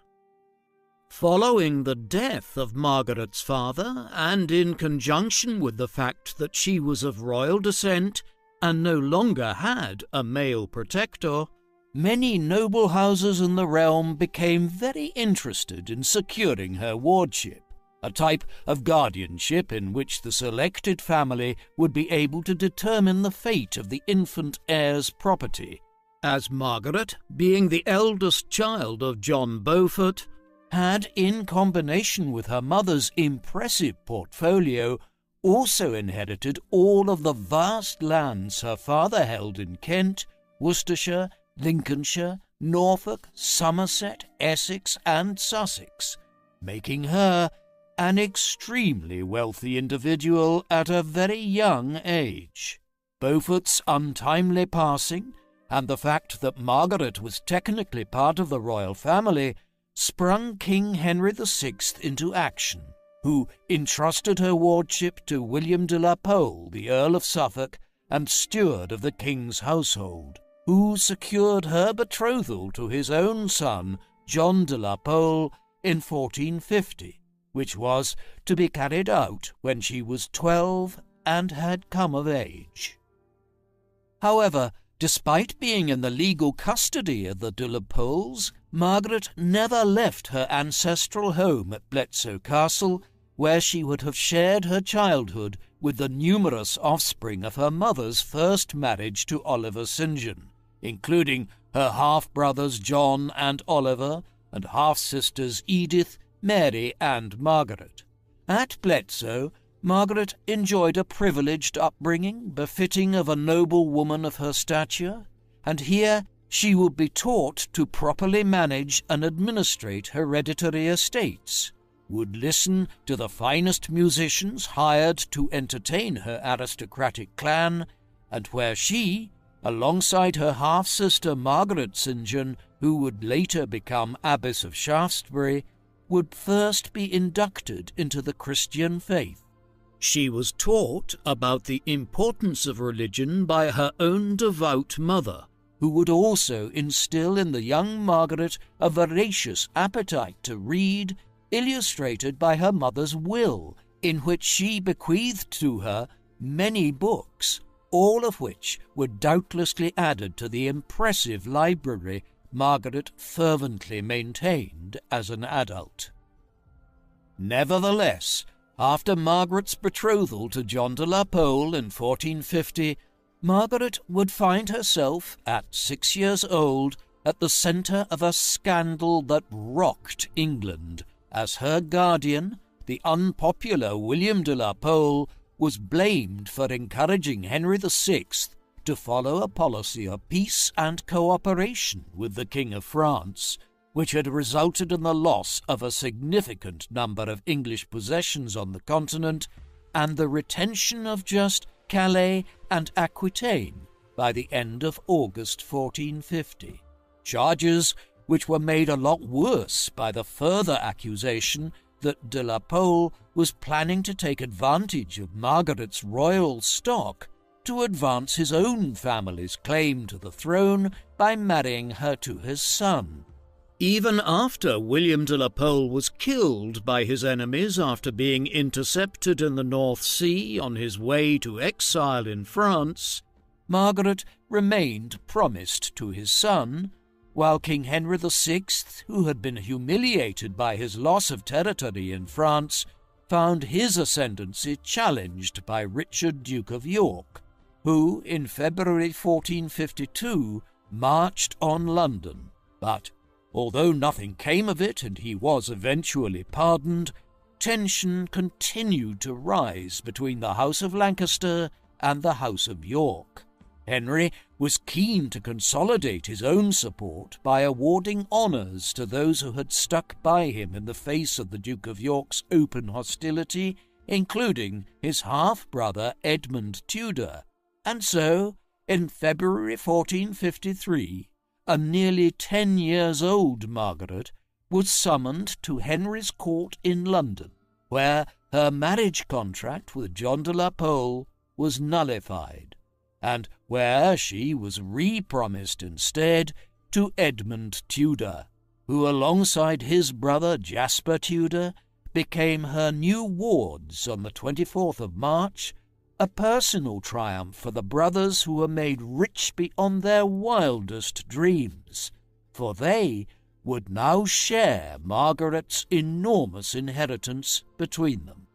Following the death of Margaret's father, and in conjunction with the fact that she was of royal descent and no longer had a male protector, many noble houses in the realm became very interested in securing her wardship, a type of guardianship in which the selected family would be able to determine the fate of the infant heir's property, as Margaret, being the eldest child of John Beaufort, had, in combination with her mother's impressive portfolio, also inherited all of the vast lands her father held in Kent, Worcestershire, Lincolnshire, Norfolk, Somerset, Essex, and Sussex, making her an extremely wealthy individual at a very young age. Beaufort's untimely passing, and the fact that Margaret was technically part of the royal family, sprung King Henry VI into action, who entrusted her wardship to William de la Pole, the Earl of Suffolk and steward of the king's household, who secured her betrothal to his own son, John de la Pole, in 1450, which was to be carried out when she was 12 and had come of age. However, despite being in the legal custody of the de la Poles, Margaret never left her ancestral home at Bletsoe Castle, where she would have shared her childhood with the numerous offspring of her mother's first marriage to Oliver St. John, including her half-brothers John and Oliver, and half-sisters Edith, Mary, and Margaret. At Bletsoe, Margaret enjoyed a privileged upbringing befitting of a noble woman of her stature, and here she would be taught to properly manage and administrate hereditary estates, would listen to the finest musicians hired to entertain her aristocratic clan, and where she, alongside her half-sister Margaret St. John, who would later become Abbess of Shaftesbury, would first be inducted into the Christian faith. She was taught about the importance of religion by her own devout mother, who would also instill in the young Margaret a voracious appetite to read, illustrated by her mother's will, in which she bequeathed to her many books, all of which were doubtlessly added to the impressive library Margaret fervently maintained as an adult. Nevertheless, after Margaret's betrothal to John de la Pole in 1450, Margaret would find herself, at 6 years old, at the centre of a scandal that rocked England, as her guardian, the unpopular William de la Pole, was blamed for encouraging Henry VI to follow a policy of peace and cooperation with the King of France, which had resulted in the loss of a significant number of English possessions on the continent and the retention of just Calais and Aquitaine by the end of August 1450, charges which were made a lot worse by the further accusation that de la Pole was planning to take advantage of Margaret's royal stock to advance his own family's claim to the throne by marrying her to his son. Even after William de la Pole was killed by his enemies after being intercepted in the North Sea on his way to exile in France, Margaret remained promised to his son, while King Henry VI, who had been humiliated by his loss of territory in France, found his ascendancy challenged by Richard, Duke of York, who in February 1452 marched on London, but although nothing came of it and he was eventually pardoned, tension continued to rise between the House of Lancaster and the House of York. Henry was keen to consolidate his own support by awarding honours to those who had stuck by him in the face of the Duke of York's open hostility, including his half-brother Edmund Tudor, and so, in February 1453, a nearly 10-years-old Margaret was summoned to Henry's court in London, where her marriage contract with John de la Pole was nullified, and where she was re-promised instead to Edmund Tudor, who alongside his brother Jasper Tudor became her new wards on the 24th of March, a personal triumph for the brothers who were made rich beyond their wildest dreams, for they would now share Margaret's enormous inheritance between them.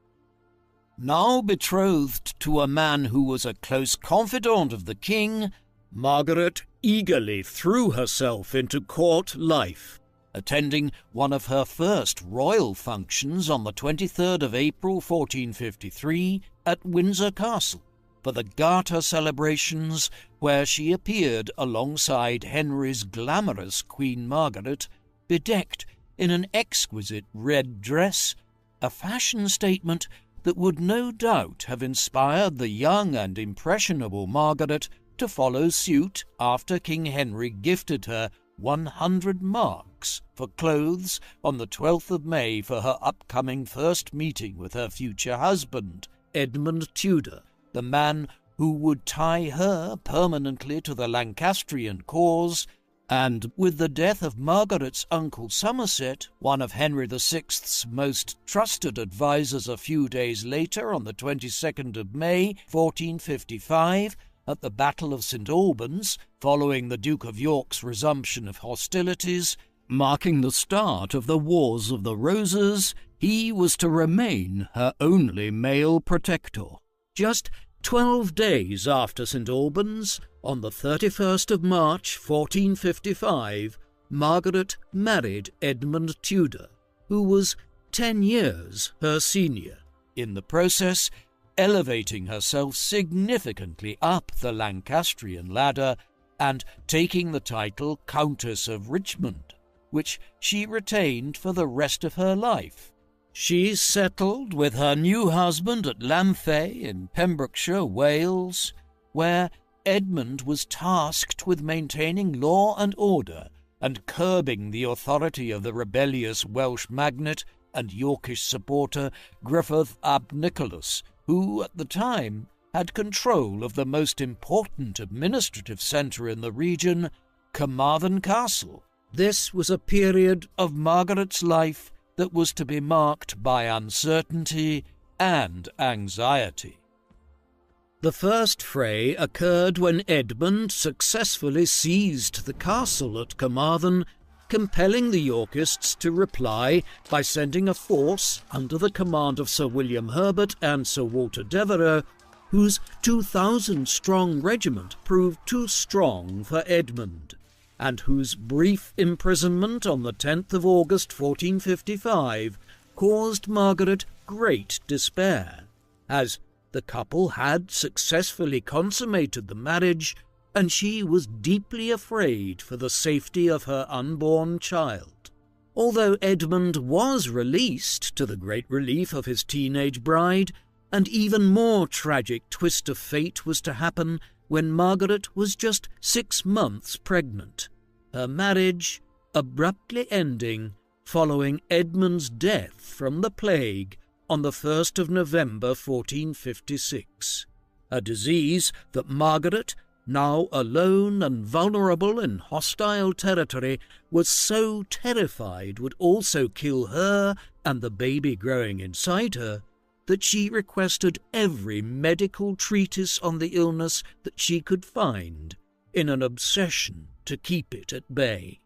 Now betrothed to a man who was a close confidant of the king, Margaret eagerly threw herself into court life, attending one of her first royal functions on the 23rd of April 1453 at Windsor Castle for the Garter celebrations, where she appeared alongside Henry's glamorous Queen Margaret, bedecked in an exquisite red dress, a fashion statement that would no doubt have inspired the young and impressionable Margaret to follow suit after King Henry gifted her 100 marks for clothes on the 12th of May for her upcoming first meeting with her future husband, Edmund Tudor, the man who would tie her permanently to the Lancastrian cause, and with the death of Margaret's uncle Somerset, one of Henry VI's most trusted advisers, a few days later on the 22nd of May 1455, at the Battle of St. Albans, following the Duke of York's resumption of hostilities, marking the start of the Wars of the Roses, he was to remain her only male protector. Just 12 days after St. Albans, on the 31st of March 1455, Margaret married Edmund Tudor, who was 10 years her senior, in the process elevating herself significantly up the Lancastrian ladder and taking the title Countess of Richmond, which she retained for the rest of her life. She settled with her new husband at Llanfay in Pembrokeshire, Wales, where Edmund was tasked with maintaining law and order and curbing the authority of the rebellious Welsh magnate and Yorkish supporter Griffith ap Nicholas, who at the time had control of the most important administrative centre in the region, Carmarthen Castle. This was a period of Margaret's life that was to be marked by uncertainty and anxiety. The first fray occurred when Edmund successfully seized the castle at Carmarthen, compelling the Yorkists to reply by sending a force under the command of Sir William Herbert and Sir Walter Devereux, whose 2,000-strong regiment proved too strong for Edmund, and whose brief imprisonment on the 10th of August 1455 caused Margaret great despair, as the couple had successfully consummated the marriage, and she was deeply afraid for the safety of her unborn child. Although Edmund was released, to the great relief of his teenage bride, an even more tragic twist of fate was to happen when Margaret was just 6 months pregnant, her marriage abruptly ending following Edmund's death from the plague on the 1st of November 1456, a disease that Margaret now alone and vulnerable in hostile territory, was so terrified would also kill her and the baby growing inside her, that she requested every medical treatise on the illness that she could find, in an obsession to keep it at bay.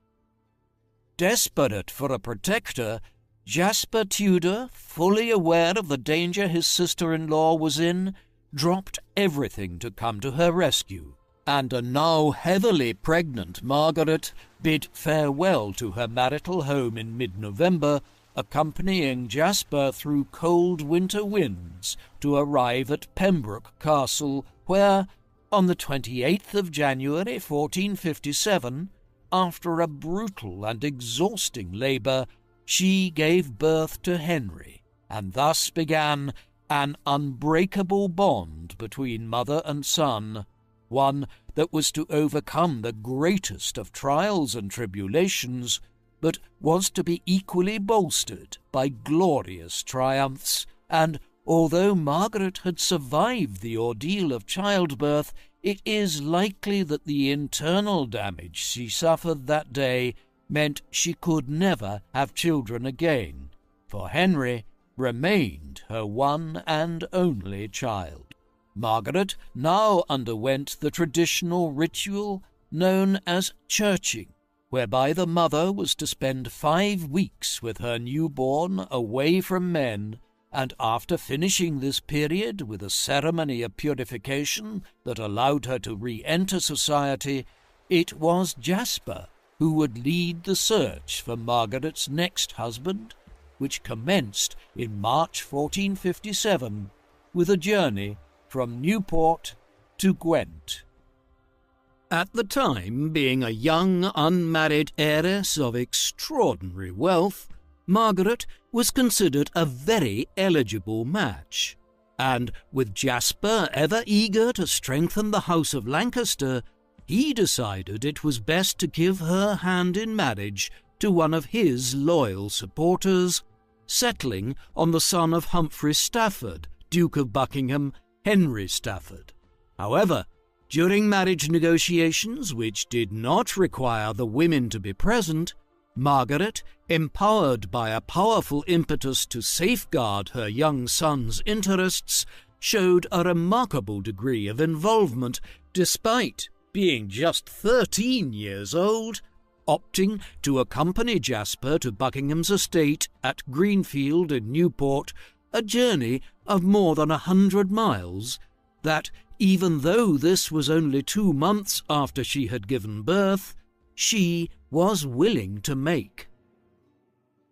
Desperate for a protector, Jasper Tudor, fully aware of the danger his sister-in-law was in, dropped everything to come to her rescue, and a now heavily pregnant Margaret bid farewell to her marital home in mid-November, accompanying Jasper through cold winter winds to arrive at Pembroke Castle, where, on the 28th of January 1457, after a brutal and exhausting labour, she gave birth to Henry, and thus began an unbreakable bond between mother and son, one that was to overcome the greatest of trials and tribulations, but was to be equally bolstered by glorious triumphs, and although Margaret had survived the ordeal of childbirth, it is likely that the internal damage she suffered that day meant she could never have children again, for Henry remained her one and only child. Margaret now underwent the traditional ritual known as churching, whereby the mother was to spend 5 weeks with her newborn away from men, and after finishing this period with a ceremony of purification that allowed her to re-enter society, it was Jasper who would lead the search for Margaret's next husband, which commenced in March 1457 with a journey from Newport to Gwent. At the time, being a young, unmarried heiress of extraordinary wealth, Margaret was considered a very eligible match, and with Jasper ever eager to strengthen the House of Lancaster, he decided it was best to give her hand in marriage to one of his loyal supporters, settling on the son of Humphrey Stafford, Duke of Buckingham, Henry Stafford. However, during marriage negotiations, which did not require the women to be present, Margaret, empowered by a powerful impetus to safeguard her young son's interests, showed a remarkable degree of involvement, despite being just 13 years old, opting to accompany Jasper to Buckingham's estate at Greenfield in Newport, a journey of more than 100 miles, that, even though this was only 2 months after she had given birth, she was willing to make.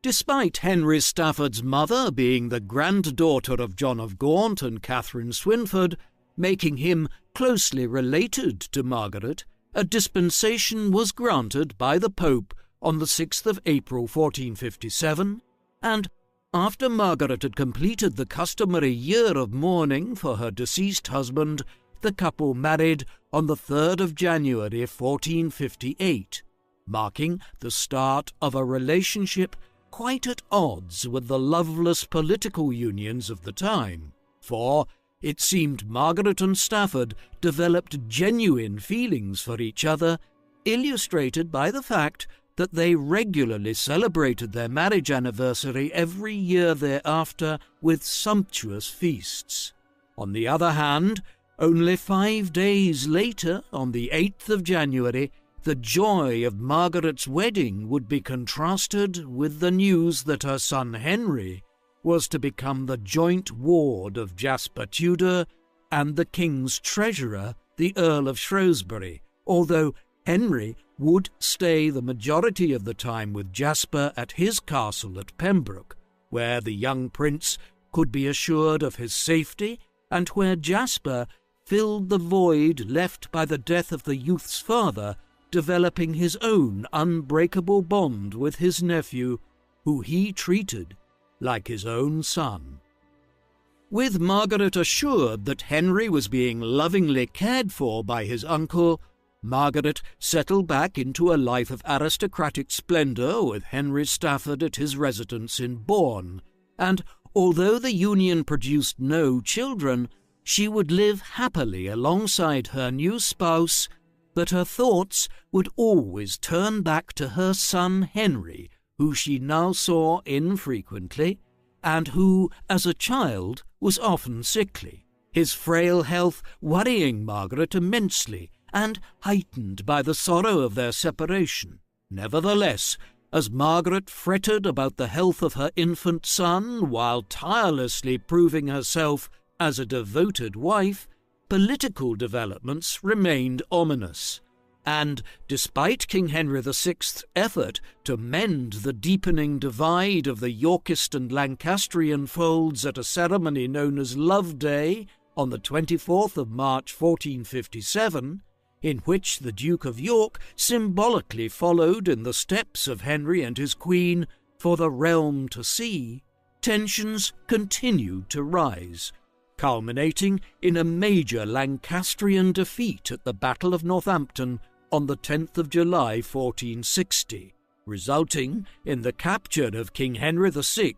Despite Henry Stafford's mother being the granddaughter of John of Gaunt and Catherine Swynford, making him closely related to Margaret, a dispensation was granted by the Pope on the 6th of April 1457, and after Margaret had completed the customary year of mourning for her deceased husband, the couple married on the 3rd of January 1458, marking the start of a relationship quite at odds with the loveless political unions of the time, for it seemed Margaret and Stafford developed genuine feelings for each other, illustrated by the fact that they regularly celebrated their marriage anniversary every year thereafter with sumptuous feasts. On the other hand, only 5 days later, on the 8th of January, the joy of Margaret's wedding would be contrasted with the news that her son Henry was to become the joint ward of Jasper Tudor and the King's treasurer, the Earl of Shrewsbury, although Henry would stay the majority of the time with Jasper at his castle at Pembroke, where the young prince could be assured of his safety, and where Jasper filled the void left by the death of the youth's father, developing his own unbreakable bond with his nephew, who he treated like his own son. With Margaret assured that Henry was being lovingly cared for by his uncle, Margaret settled back into a life of aristocratic splendour with Henry Stafford at his residence in Bourne, and although the union produced no children, she would live happily alongside her new spouse, but her thoughts would always turn back to her son Henry, who she now saw infrequently, and who, as a child, was often sickly, his frail health worrying Margaret immensely and heightened by the sorrow of their separation. Nevertheless, as Margaret fretted about the health of her infant son while tirelessly proving herself as a devoted wife, political developments remained ominous, and despite King Henry VI's effort to mend the deepening divide of the Yorkist and Lancastrian folds at a ceremony known as Love Day on the 24th of March 1457, in which the Duke of York symbolically followed in the steps of Henry and his Queen for the realm to see, tensions continued to rise, culminating in a major Lancastrian defeat at the Battle of Northampton on the 10th of July 1460, resulting in the capture of King Henry VI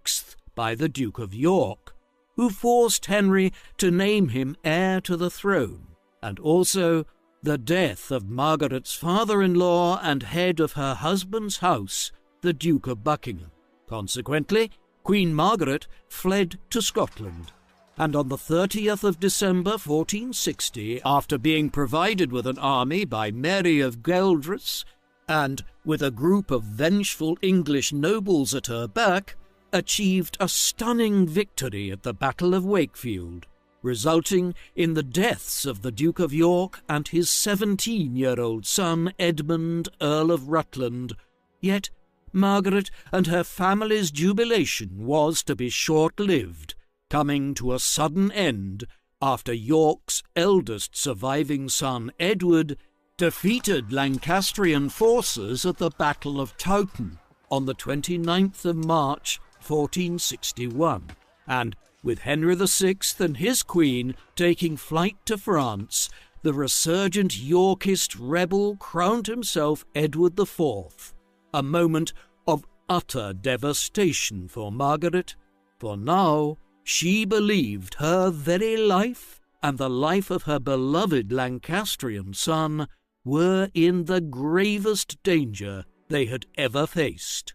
by the Duke of York, who forced Henry to name him heir to the throne, and also the death of Margaret's father-in-law and head of her husband's house, the Duke of Buckingham. Consequently, Queen Margaret fled to Scotland, and on the 30th of December 1460, after being provided with an army by Mary of Gueldres, and with a group of vengeful English nobles at her back, achieved a stunning victory at the Battle of Wakefield, resulting in the deaths of the Duke of York and his 17-year-old son Edmund, Earl of Rutland. Yet Margaret and her family's jubilation was to be short-lived, coming to a sudden end after York's eldest surviving son Edward defeated Lancastrian forces at the Battle of Towton on the 29th of March 1461, and with Henry VI and his Queen taking flight to France, the resurgent Yorkist rebel crowned himself Edward IV, a moment of utter devastation for Margaret, for now she believed her very life and the life of her beloved Lancastrian son were in the gravest danger they had ever faced.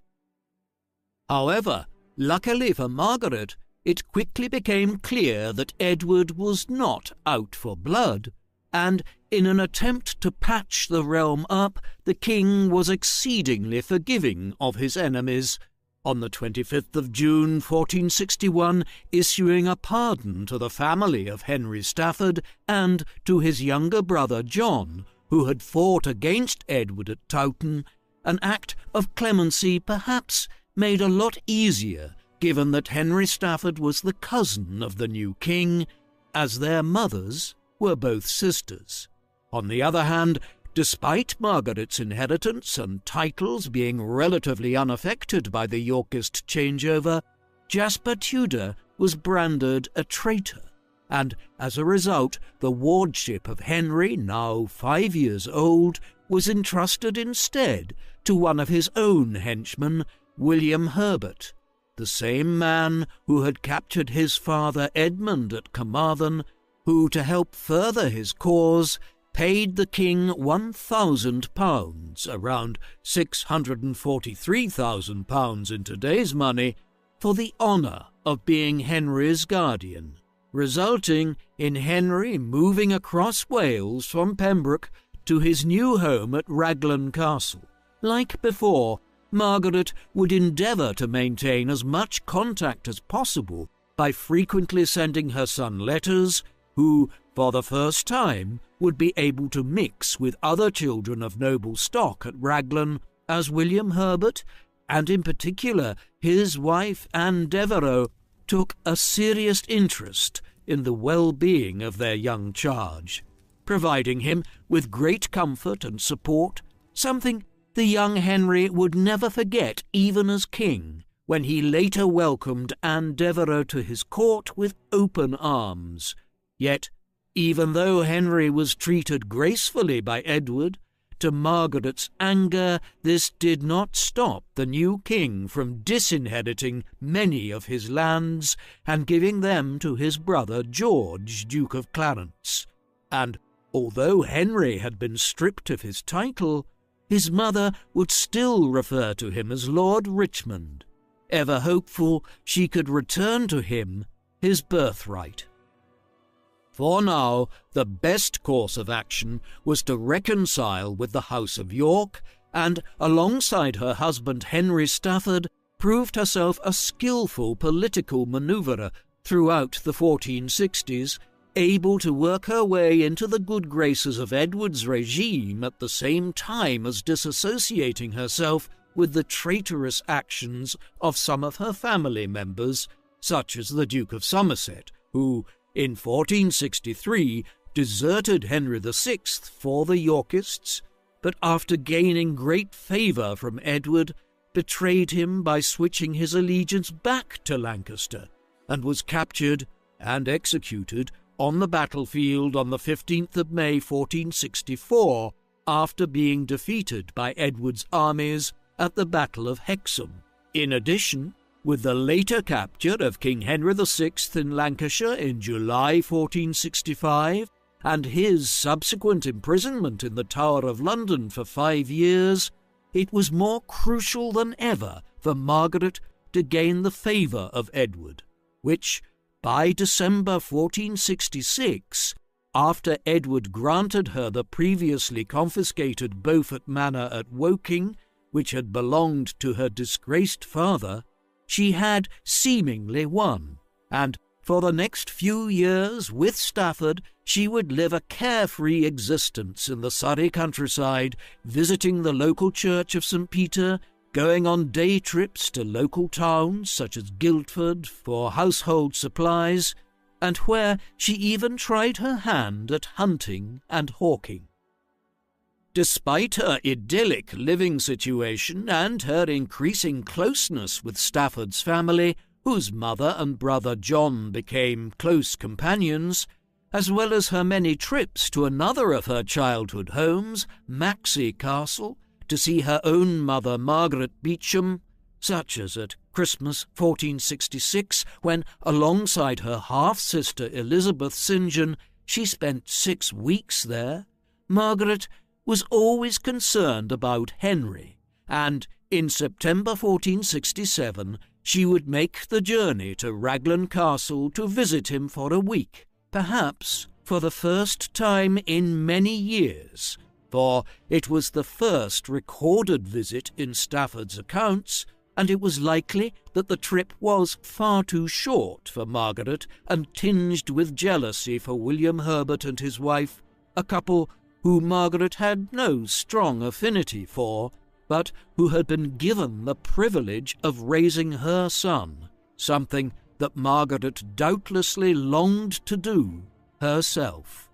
However, luckily for Margaret, it quickly became clear that Edward was not out for blood, and in an attempt to patch the realm up, the king was exceedingly forgiving of his enemies, on the 25th of June 1461 issuing a pardon to the family of Henry Stafford and to his younger brother John, who had fought against Edward at Towton, an act of clemency perhaps made a lot easier given that Henry Stafford was the cousin of the new king, as their mothers were both sisters. On the other hand, despite Margaret's inheritance and titles being relatively unaffected by the Yorkist changeover, Jasper Tudor was branded a traitor, and as a result, the wardship of Henry, now 5 years old, was entrusted instead to one of his own henchmen, William Herbert, the same man who had captured his father Edmund at Carmarthen, who, to help further his cause, paid the king £1,000, around £643,000 in today's money, for the honour of being Henry's guardian, resulting in Henry moving across Wales from Pembroke to his new home at Raglan Castle. Like before, Margaret would endeavour to maintain as much contact as possible by frequently sending her son letters, who, for the first time, would be able to mix with other children of noble stock at Raglan, as William Herbert, and in particular his wife Anne Devereux, took a serious interest in the well-being of their young charge, providing him with great comfort and support, something the young Henry would never forget even as king, when he later welcomed Anne Devereux to his court with open arms. Yet, even though Henry was treated gracefully by Edward, to Margaret's anger, this did not stop the new king from disinheriting many of his lands and giving them to his brother George, Duke of Clarence. And although Henry had been stripped of his title, his mother would still refer to him as Lord Richmond, ever hopeful she could return to him his birthright. For now, the best course of action was to reconcile with the House of York, and, alongside her husband Henry Stafford, proved herself a skillful political manoeuvrer throughout the 1460s, able to work her way into the good graces of Edward's regime at the same time as disassociating herself with the traitorous actions of some of her family members, such as the Duke of Somerset, who, in 1463, deserted Henry VI for the Yorkists, but after gaining great favour from Edward, betrayed him by switching his allegiance back to Lancaster, and was captured and executed on the battlefield on the 15th of May 1464, after being defeated by Edward's armies at the Battle of Hexham. In addition, with the later capture of King Henry VI in Lancashire in July 1465, and his subsequent imprisonment in the Tower of London for 5 years, it was more crucial than ever for Margaret to gain the favour of Edward, which, by December 1466, after Edward granted her the previously confiscated Beaufort Manor at Woking, which had belonged to her disgraced father, she had seemingly won, and for the next few years with Stafford she would live a carefree existence in the Surrey countryside, visiting the local church of St. Peter, going on day trips to local towns such as Guildford for household supplies, and where she even tried her hand at hunting and hawking. Despite her idyllic living situation and her increasing closeness with Stafford's family, whose mother and brother John became close companions, as well as her many trips to another of her childhood homes, Maxey Castle, to see her own mother Margaret Beauchamp, such as at Christmas 1466, when, alongside her half-sister Elizabeth St. John, she spent 6 weeks there, Margaret was always concerned about Henry, and in September 1467 she would make the journey to Raglan Castle to visit him for a week, perhaps for the first time in many years, for it was the first recorded visit in Stafford's accounts, and it was likely that the trip was far too short for Margaret and tinged with jealousy for William Herbert and his wife, a couple who Margaret had no strong affinity for, but who had been given the privilege of raising her son, something that Margaret doubtlessly longed to do herself.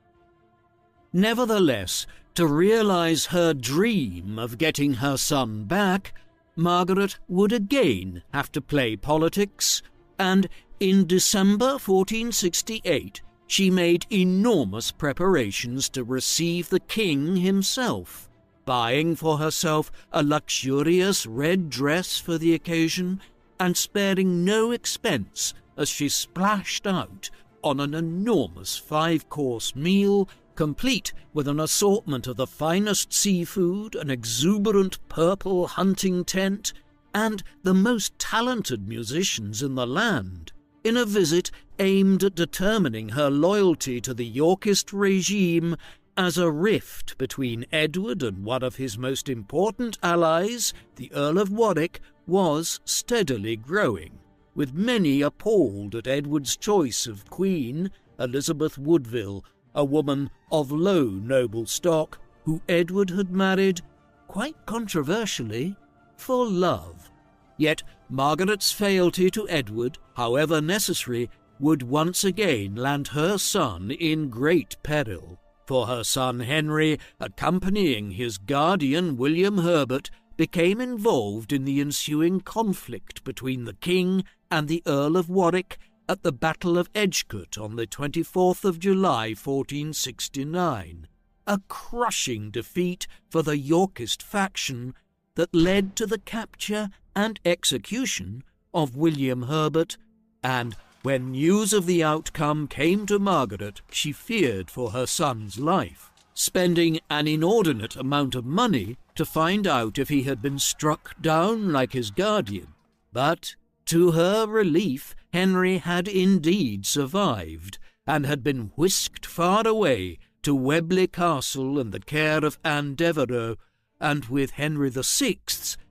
Nevertheless, to realize her dream of getting her son back, Margaret would again have to play politics, and in December 1468 she made enormous preparations to receive the king himself, buying for herself a luxurious red dress for the occasion, and sparing no expense as she splashed out on an enormous 5-course meal, complete with an assortment of the finest seafood, an exuberant purple hunting tent, and the most talented musicians in the land, in a visit aimed at determining her loyalty to the Yorkist regime, as a rift between Edward and one of his most important allies, the Earl of Warwick, was steadily growing, with many appalled at Edward's choice of Queen, Elizabeth Woodville, a woman of low noble stock, who Edward had married, quite controversially, for love. Yet Margaret's fealty to Edward, however necessary, would once again land her son in great peril, for her son Henry, accompanying his guardian William Herbert, became involved in the ensuing conflict between the king and the Earl of Warwick at the Battle of Edgecote on the 24th of July 1469, a crushing defeat for the Yorkist faction that led to the capture and execution of William Herbert, and when news of the outcome came to Margaret, she feared for her son's life, spending an inordinate amount of money to find out if he had been struck down like his guardian. But, to her relief, Henry had indeed survived, and had been whisked far away to Webley Castle in the care of Anne Devereux, and with Henry VI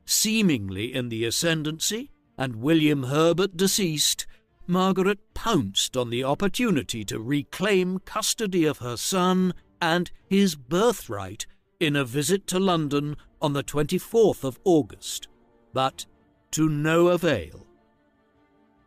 seemingly in the ascendancy, and William Herbert deceased, Margaret pounced on the opportunity to reclaim custody of her son and his birthright in a visit to London on the 24th of August, but to no avail.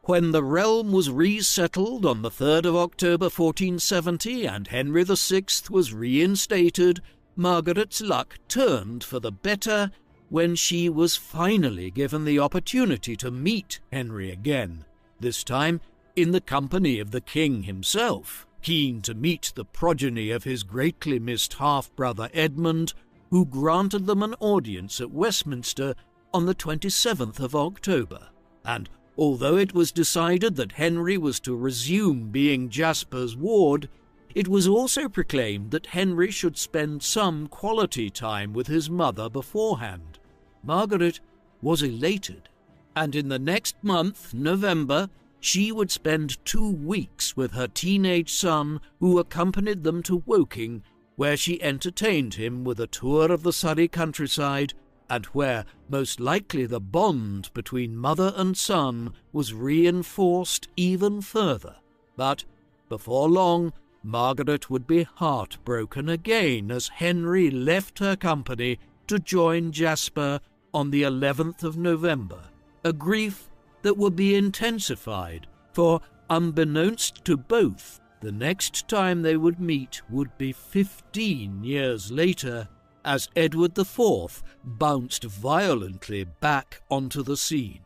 When the realm was resettled on the 3rd of October 1470 and Henry VI was reinstated, Margaret's luck turned for the better when she was finally given the opportunity to meet Henry again, this time in the company of the king himself, keen to meet the progeny of his greatly missed half-brother Edmund, who granted them an audience at Westminster on the 27th of October. And although it was decided that Henry was to resume being Jasper's ward, it was also proclaimed that Henry should spend some quality time with his mother beforehand. Margaret was elated, and in the next month, November, she would spend 2 weeks with her teenage son, who accompanied them to Woking, where she entertained him with a tour of the Surrey countryside, and where most likely the bond between mother and son was reinforced even further. But before long, Margaret would be heartbroken again as Henry left her company to join Jasper on the 11th of November, a grief that would be intensified, for unbeknownst to both, the next time they would meet would be 15 years later, as Edward IV bounced violently back onto the scene.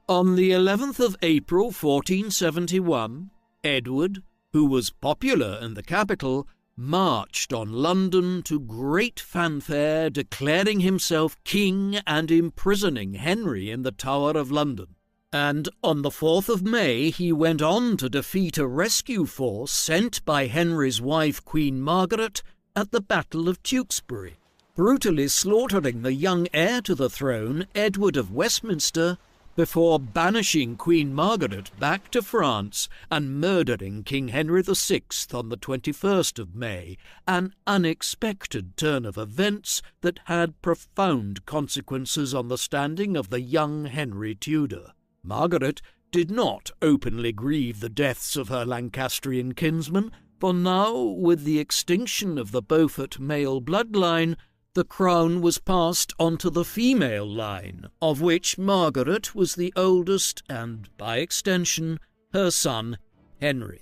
On the 11th of April 1471, Edward, who was popular in the capital, marched on London to great fanfare, declaring himself king and imprisoning Henry in the Tower of London. And on the 4th of May he went on to defeat a rescue force sent by Henry's wife Queen Margaret at the Battle of Tewkesbury, brutally slaughtering the young heir to the throne, Edward of Westminster, before banishing Queen Margaret back to France and murdering King Henry VI on the 21st of May, an unexpected turn of events that had profound consequences on the standing of the young Henry Tudor. Margaret did not openly grieve the deaths of her Lancastrian kinsmen, for now, with the extinction of the Beaufort male bloodline, the crown was passed on to the female line, of which Margaret was the oldest and, by extension, her son Henry.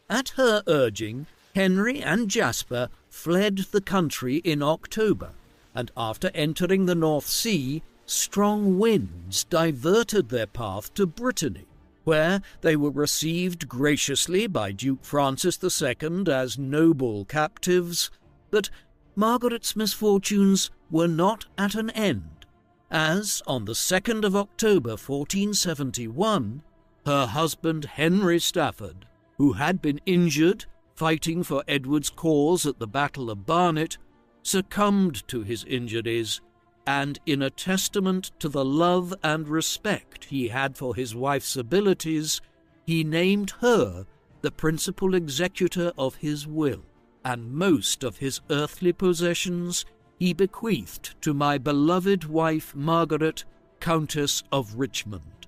At her urging, Henry and Jasper fled the country in October, and after entering the North Sea, strong winds diverted their path to Brittany, where they were received graciously by Duke Francis II as noble captives. But Margaret's misfortunes were not at an end, as on the 2nd of October 1471, her husband Henry Stafford, who had been injured fighting for Edward's cause at the Battle of Barnet, succumbed to his injuries, and in a testament to the love and respect he had for his wife's abilities, he named her the principal executor of his will, and most of his earthly possessions he bequeathed to my beloved wife Margaret, Countess of Richmond.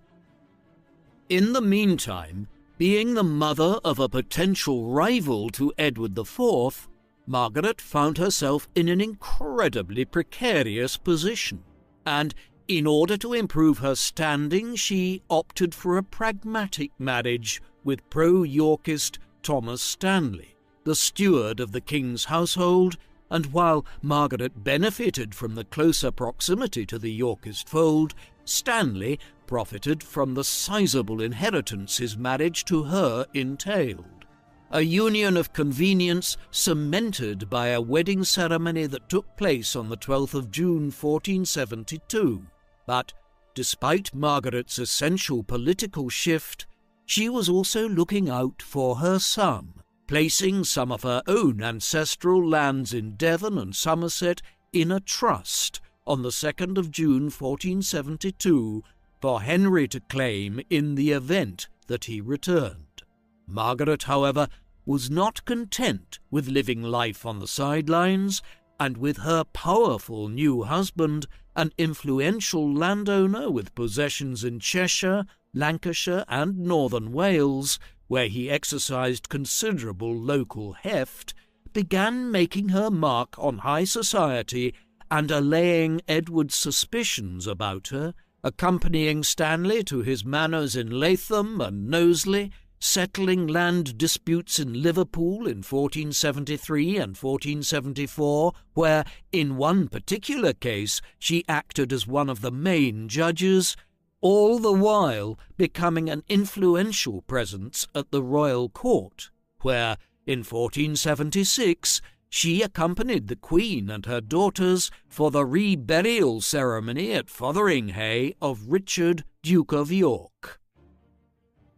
In the meantime, being the mother of a potential rival to Edward IV, Margaret found herself in an incredibly precarious position, and in order to improve her standing, she opted for a pragmatic marriage with pro-Yorkist Thomas Stanley, the steward of the king's household, and while Margaret benefited from the closer proximity to the Yorkist fold, Stanley profited from the sizable inheritance his marriage to her entailed. a union of convenience cemented by a wedding ceremony that took place on the 12th of June 1472. But despite Margaret's essential political shift, she was also looking out for her son, placing some of her own ancestral lands in Devon and Somerset in a trust on the 2nd of June 1472 for Henry to claim in the event that he returned. Margaret, however, was not content with living life on the sidelines, and with her powerful new husband, an influential landowner with possessions in Cheshire, Lancashire and northern Wales, where he exercised considerable local heft, began making her mark on high society and allaying Edward's suspicions about her, accompanying Stanley to his manors in Latham and Knowsley, settling land disputes in Liverpool in 1473 and 1474, where, in one particular case, she acted as one of the main judges, all the while becoming an influential presence at the royal court, where, in 1476, she accompanied the Queen and her daughters for the reburial ceremony at Fotheringhay of Richard, Duke of York.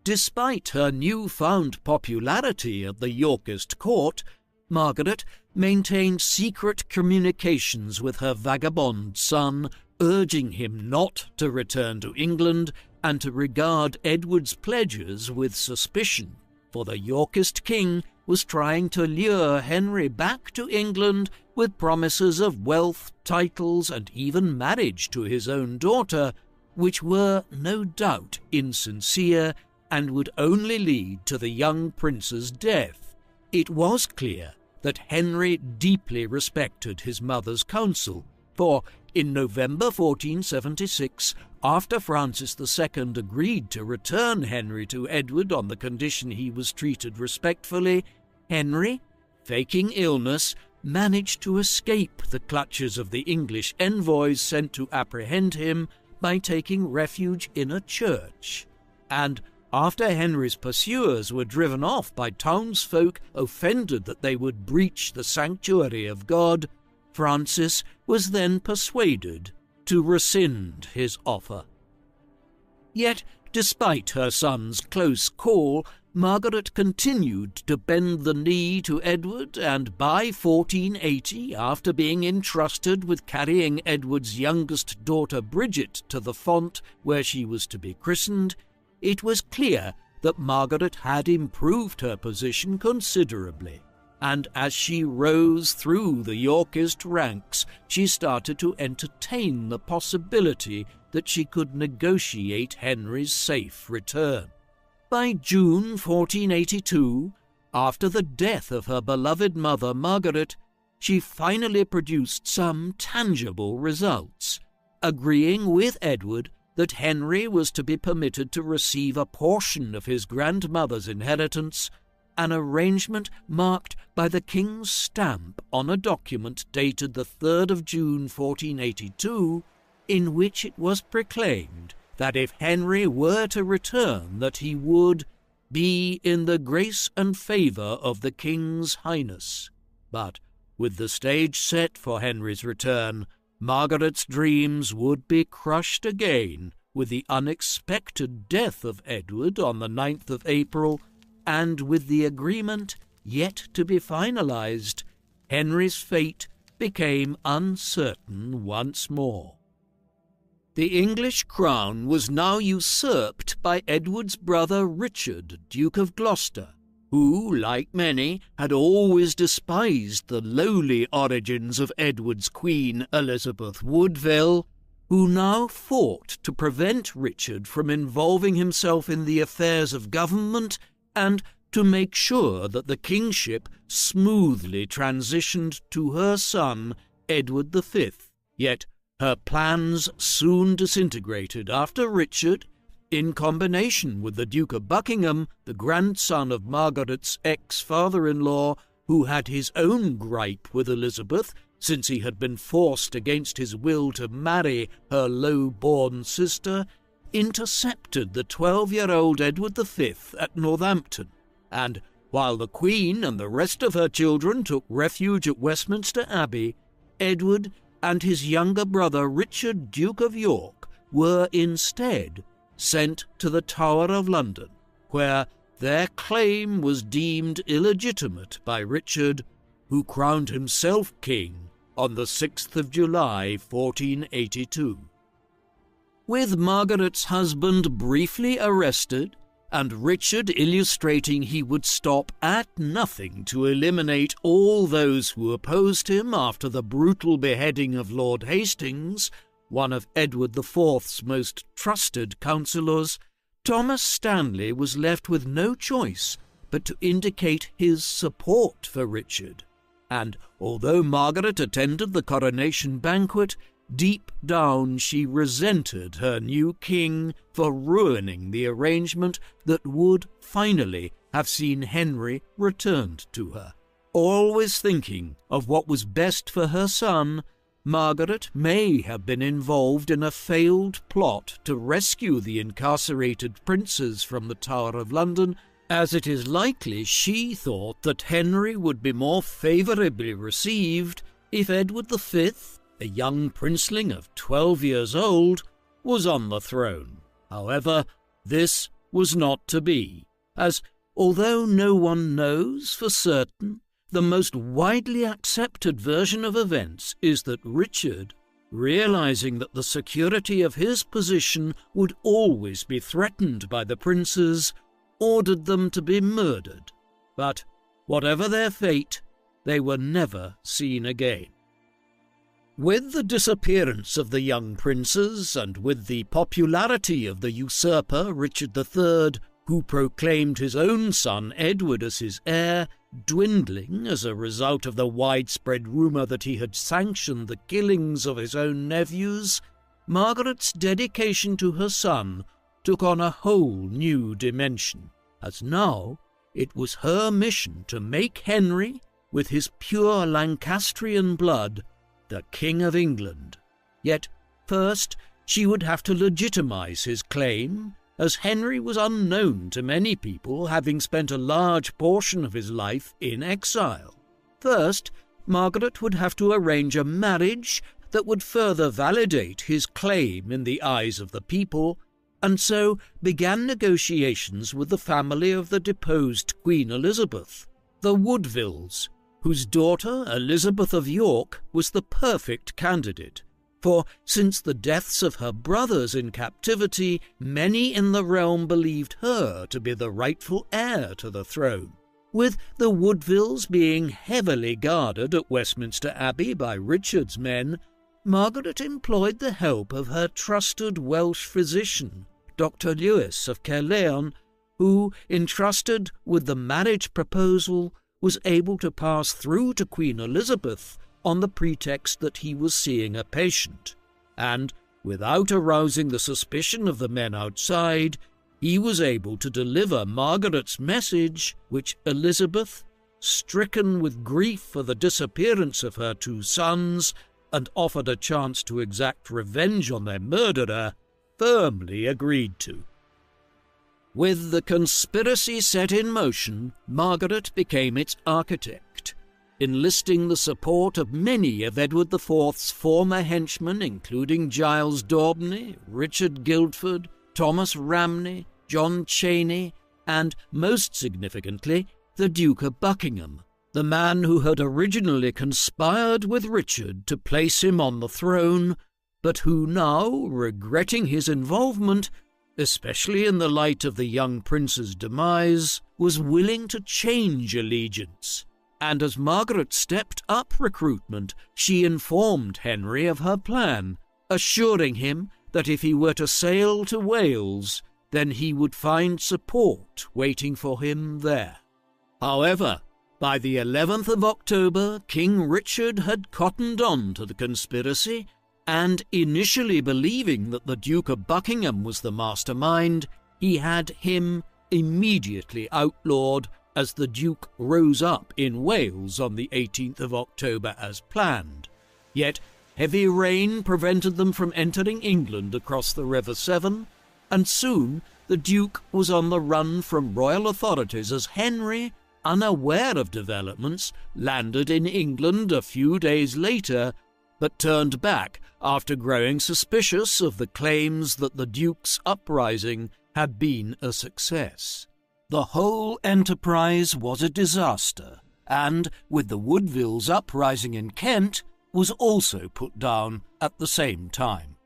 Despite her newfound popularity at the Yorkist court, Margaret maintained secret communications with her vagabond son, urging him not to return to England and to regard Edward's pledges with suspicion, for the Yorkist king was trying to lure Henry back to England with promises of wealth, titles, and even marriage to his own daughter, which were no doubt insincere and would only lead to the young prince's death. It was clear that Henry deeply respected his mother's counsel, for in November 1476, after Francis II agreed to return Henry to Edward on the condition he was treated respectfully, Henry, faking illness, managed to escape the clutches of the English envoys sent to apprehend him by taking refuge in a church. And after Henry's pursuers were driven off by townsfolk offended that they would breach the sanctuary of God, Francis was then persuaded to rescind his offer. Yet, despite her son's close call, Margaret continued to bend the knee to Edward, and by 1480, after being entrusted with carrying Edward's youngest daughter Bridget to the font where she was to be christened, it was clear that Margaret had improved her position considerably, and as she rose through the Yorkist ranks, she started to entertain the possibility that she could negotiate Henry's safe return. By June 1482, after the death of her beloved mother Margaret, she finally produced some tangible results, agreeing with Edward that Henry was to be permitted to receive a portion of his grandmother's inheritance, an arrangement marked by the king's stamp on a document dated the 3rd of June 1482, in which it was proclaimed that if Henry were to return, that he would be in the grace and favour of the King's Highness. But with the stage set for Henry's return, Margaret's dreams would be crushed again with the unexpected death of Edward on the 9th of April, and with the agreement yet to be finalized, Henry's fate became uncertain once more. The English crown was now usurped by Edward's brother Richard, Duke of Gloucester, who, like many, had always despised the lowly origins of Edward's queen, Elizabeth Woodville, who now fought to prevent Richard from involving himself in the affairs of government and to make sure that the kingship smoothly transitioned to her son, Edward V. Yet her plans soon disintegrated after Richard, in combination with the Duke of Buckingham, the grandson of Margaret's ex-father-in-law, who had his own gripe with Elizabeth, since he had been forced against his will to marry her low-born sister, intercepted the 12-year-old Edward V at Northampton, and, While the Queen and the rest of her children took refuge at Westminster Abbey, Edward and his younger brother Richard, Duke of York, were instead sent to the Tower of London, where their claim was deemed illegitimate by Richard, who crowned himself king on the 6th of July, 1482. With Margaret's husband briefly arrested, and Richard illustrating he would stop at nothing to eliminate all those who opposed him after the brutal beheading of Lord Hastings, one of Edward IV's most trusted counsellors, Thomas Stanley was left with no choice but to indicate his support for Richard, and although Margaret attended the coronation banquet, deep down she resented her new king for ruining the arrangement that would finally have seen Henry returned to her. Always thinking of what was best for her son, Margaret may have been involved in a failed plot to rescue the incarcerated princes from the Tower of London, as it is likely she thought that Henry would be more favourably received if Edward V, a young princeling of 12 years old, was on the throne. However, this was not to be, as although no one knows for certain, the most widely accepted version of events is that Richard, realizing that the security of his position would always be threatened by the princes, ordered them to be murdered. But whatever their fate, they were never seen again. With the disappearance of the young princes, and with the popularity of the usurper Richard III, who proclaimed his own son Edward as his heir, dwindling as a result of the widespread rumour that he had sanctioned the killings of his own nephews, Margaret's dedication to her son took on a whole new dimension, as now it was her mission to make Henry, with his pure Lancastrian blood, the King of England. Yet first she would have to legitimize his claim, as Henry was unknown to many people, having spent a large portion of his life in exile. First, Margaret would have to arrange a marriage that would further validate his claim in the eyes of the people, and so began negotiations with the family of the deposed Queen Elizabeth, the Woodvilles, whose daughter Elizabeth of York was the perfect candidate. For since the deaths of her brothers in captivity, many in the realm believed her to be the rightful heir to the throne. With the Woodvilles being heavily guarded at Westminster Abbey by Richard's men, Margaret employed the help of her trusted Welsh physician, Dr. Lewis of Caerleon, who, entrusted with the marriage proposal, was able to pass through to Queen Elizabeth on the pretext that he was seeing a patient, and, without arousing the suspicion of the men outside, he was able to deliver Margaret's message, which Elizabeth, stricken with grief for the disappearance of her two sons, and offered a chance to exact revenge on their murderer, firmly agreed to. With the conspiracy set in motion, Margaret became its architect, enlisting the support of many of Edward IV's former henchmen, including Giles Daubeny, Richard Guildford, Thomas Ramney, John Cheney, and, most significantly, the Duke of Buckingham, the man who had originally conspired with Richard to place him on the throne, but who now, regretting his involvement, especially in the light of the young prince's demise, was willing to change allegiance. And as Margaret stepped up recruitment, she informed Henry of her plan, assuring him that if he were to sail to Wales, then he would find support waiting for him there. However, by the 11th of October, King Richard had cottoned on to the conspiracy, and initially believing that the Duke of Buckingham was the mastermind, he had him immediately outlawed as the Duke rose up in Wales on the 18th of October as planned. Yet heavy rain prevented them from entering England across the River Severn, and soon the Duke was on the run from royal authorities as Henry, unaware of developments, landed in England a few days later, but turned back after growing suspicious of the claims that the Duke's uprising had been a success. The whole enterprise was a disaster, and, with the Woodvilles uprising in Kent, was also put down at the same time.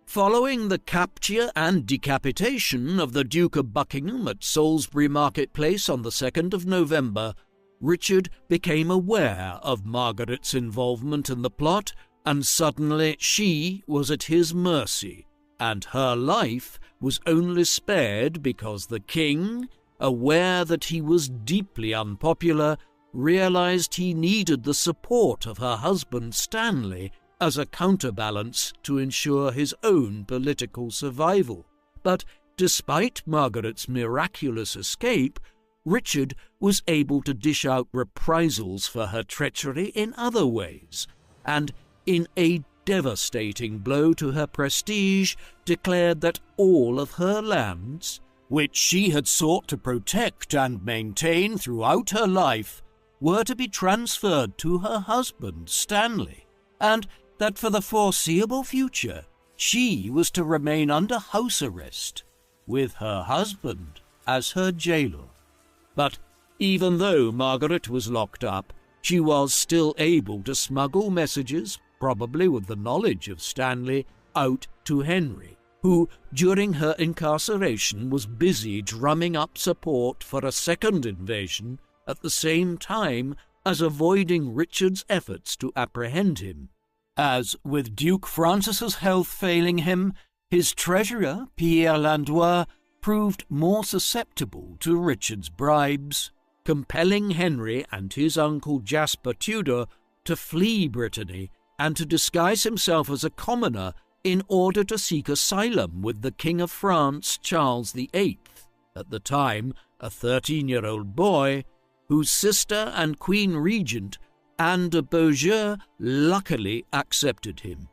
Following the capture and decapitation of the Duke of Buckingham at Salisbury Market-place on the 2nd of November, Richard became aware of Margaret's involvement in the plot, and suddenly she was at his mercy, and her life was only spared because the king, aware that he was deeply unpopular, realized he needed the support of her husband Stanley as a counterbalance to ensure his own political survival. But despite Margaret's miraculous escape, Richard was able to dish out reprisals for her treachery in other ways, and in a devastating blow to her prestige, declared that all of her lands, which she had sought to protect and maintain throughout her life, were to be transferred to her husband Stanley, and that for the foreseeable future she was to remain under house arrest, with her husband as her jailer. But even though Margaret was locked up, she was still able to smuggle messages, probably with the knowledge of Stanley, out to Henry, who, during her incarceration, was busy drumming up support for a second invasion at the same time as avoiding Richard's efforts to apprehend him. As, with Duke Francis's health failing him, his treasurer, Pierre Landois, proved more susceptible to Richard's bribes, compelling Henry and his uncle Jasper Tudor to flee Brittany and to disguise himself as a commoner in order to seek asylum with the King of France, Charles VIII, at the time a 13-year-old boy, whose sister and Queen Regent, Anne de Beaujeu, luckily accepted him.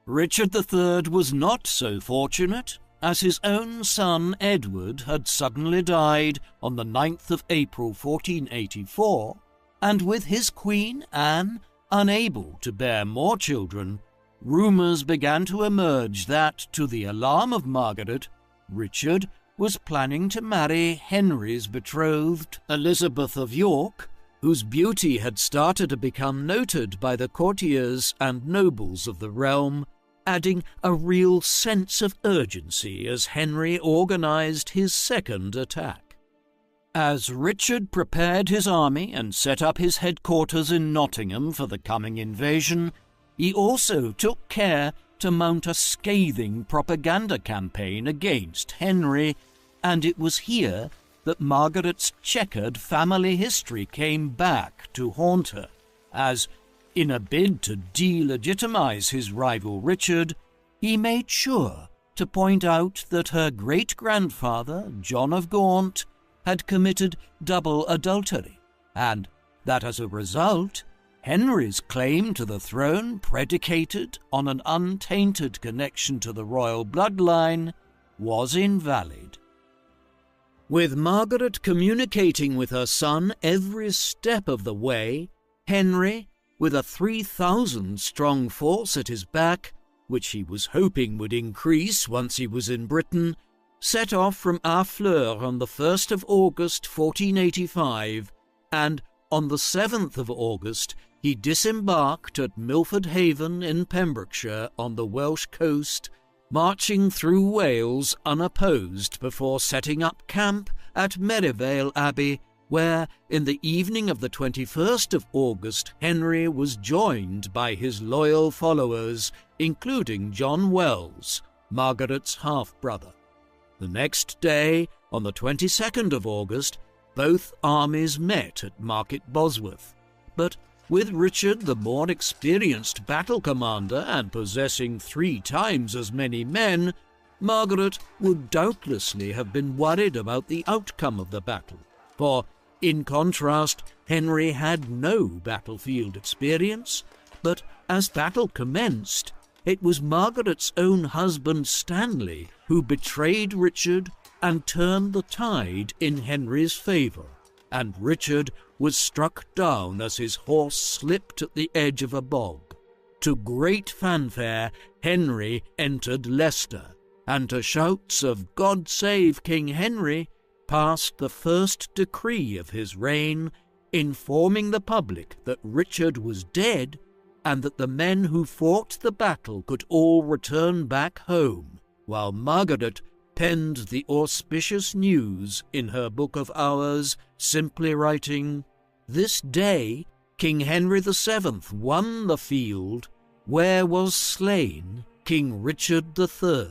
Richard III was not so fortunate, as his own son Edward had suddenly died on the 9th of April 1484, and with his queen Anne unable to bear more children, rumours began to emerge that, to the alarm of Margaret, Richard was planning to marry Henry's betrothed, Elizabeth of York, whose beauty had started to become noted by the courtiers and nobles of the realm, adding a real sense of urgency as Henry organised his second attack. As Richard prepared his army and set up his headquarters in Nottingham for the coming invasion, he also took care to mount a scathing propaganda campaign against Henry, and it was here that Margaret's checkered family history came back to haunt her, as, in a bid to delegitimize his rival Richard, he made sure to point out that her great-grandfather, John of Gaunt, had committed double adultery, and that as a result, Henry's claim to the throne, predicated on an untainted connection to the royal bloodline, was invalid. With Margaret communicating with her son every step of the way, Henry, with a 3,000-strong force at his back, which he was hoping would increase once he was in Britain, set off from Harfleur on the 1st of August 1485, and on the 7th of August he disembarked at Milford Haven in Pembrokeshire on the Welsh coast, marching through Wales unopposed before setting up camp at Merivale Abbey, where, in the evening of the 21st of August, Henry was joined by his loyal followers, including John Wells, Margaret's half-brother. The next day, on the 22nd of August, both armies met at Market Bosworth, but with Richard, the more experienced battle commander and possessing 3 times as many men, Margaret would doubtlessly have been worried about the outcome of the battle, for, in contrast, Henry had no battlefield experience, but as battle commenced, it was Margaret's own husband Stanley who betrayed Richard and turned the tide in Henry's favour, and Richard was struck down as his horse slipped at the edge of a bog. To great fanfare, Henry entered Leicester, and to shouts of "God save King Henry," passed the first decree of his reign, informing the public that Richard was dead and that the men who fought the battle could all return back home, while Margaret penned the auspicious news in her Book of Hours, simply writing, "This day King Henry VII won the field, where was slain King Richard III."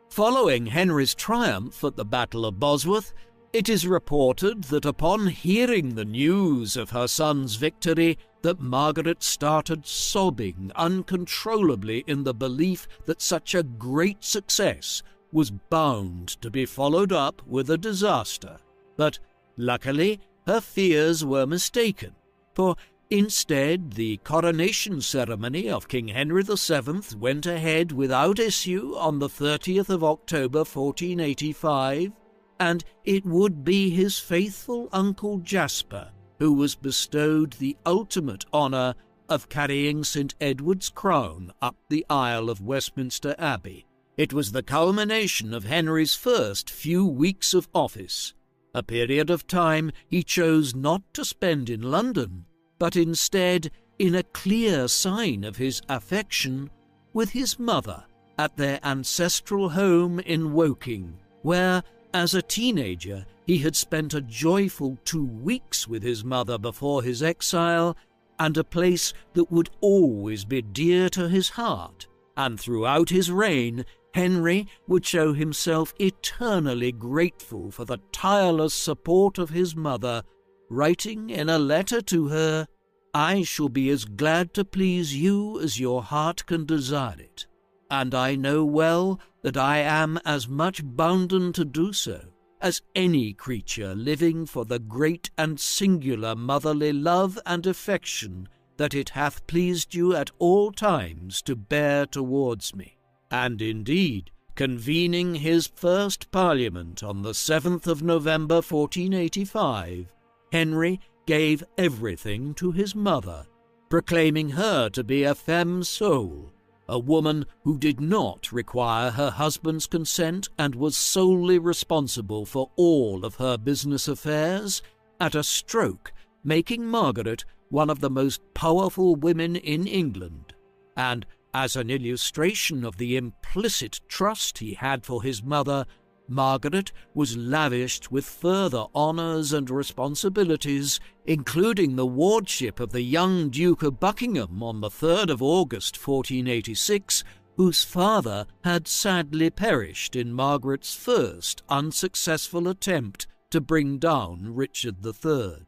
Following Henry's triumph at the Battle of Bosworth, it is reported that upon hearing the news of her son's victory, that Margaret started sobbing uncontrollably in the belief that such a great success was bound to be followed up with a disaster. But luckily, her fears were mistaken, for instead the coronation ceremony of King Henry VII went ahead without issue on the 30th of October 1485, and it would be his faithful uncle Jasper who was bestowed the ultimate honour of carrying St. Edward's crown up the aisle of Westminster Abbey. It was the culmination of Henry's first few weeks of office, a period of time he chose not to spend in London, but instead in a clear sign of his affection with his mother at their ancestral home in Woking, where, as a teenager, he had spent a joyful 2 weeks with his mother before his exile, and a place that would always be dear to his heart. And throughout his reign, Henry would show himself eternally grateful for the tireless support of his mother, writing in a letter to her, "I shall be as glad to please you as your heart can desire it, and I know well that I am as much bounden to do so as any creature living for the great and singular motherly love and affection that it hath pleased you at all times to bear towards me." And indeed, convening his first Parliament on the 7th of November 1485, Henry gave everything to his mother, proclaiming her to be a femme sole, a woman who did not require her husband's consent and was solely responsible for all of her business affairs, at a stroke making Margaret one of the most powerful women in England. And as an illustration of the implicit trust he had for his mother, Margaret was lavished with further honours and responsibilities, including the wardship of the young Duke of Buckingham on the 3rd of August 1486, whose father had sadly perished in Margaret's first unsuccessful attempt to bring down Richard III.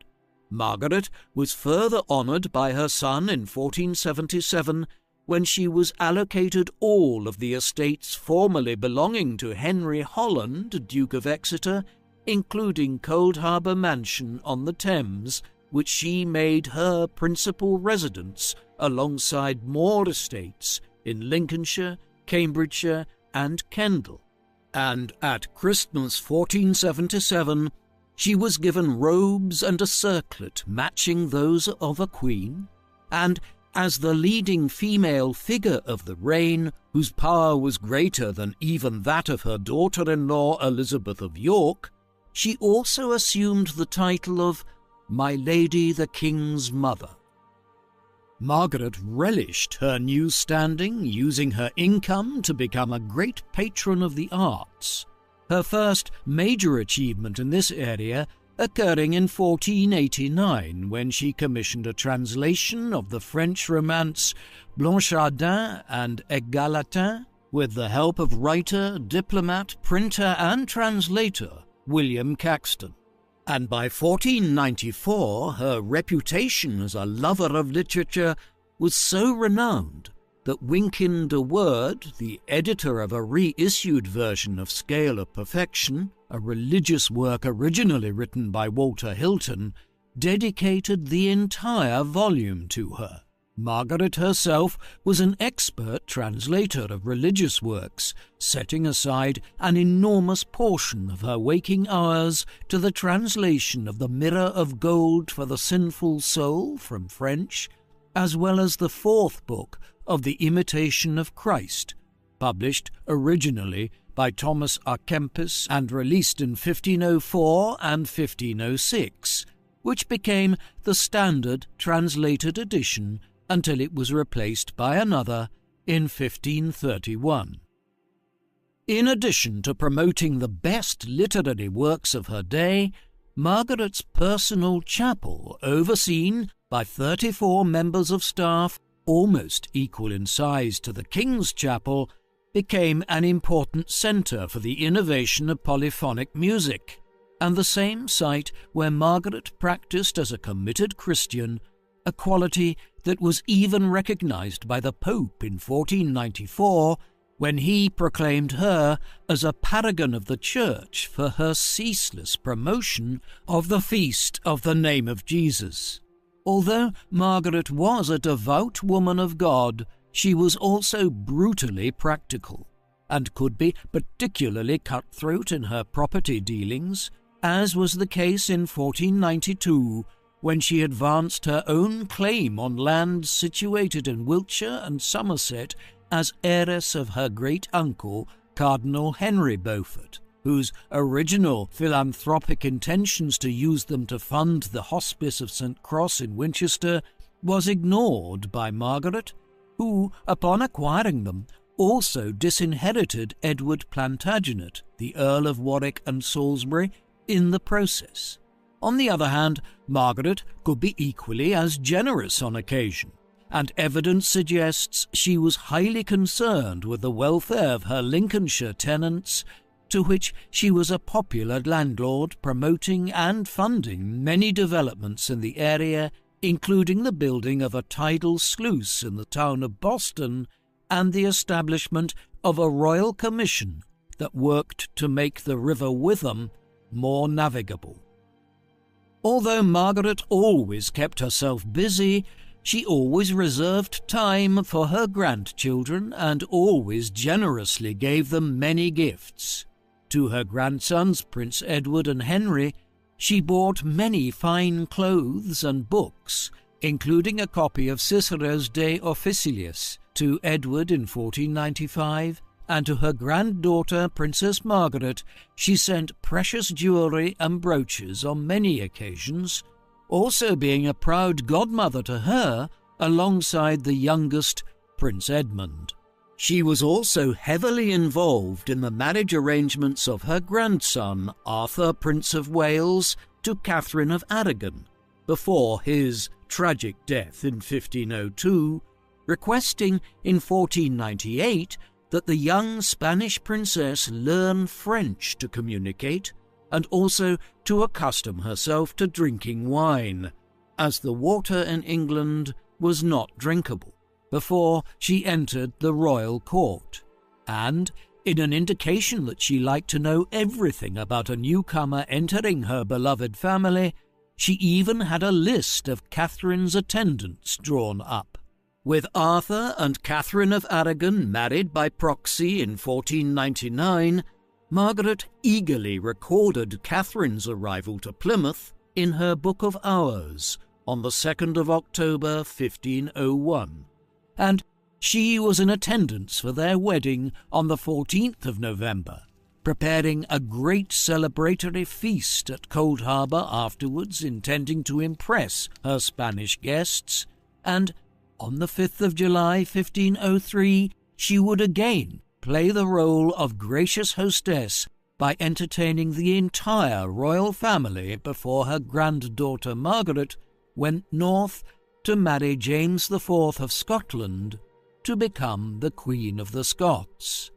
Margaret was further honoured by her son in 1477, when she was allocated all of the estates formerly belonging to Henry Holland, Duke of Exeter, including Cold Harbour Mansion on the Thames, which she made her principal residence alongside more estates in Lincolnshire, Cambridgeshire and Kendal. And at Christmas 1477, she was given robes and a circlet matching those of a queen, and as the leading female figure of the reign, whose power was greater than even that of her daughter-in-law Elizabeth of York, she also assumed the title of My Lady the King's Mother. Margaret relished her new standing, using her income to become a great patron of the arts. Her first major achievement in this area occurring in 1489, when she commissioned a translation of the French romance Blanchardin and Égalatin, with the help of writer, diplomat, printer and translator William Caxton. And by 1494, her reputation as a lover of literature was so renowned that Wynkyn de Worde, the editor of a reissued version of Scale of Perfection, a religious work originally written by Walter Hilton, dedicated the entire volume to her. Margaret herself was an expert translator of religious works, setting aside an enormous portion of her waking hours to the translation of the Mirror of Gold for the Sinful Soul from French, as well as the fourth book of The Imitation of Christ, published originally by Thomas à Kempis and released in 1504 and 1506, which became the standard translated edition until it was replaced by another in 1531. In addition to promoting the best literary works of her day, Margaret's personal chapel, overseen by 34 members of staff, almost equal in size to the King's Chapel, became an important centre for the innovation of polyphonic music, and the same site where Margaret practised as a committed Christian, a quality that was even recognised by the Pope in 1494, when he proclaimed her as a paragon of the Church for her ceaseless promotion of the feast of the name of Jesus. Although Margaret was a devout woman of God, she was also brutally practical, and could be particularly cutthroat in her property dealings, as was the case in 1492, when she advanced her own claim on lands situated in Wiltshire and Somerset as heiress of her great-uncle, Cardinal Henry Beaufort, whose original philanthropic intentions to use them to fund the Hospice of St. Cross in Winchester was ignored by Margaret, who, upon acquiring them, also disinherited Edward Plantagenet, the Earl of Warwick and Salisbury, in the process. On the other hand, Margaret could be equally as generous on occasion, and evidence suggests she was highly concerned with the welfare of her Lincolnshire tenants, to which she was a popular landlord, promoting and funding many developments in the area, including the building of a tidal sluice in the town of Boston and the establishment of a royal commission that worked to make the River Witham more navigable. Although Margaret always kept herself busy, she always reserved time for her grandchildren and always generously gave them many gifts. To her grandsons, Prince Edward and Henry, she bought many fine clothes and books, including a copy of Cicero's De Officiliis to Edward in 1495, and to her granddaughter, Princess Margaret, she sent precious jewellery and brooches on many occasions, also being a proud godmother to her alongside the youngest, Prince Edmund. She was also heavily involved in the marriage arrangements of her grandson, Arthur, Prince of Wales, to Catherine of Aragon, before his tragic death in 1502, requesting in 1498 that the young Spanish princess learn French to communicate, and also to accustom herself to drinking wine, as the water in England was not drinkable, before she entered the royal court, and, in an indication that she liked to know everything about a newcomer entering her beloved family, she even had a list of Catherine's attendants drawn up. With Arthur and Catherine of Aragon married by proxy in 1499, Margaret eagerly recorded Catherine's arrival to Plymouth in her Book of Hours on the 2nd of October 1501, and she was in attendance for their wedding on the 14th of November, preparing a great celebratory feast at Cold Harbour afterwards, intending to impress her Spanish guests, and on the 5th of July 1503 she would again play the role of gracious hostess by entertaining the entire royal family before her granddaughter Margaret went north to marry James IV of Scotland to become the Queen of the Scots.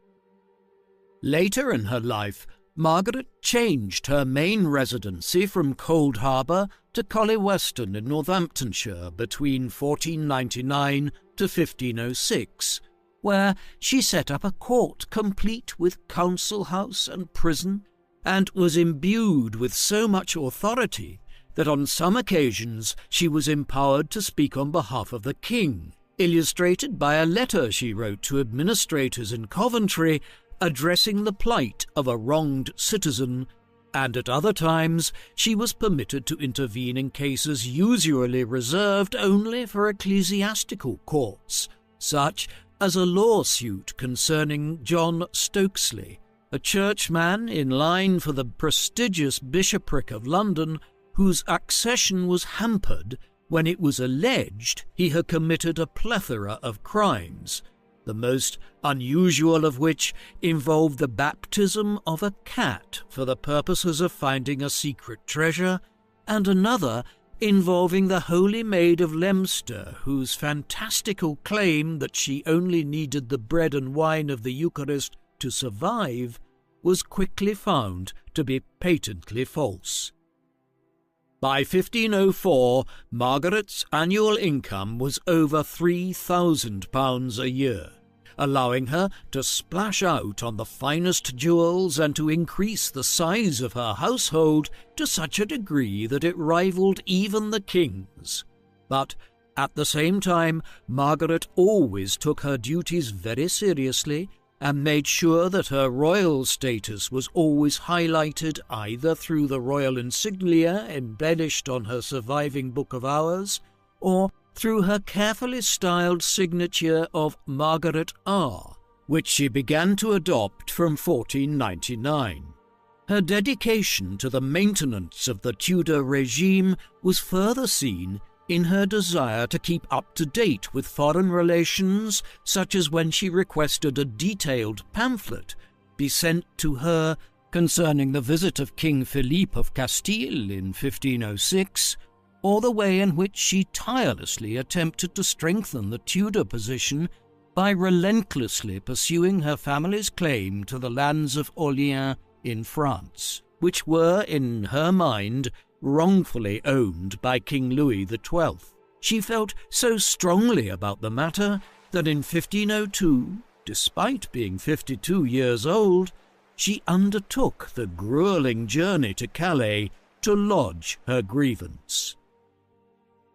Later in her life, Margaret changed her main residency from Cold Harbour to Collyweston in Northamptonshire between 1499 to 1506, where she set up a court complete with council house and prison, and was imbued with so much authority that on some occasions she was empowered to speak on behalf of the king, illustrated by a letter she wrote to administrators in Coventry addressing the plight of a wronged citizen, and at other times she was permitted to intervene in cases usually reserved only for ecclesiastical courts, such as a lawsuit concerning John Stokesley, a churchman in line for the prestigious bishopric of London, whose accession was hampered when it was alleged he had committed a plethora of crimes, the most unusual of which involved the baptism of a cat for the purposes of finding a secret treasure, and another involving the Holy Maid of Leominster, whose fantastical claim that she only needed the bread and wine of the Eucharist to survive was quickly found to be patently false. By 1504, Margaret's annual income was over £3,000 a year, allowing her to splash out on the finest jewels and to increase the size of her household to such a degree that it rivaled even the king's. But at the same time, Margaret always took her duties very seriously and made sure that her royal status was always highlighted either through the royal insignia embellished on her surviving Book of Hours, or through her carefully styled signature of Margaret R., which she began to adopt from 1499. Her dedication to the maintenance of the Tudor regime was further seen in her desire to keep up to date with foreign relations, such as when she requested a detailed pamphlet be sent to her concerning the visit of King Philippe of Castile in 1506, or the way in which she tirelessly attempted to strengthen the Tudor position by relentlessly pursuing her family's claim to the lands of Orléans in France, which were, in her mind, wrongfully owned by King Louis XII. She felt so strongly about the matter that in 1502, despite being 52 years old, she undertook the grueling journey to Calais to lodge her grievance.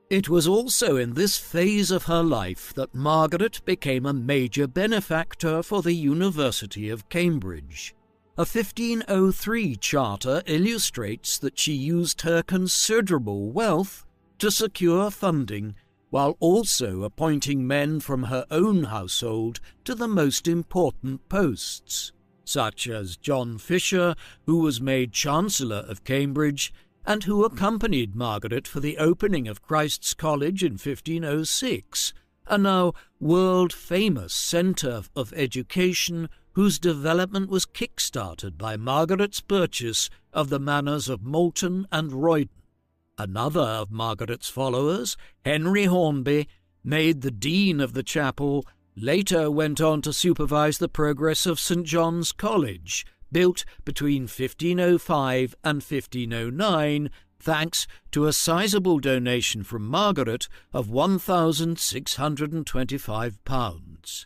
It was also in this phase of her life that Margaret became a major benefactor for the University of Cambridge. A 1503 charter illustrates that she used her considerable wealth to secure funding, while also appointing men from her own household to the most important posts, such as John Fisher, who was made Chancellor of Cambridge, and who accompanied Margaret for the opening of Christ's College in 1506, a now world-famous centre of education whose development was kick-started by Margaret's purchase of the manors of Moulton and Roydon. Another of Margaret's followers, Henry Hornby, made the dean of the chapel, later went on to supervise the progress of St. John's College, built between 1505 and 1509, thanks to a sizable donation from Margaret of £1,625.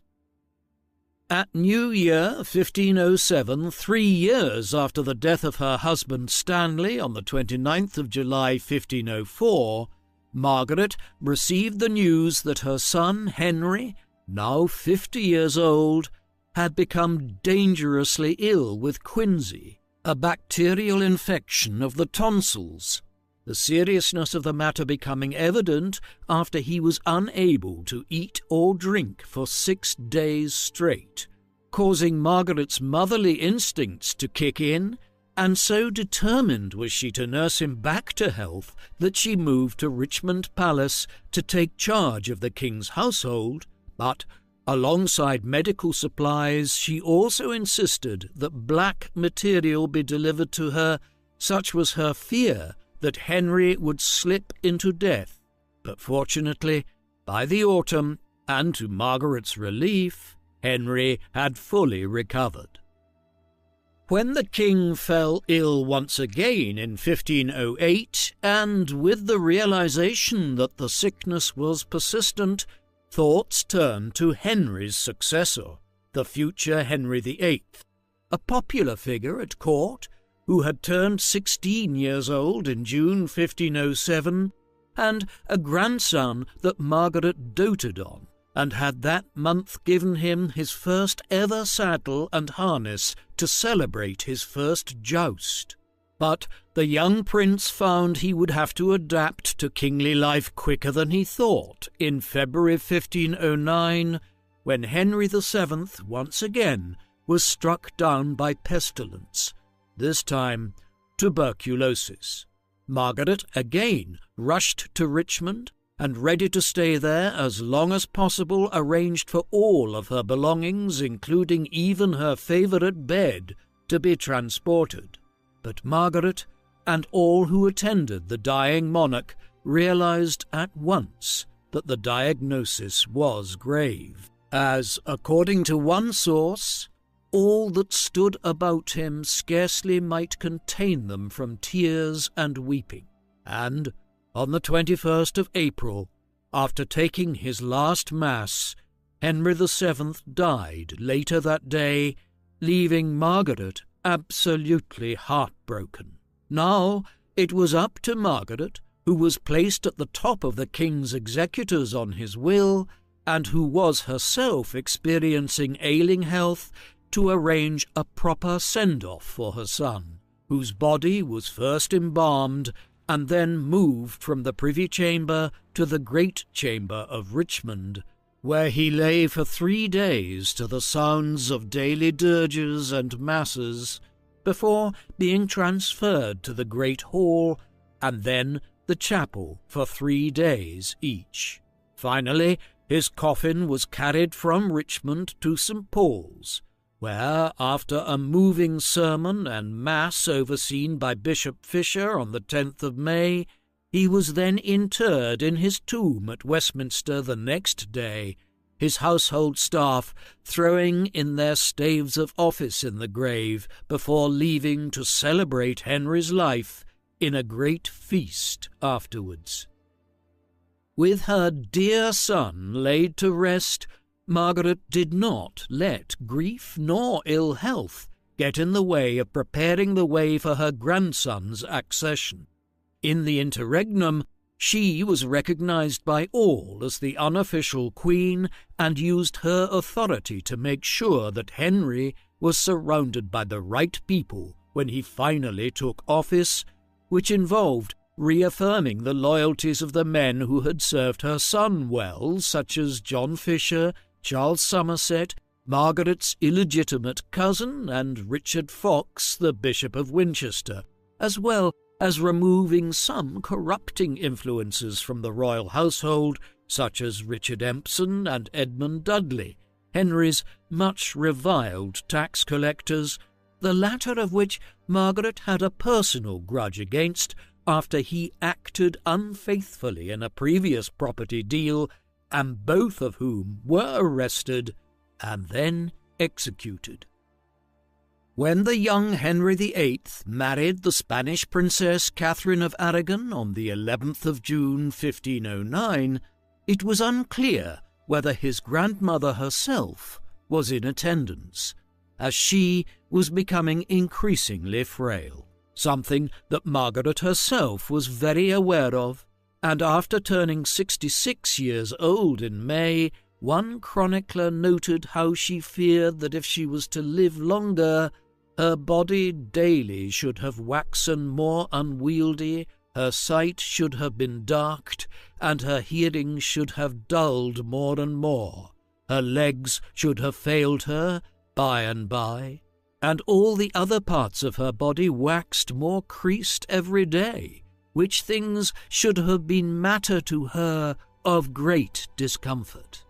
At New Year 1507, 3 years after the death of her husband Stanley on the 29th of July 1504, Margaret received the news that her son Henry, now 50 years old, had become dangerously ill with quinsy, a bacterial infection of the tonsils, the seriousness of the matter becoming evident after he was unable to eat or drink for 6 days straight, causing Margaret's motherly instincts to kick in, and so determined was she to nurse him back to health that she moved to Richmond Palace to take charge of the king's household, but alongside medical supplies, she also insisted that black material be delivered to her. Such was her fear that Henry would slip into death. But fortunately, by the autumn, and to Margaret's relief, Henry had fully recovered. When the king fell ill once again in 1508, and with the realization that the sickness was persistent, thoughts turned to Henry's successor, the future Henry VIII, a popular figure at court who had turned 16 years old in June 1507, and a grandson that Margaret doted on, and had that month given him his first ever saddle and harness to celebrate his first joust. But the young prince found he would have to adapt to kingly life quicker than he thought in February 1509, when Henry VII once again was struck down by pestilence, this time tuberculosis. Margaret again rushed to Richmond, and ready to stay there as long as possible arranged for all of her belongings, including even her favourite bed, to be transported. But Margaret and all who attended the dying monarch realized at once that the diagnosis was grave, as, according to one source, all that stood about him scarcely might contain them from tears and weeping. And on the 21st of April, after taking his last Mass, Henry VII died later that day, leaving Margaret absolutely heartbroken. Now it was up to Margaret, who was placed at the top of the king's executors on his will, and who was herself experiencing ailing health, to arrange a proper send-off for her son, whose body was first embalmed and then moved from the Privy Chamber to the Great Chamber of Richmond, where he lay for 3 days to the sounds of daily dirges and masses, before being transferred to the Great Hall and then the chapel for 3 days each. Finally, his coffin was carried from Richmond to St. Paul's, where, after a moving sermon and mass overseen by Bishop Fisher on the 10th of May, he was then interred in his tomb at Westminster the next day, his household staff throwing in their staves of office in the grave before leaving to celebrate Henry's life in a great feast afterwards. With her dear son laid to rest, Margaret did not let grief nor ill health get in the way of preparing the way for her grandson's accession. In the interregnum, she was recognized by all as the unofficial queen and used her authority to make sure that Henry was surrounded by the right people when he finally took office, which involved reaffirming the loyalties of the men who had served her son well, such as John Fisher, Charles Somerset, Margaret's illegitimate cousin, and Richard Fox, the Bishop of Winchester, as well as removing some corrupting influences from the royal household, such as Richard Empson and Edmund Dudley, Henry's much reviled tax collectors, the latter of which Margaret had a personal grudge against after he acted unfaithfully in a previous property deal, and both of whom were arrested and then executed. When the young Henry VIII married the Spanish Princess Catherine of Aragon on the 11th of June 1509, it was unclear whether his grandmother herself was in attendance, as she was becoming increasingly frail, something that Margaret herself was very aware of, and after turning 66 years old in May, one chronicler noted how she feared that if she was to live longer, her body daily should have waxen more unwieldy, her sight should have been darked, and her hearing should have dulled more and more. Her legs should have failed her by and by, and all the other parts of her body waxed more creased every day, which things should have been matter to her of great discomfort.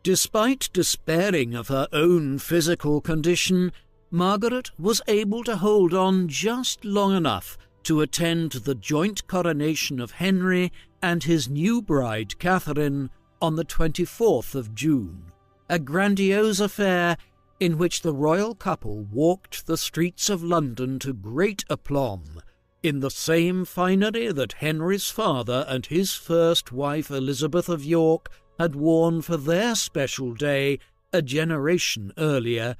Despite despairing of her own physical condition, Margaret was able to hold on just long enough to attend the joint coronation of Henry and his new bride Catherine on the 24th of June, a grandiose affair in which the royal couple walked the streets of London to great aplomb, in the same finery that Henry's father and his first wife Elizabeth of York had worn for their special day a generation earlier,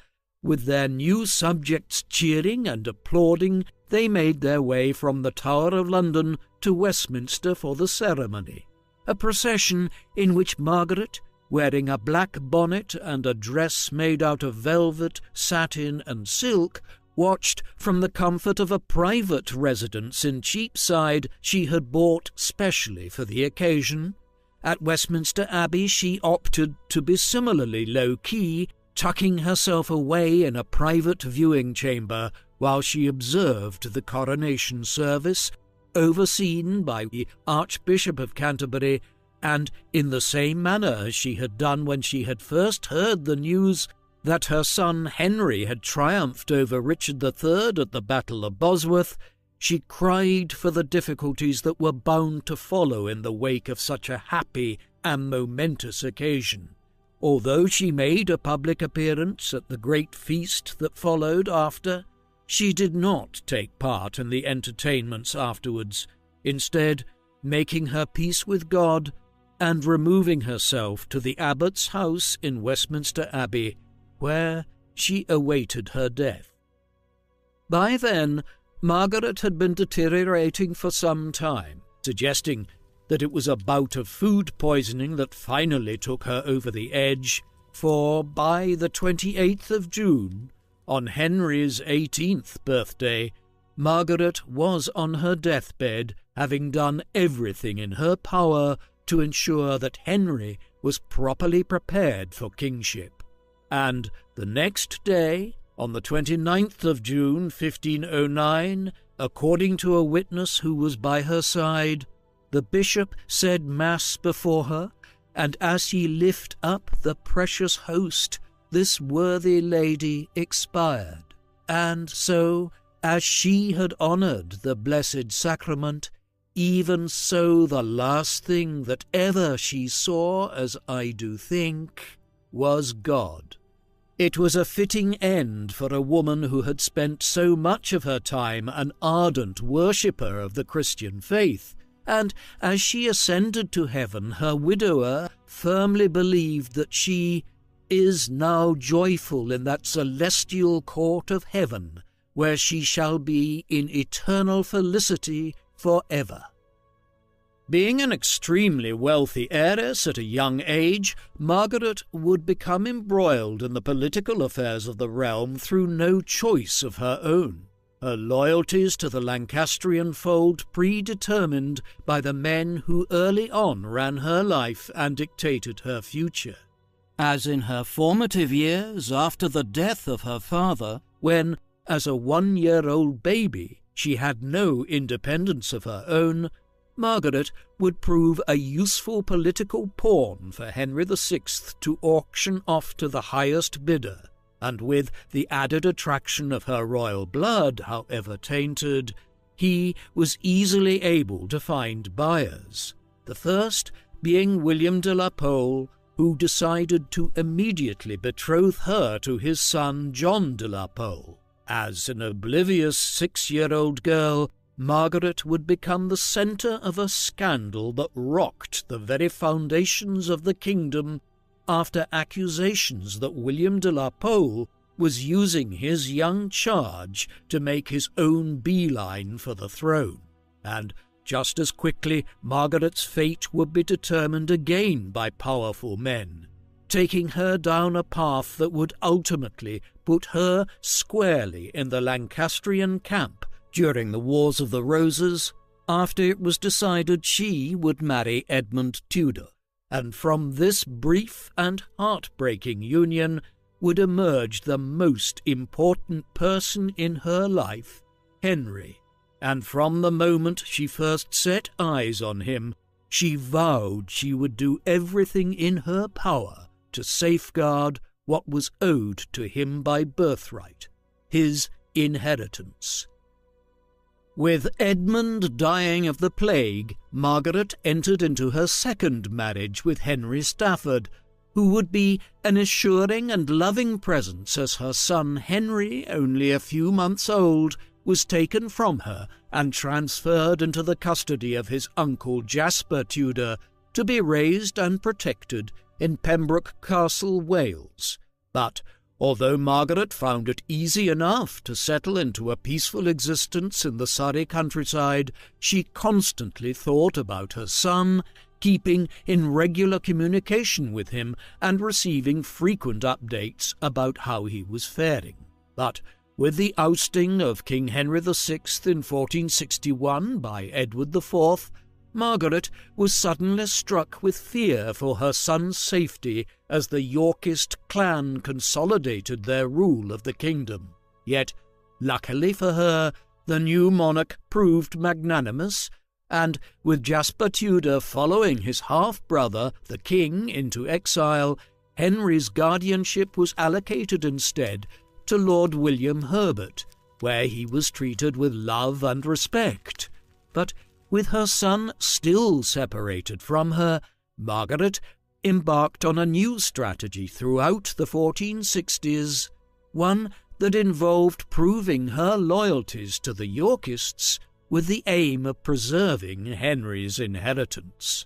with their new subjects cheering and applauding, they made their way from the Tower of London to Westminster for the ceremony, a procession in which Margaret, wearing a black bonnet and a dress made out of velvet, satin and silk, watched from the comfort of a private residence in Cheapside she had bought specially for the occasion. At Westminster Abbey she opted to be similarly low-key, tucking herself away in a private viewing chamber while she observed the coronation service, overseen by the Archbishop of Canterbury, and in the same manner as she had done when she had first heard the news that her son Henry had triumphed over Richard III at the Battle of Bosworth, she cried for the difficulties that were bound to follow in the wake of such a happy and momentous occasion. Although she made a public appearance at the great feast that followed after, she did not take part in the entertainments afterwards, instead making her peace with God and removing herself to the abbot's house in Westminster Abbey, where she awaited her death. By then, Margaret had been deteriorating for some time, suggesting that it was a bout of food poisoning that finally took her over the edge, for by the 28th of June, on Henry's 18th birthday, Margaret was on her deathbed, having done everything in her power to ensure that Henry was properly prepared for kingship. And the next day, on the 29th of June, 1509, according to a witness who was by her side, the bishop said Mass before her, and as he lift up the precious host, this worthy lady expired. And so, as she had honoured the blessed sacrament, even so the last thing that ever she saw, as I do think, was God. It was a fitting end for a woman who had spent so much of her time an ardent worshipper of the Christian faith, and as she ascended to heaven, her widower firmly believed that she is now joyful in that celestial court of heaven, where she shall be in eternal felicity for ever. Being an extremely wealthy heiress at a young age, Margaret would become embroiled in the political affairs of the realm through no choice of her own, her loyalties to the Lancastrian fold predetermined by the men who early on ran her life and dictated her future. As in her formative years after the death of her father, when, as a 1-year-old baby, she had no independence of her own, Margaret would prove a useful political pawn for Henry VI to auction off to the highest bidder, and with the added attraction of her royal blood, however tainted, he was easily able to find buyers, the first being William de la Pole, who decided to immediately betroth her to his son John de la Pole. As an oblivious 6-year-old girl, Margaret would become the centre of a scandal that rocked the very foundations of the kingdom after accusations that William de la Pole was using his young charge to make his own beeline for the throne. And just as quickly, Margaret's fate would be determined again by powerful men, taking her down a path that would ultimately put her squarely in the Lancastrian camp during the Wars of the Roses, after it was decided she would marry Edmund Tudor, and from this brief and heartbreaking union would emerge the most important person in her life, Henry, and from the moment she first set eyes on him, she vowed she would do everything in her power to safeguard what was owed to him by birthright, his inheritance. With Edmund dying of the plague, Margaret entered into her second marriage with Henry Stafford, who would be an assuring and loving presence as her son Henry, only a few months old, was taken from her and transferred into the custody of his uncle Jasper Tudor to be raised and protected in Pembroke Castle, Wales. But Although Margaret found it easy enough to settle into a peaceful existence in the Surrey countryside, she constantly thought about her son, keeping in regular communication with him and receiving frequent updates about how he was faring. But with the ousting of King Henry VI in 1461 by Edward IV, Margaret was suddenly struck with fear for her son's safety as the Yorkist clan consolidated their rule of the kingdom. Yet, luckily for her, the new monarch proved magnanimous, and with Jasper Tudor following his half-brother, the king, into exile, Henry's guardianship was allocated instead to Lord William Herbert, where he was treated with love and respect. But with her son still separated from her, Margaret embarked on a new strategy throughout the 1460s, one that involved proving her loyalties to the Yorkists with the aim of preserving Henry's inheritance.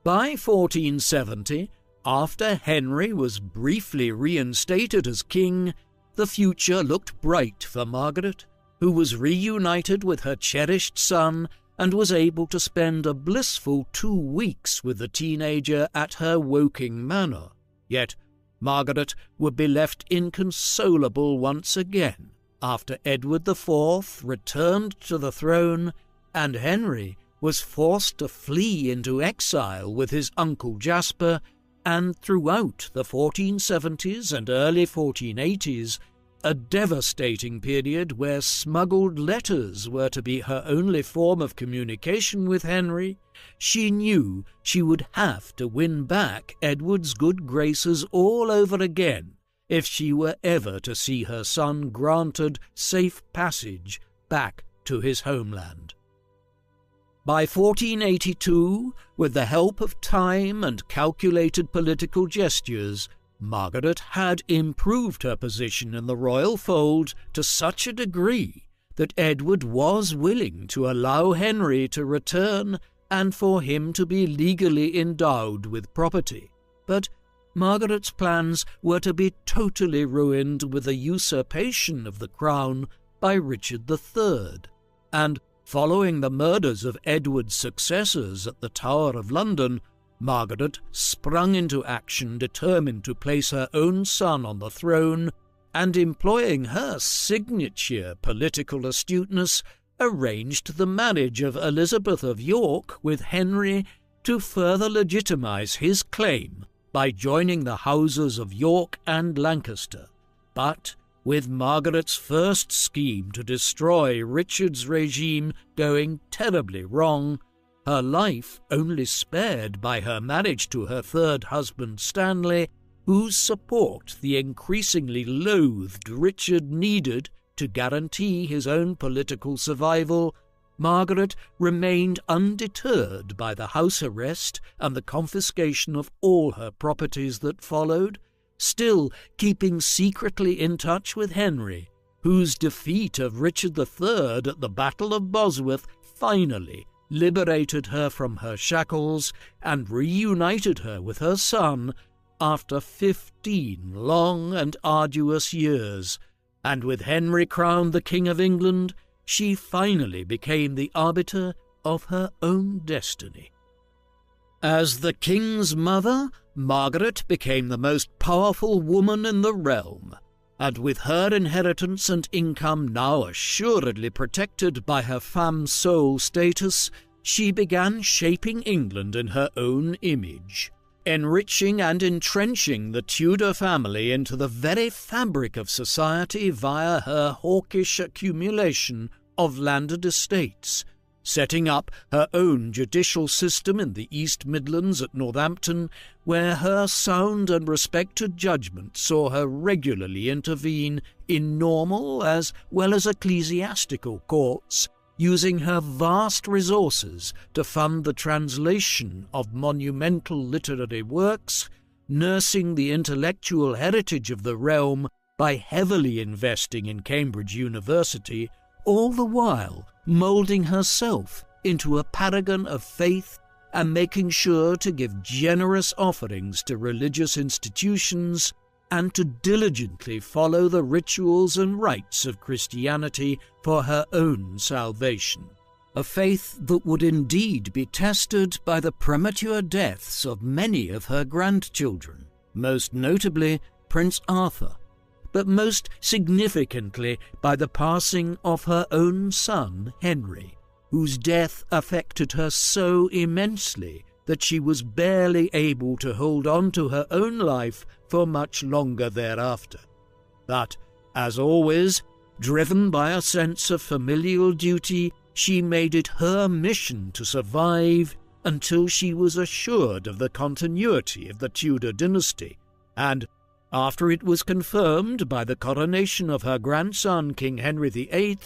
By 1470, after Henry was briefly reinstated as king, the future looked bright for Margaret, who was reunited with her cherished son and was able to spend a blissful 2 weeks with the teenager at her Woking manor. Yet Margaret would be left inconsolable once again after Edward IV returned to the throne and Henry was forced to flee into exile with his uncle Jasper, and throughout the 1470s and early 1480s, a devastating period where smuggled letters were to be her only form of communication with Henry, she knew she would have to win back Edward's good graces all over again if she were ever to see her son granted safe passage back to his homeland. By 1482, with the help of time and calculated political gestures, Margaret had improved her position in the royal fold to such a degree that Edward was willing to allow Henry to return and for him to be legally endowed with property. But Margaret's plans were to be totally ruined with the usurpation of the crown by Richard III, and following the murders of Edward's successors at the Tower of London, Margaret sprung into action determined to place her own son on the throne, and employing her signature political astuteness, arranged the marriage of Elizabeth of York with Henry to further legitimize his claim by joining the houses of York and Lancaster. But with Margaret's first scheme to destroy Richard's regime going terribly wrong, her life only spared by her marriage to her third husband Stanley, whose support the increasingly loathed Richard needed to guarantee his own political survival, Margaret remained undeterred by the house arrest and the confiscation of all her properties that followed, still keeping secretly in touch with Henry, whose defeat of Richard III at the Battle of Bosworth finally liberated her from her shackles and reunited her with her son after 15 long and arduous years, and with Henry crowned the King of England, she finally became the arbiter of her own destiny. As the king's mother, Margaret became the most powerful woman in the realm, and with her inheritance and income now assuredly protected by her femme sole status, she began shaping England in her own image, enriching and entrenching the Tudor family into the very fabric of society via her hawkish accumulation of landed estates, setting up her own judicial system in the East Midlands at Northampton, where her sound and respected judgment saw her regularly intervene in normal as well as ecclesiastical courts, using her vast resources to fund the translation of monumental literary works, nursing the intellectual heritage of the realm by heavily investing in Cambridge University, all the while moulding herself into a paragon of faith and making sure to give generous offerings to religious institutions and to diligently follow the rituals and rites of Christianity for her own salvation, a faith that would indeed be tested by the premature deaths of many of her grandchildren, most notably Prince Arthur, but most significantly by the passing of her own son Henry, whose death affected her so immensely that she was barely able to hold on to her own life for much longer thereafter. But, as always, driven by a sense of familial duty, she made it her mission to survive until she was assured of the continuity of the Tudor dynasty, and, after it was confirmed by the coronation of her grandson King Henry VIII,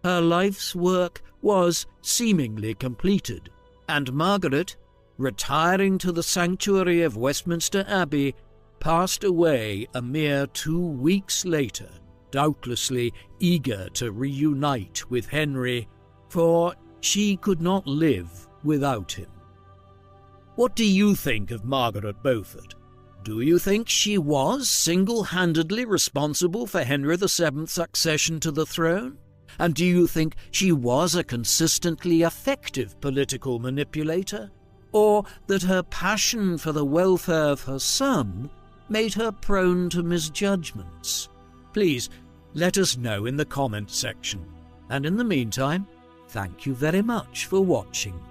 her life's work was seemingly completed, and Margaret, retiring to the sanctuary of Westminster Abbey, passed away a mere 2 weeks later, doubtlessly eager to reunite with Henry, for she could not live without him. What do you think of Margaret Beaufort? Do you think she was single-handedly responsible for Henry VII's accession to the throne? And do you think she was a consistently effective political manipulator? Or that her passion for the welfare of her son made her prone to misjudgments? Please, let us know in the comments section. And in the meantime, thank you very much for watching.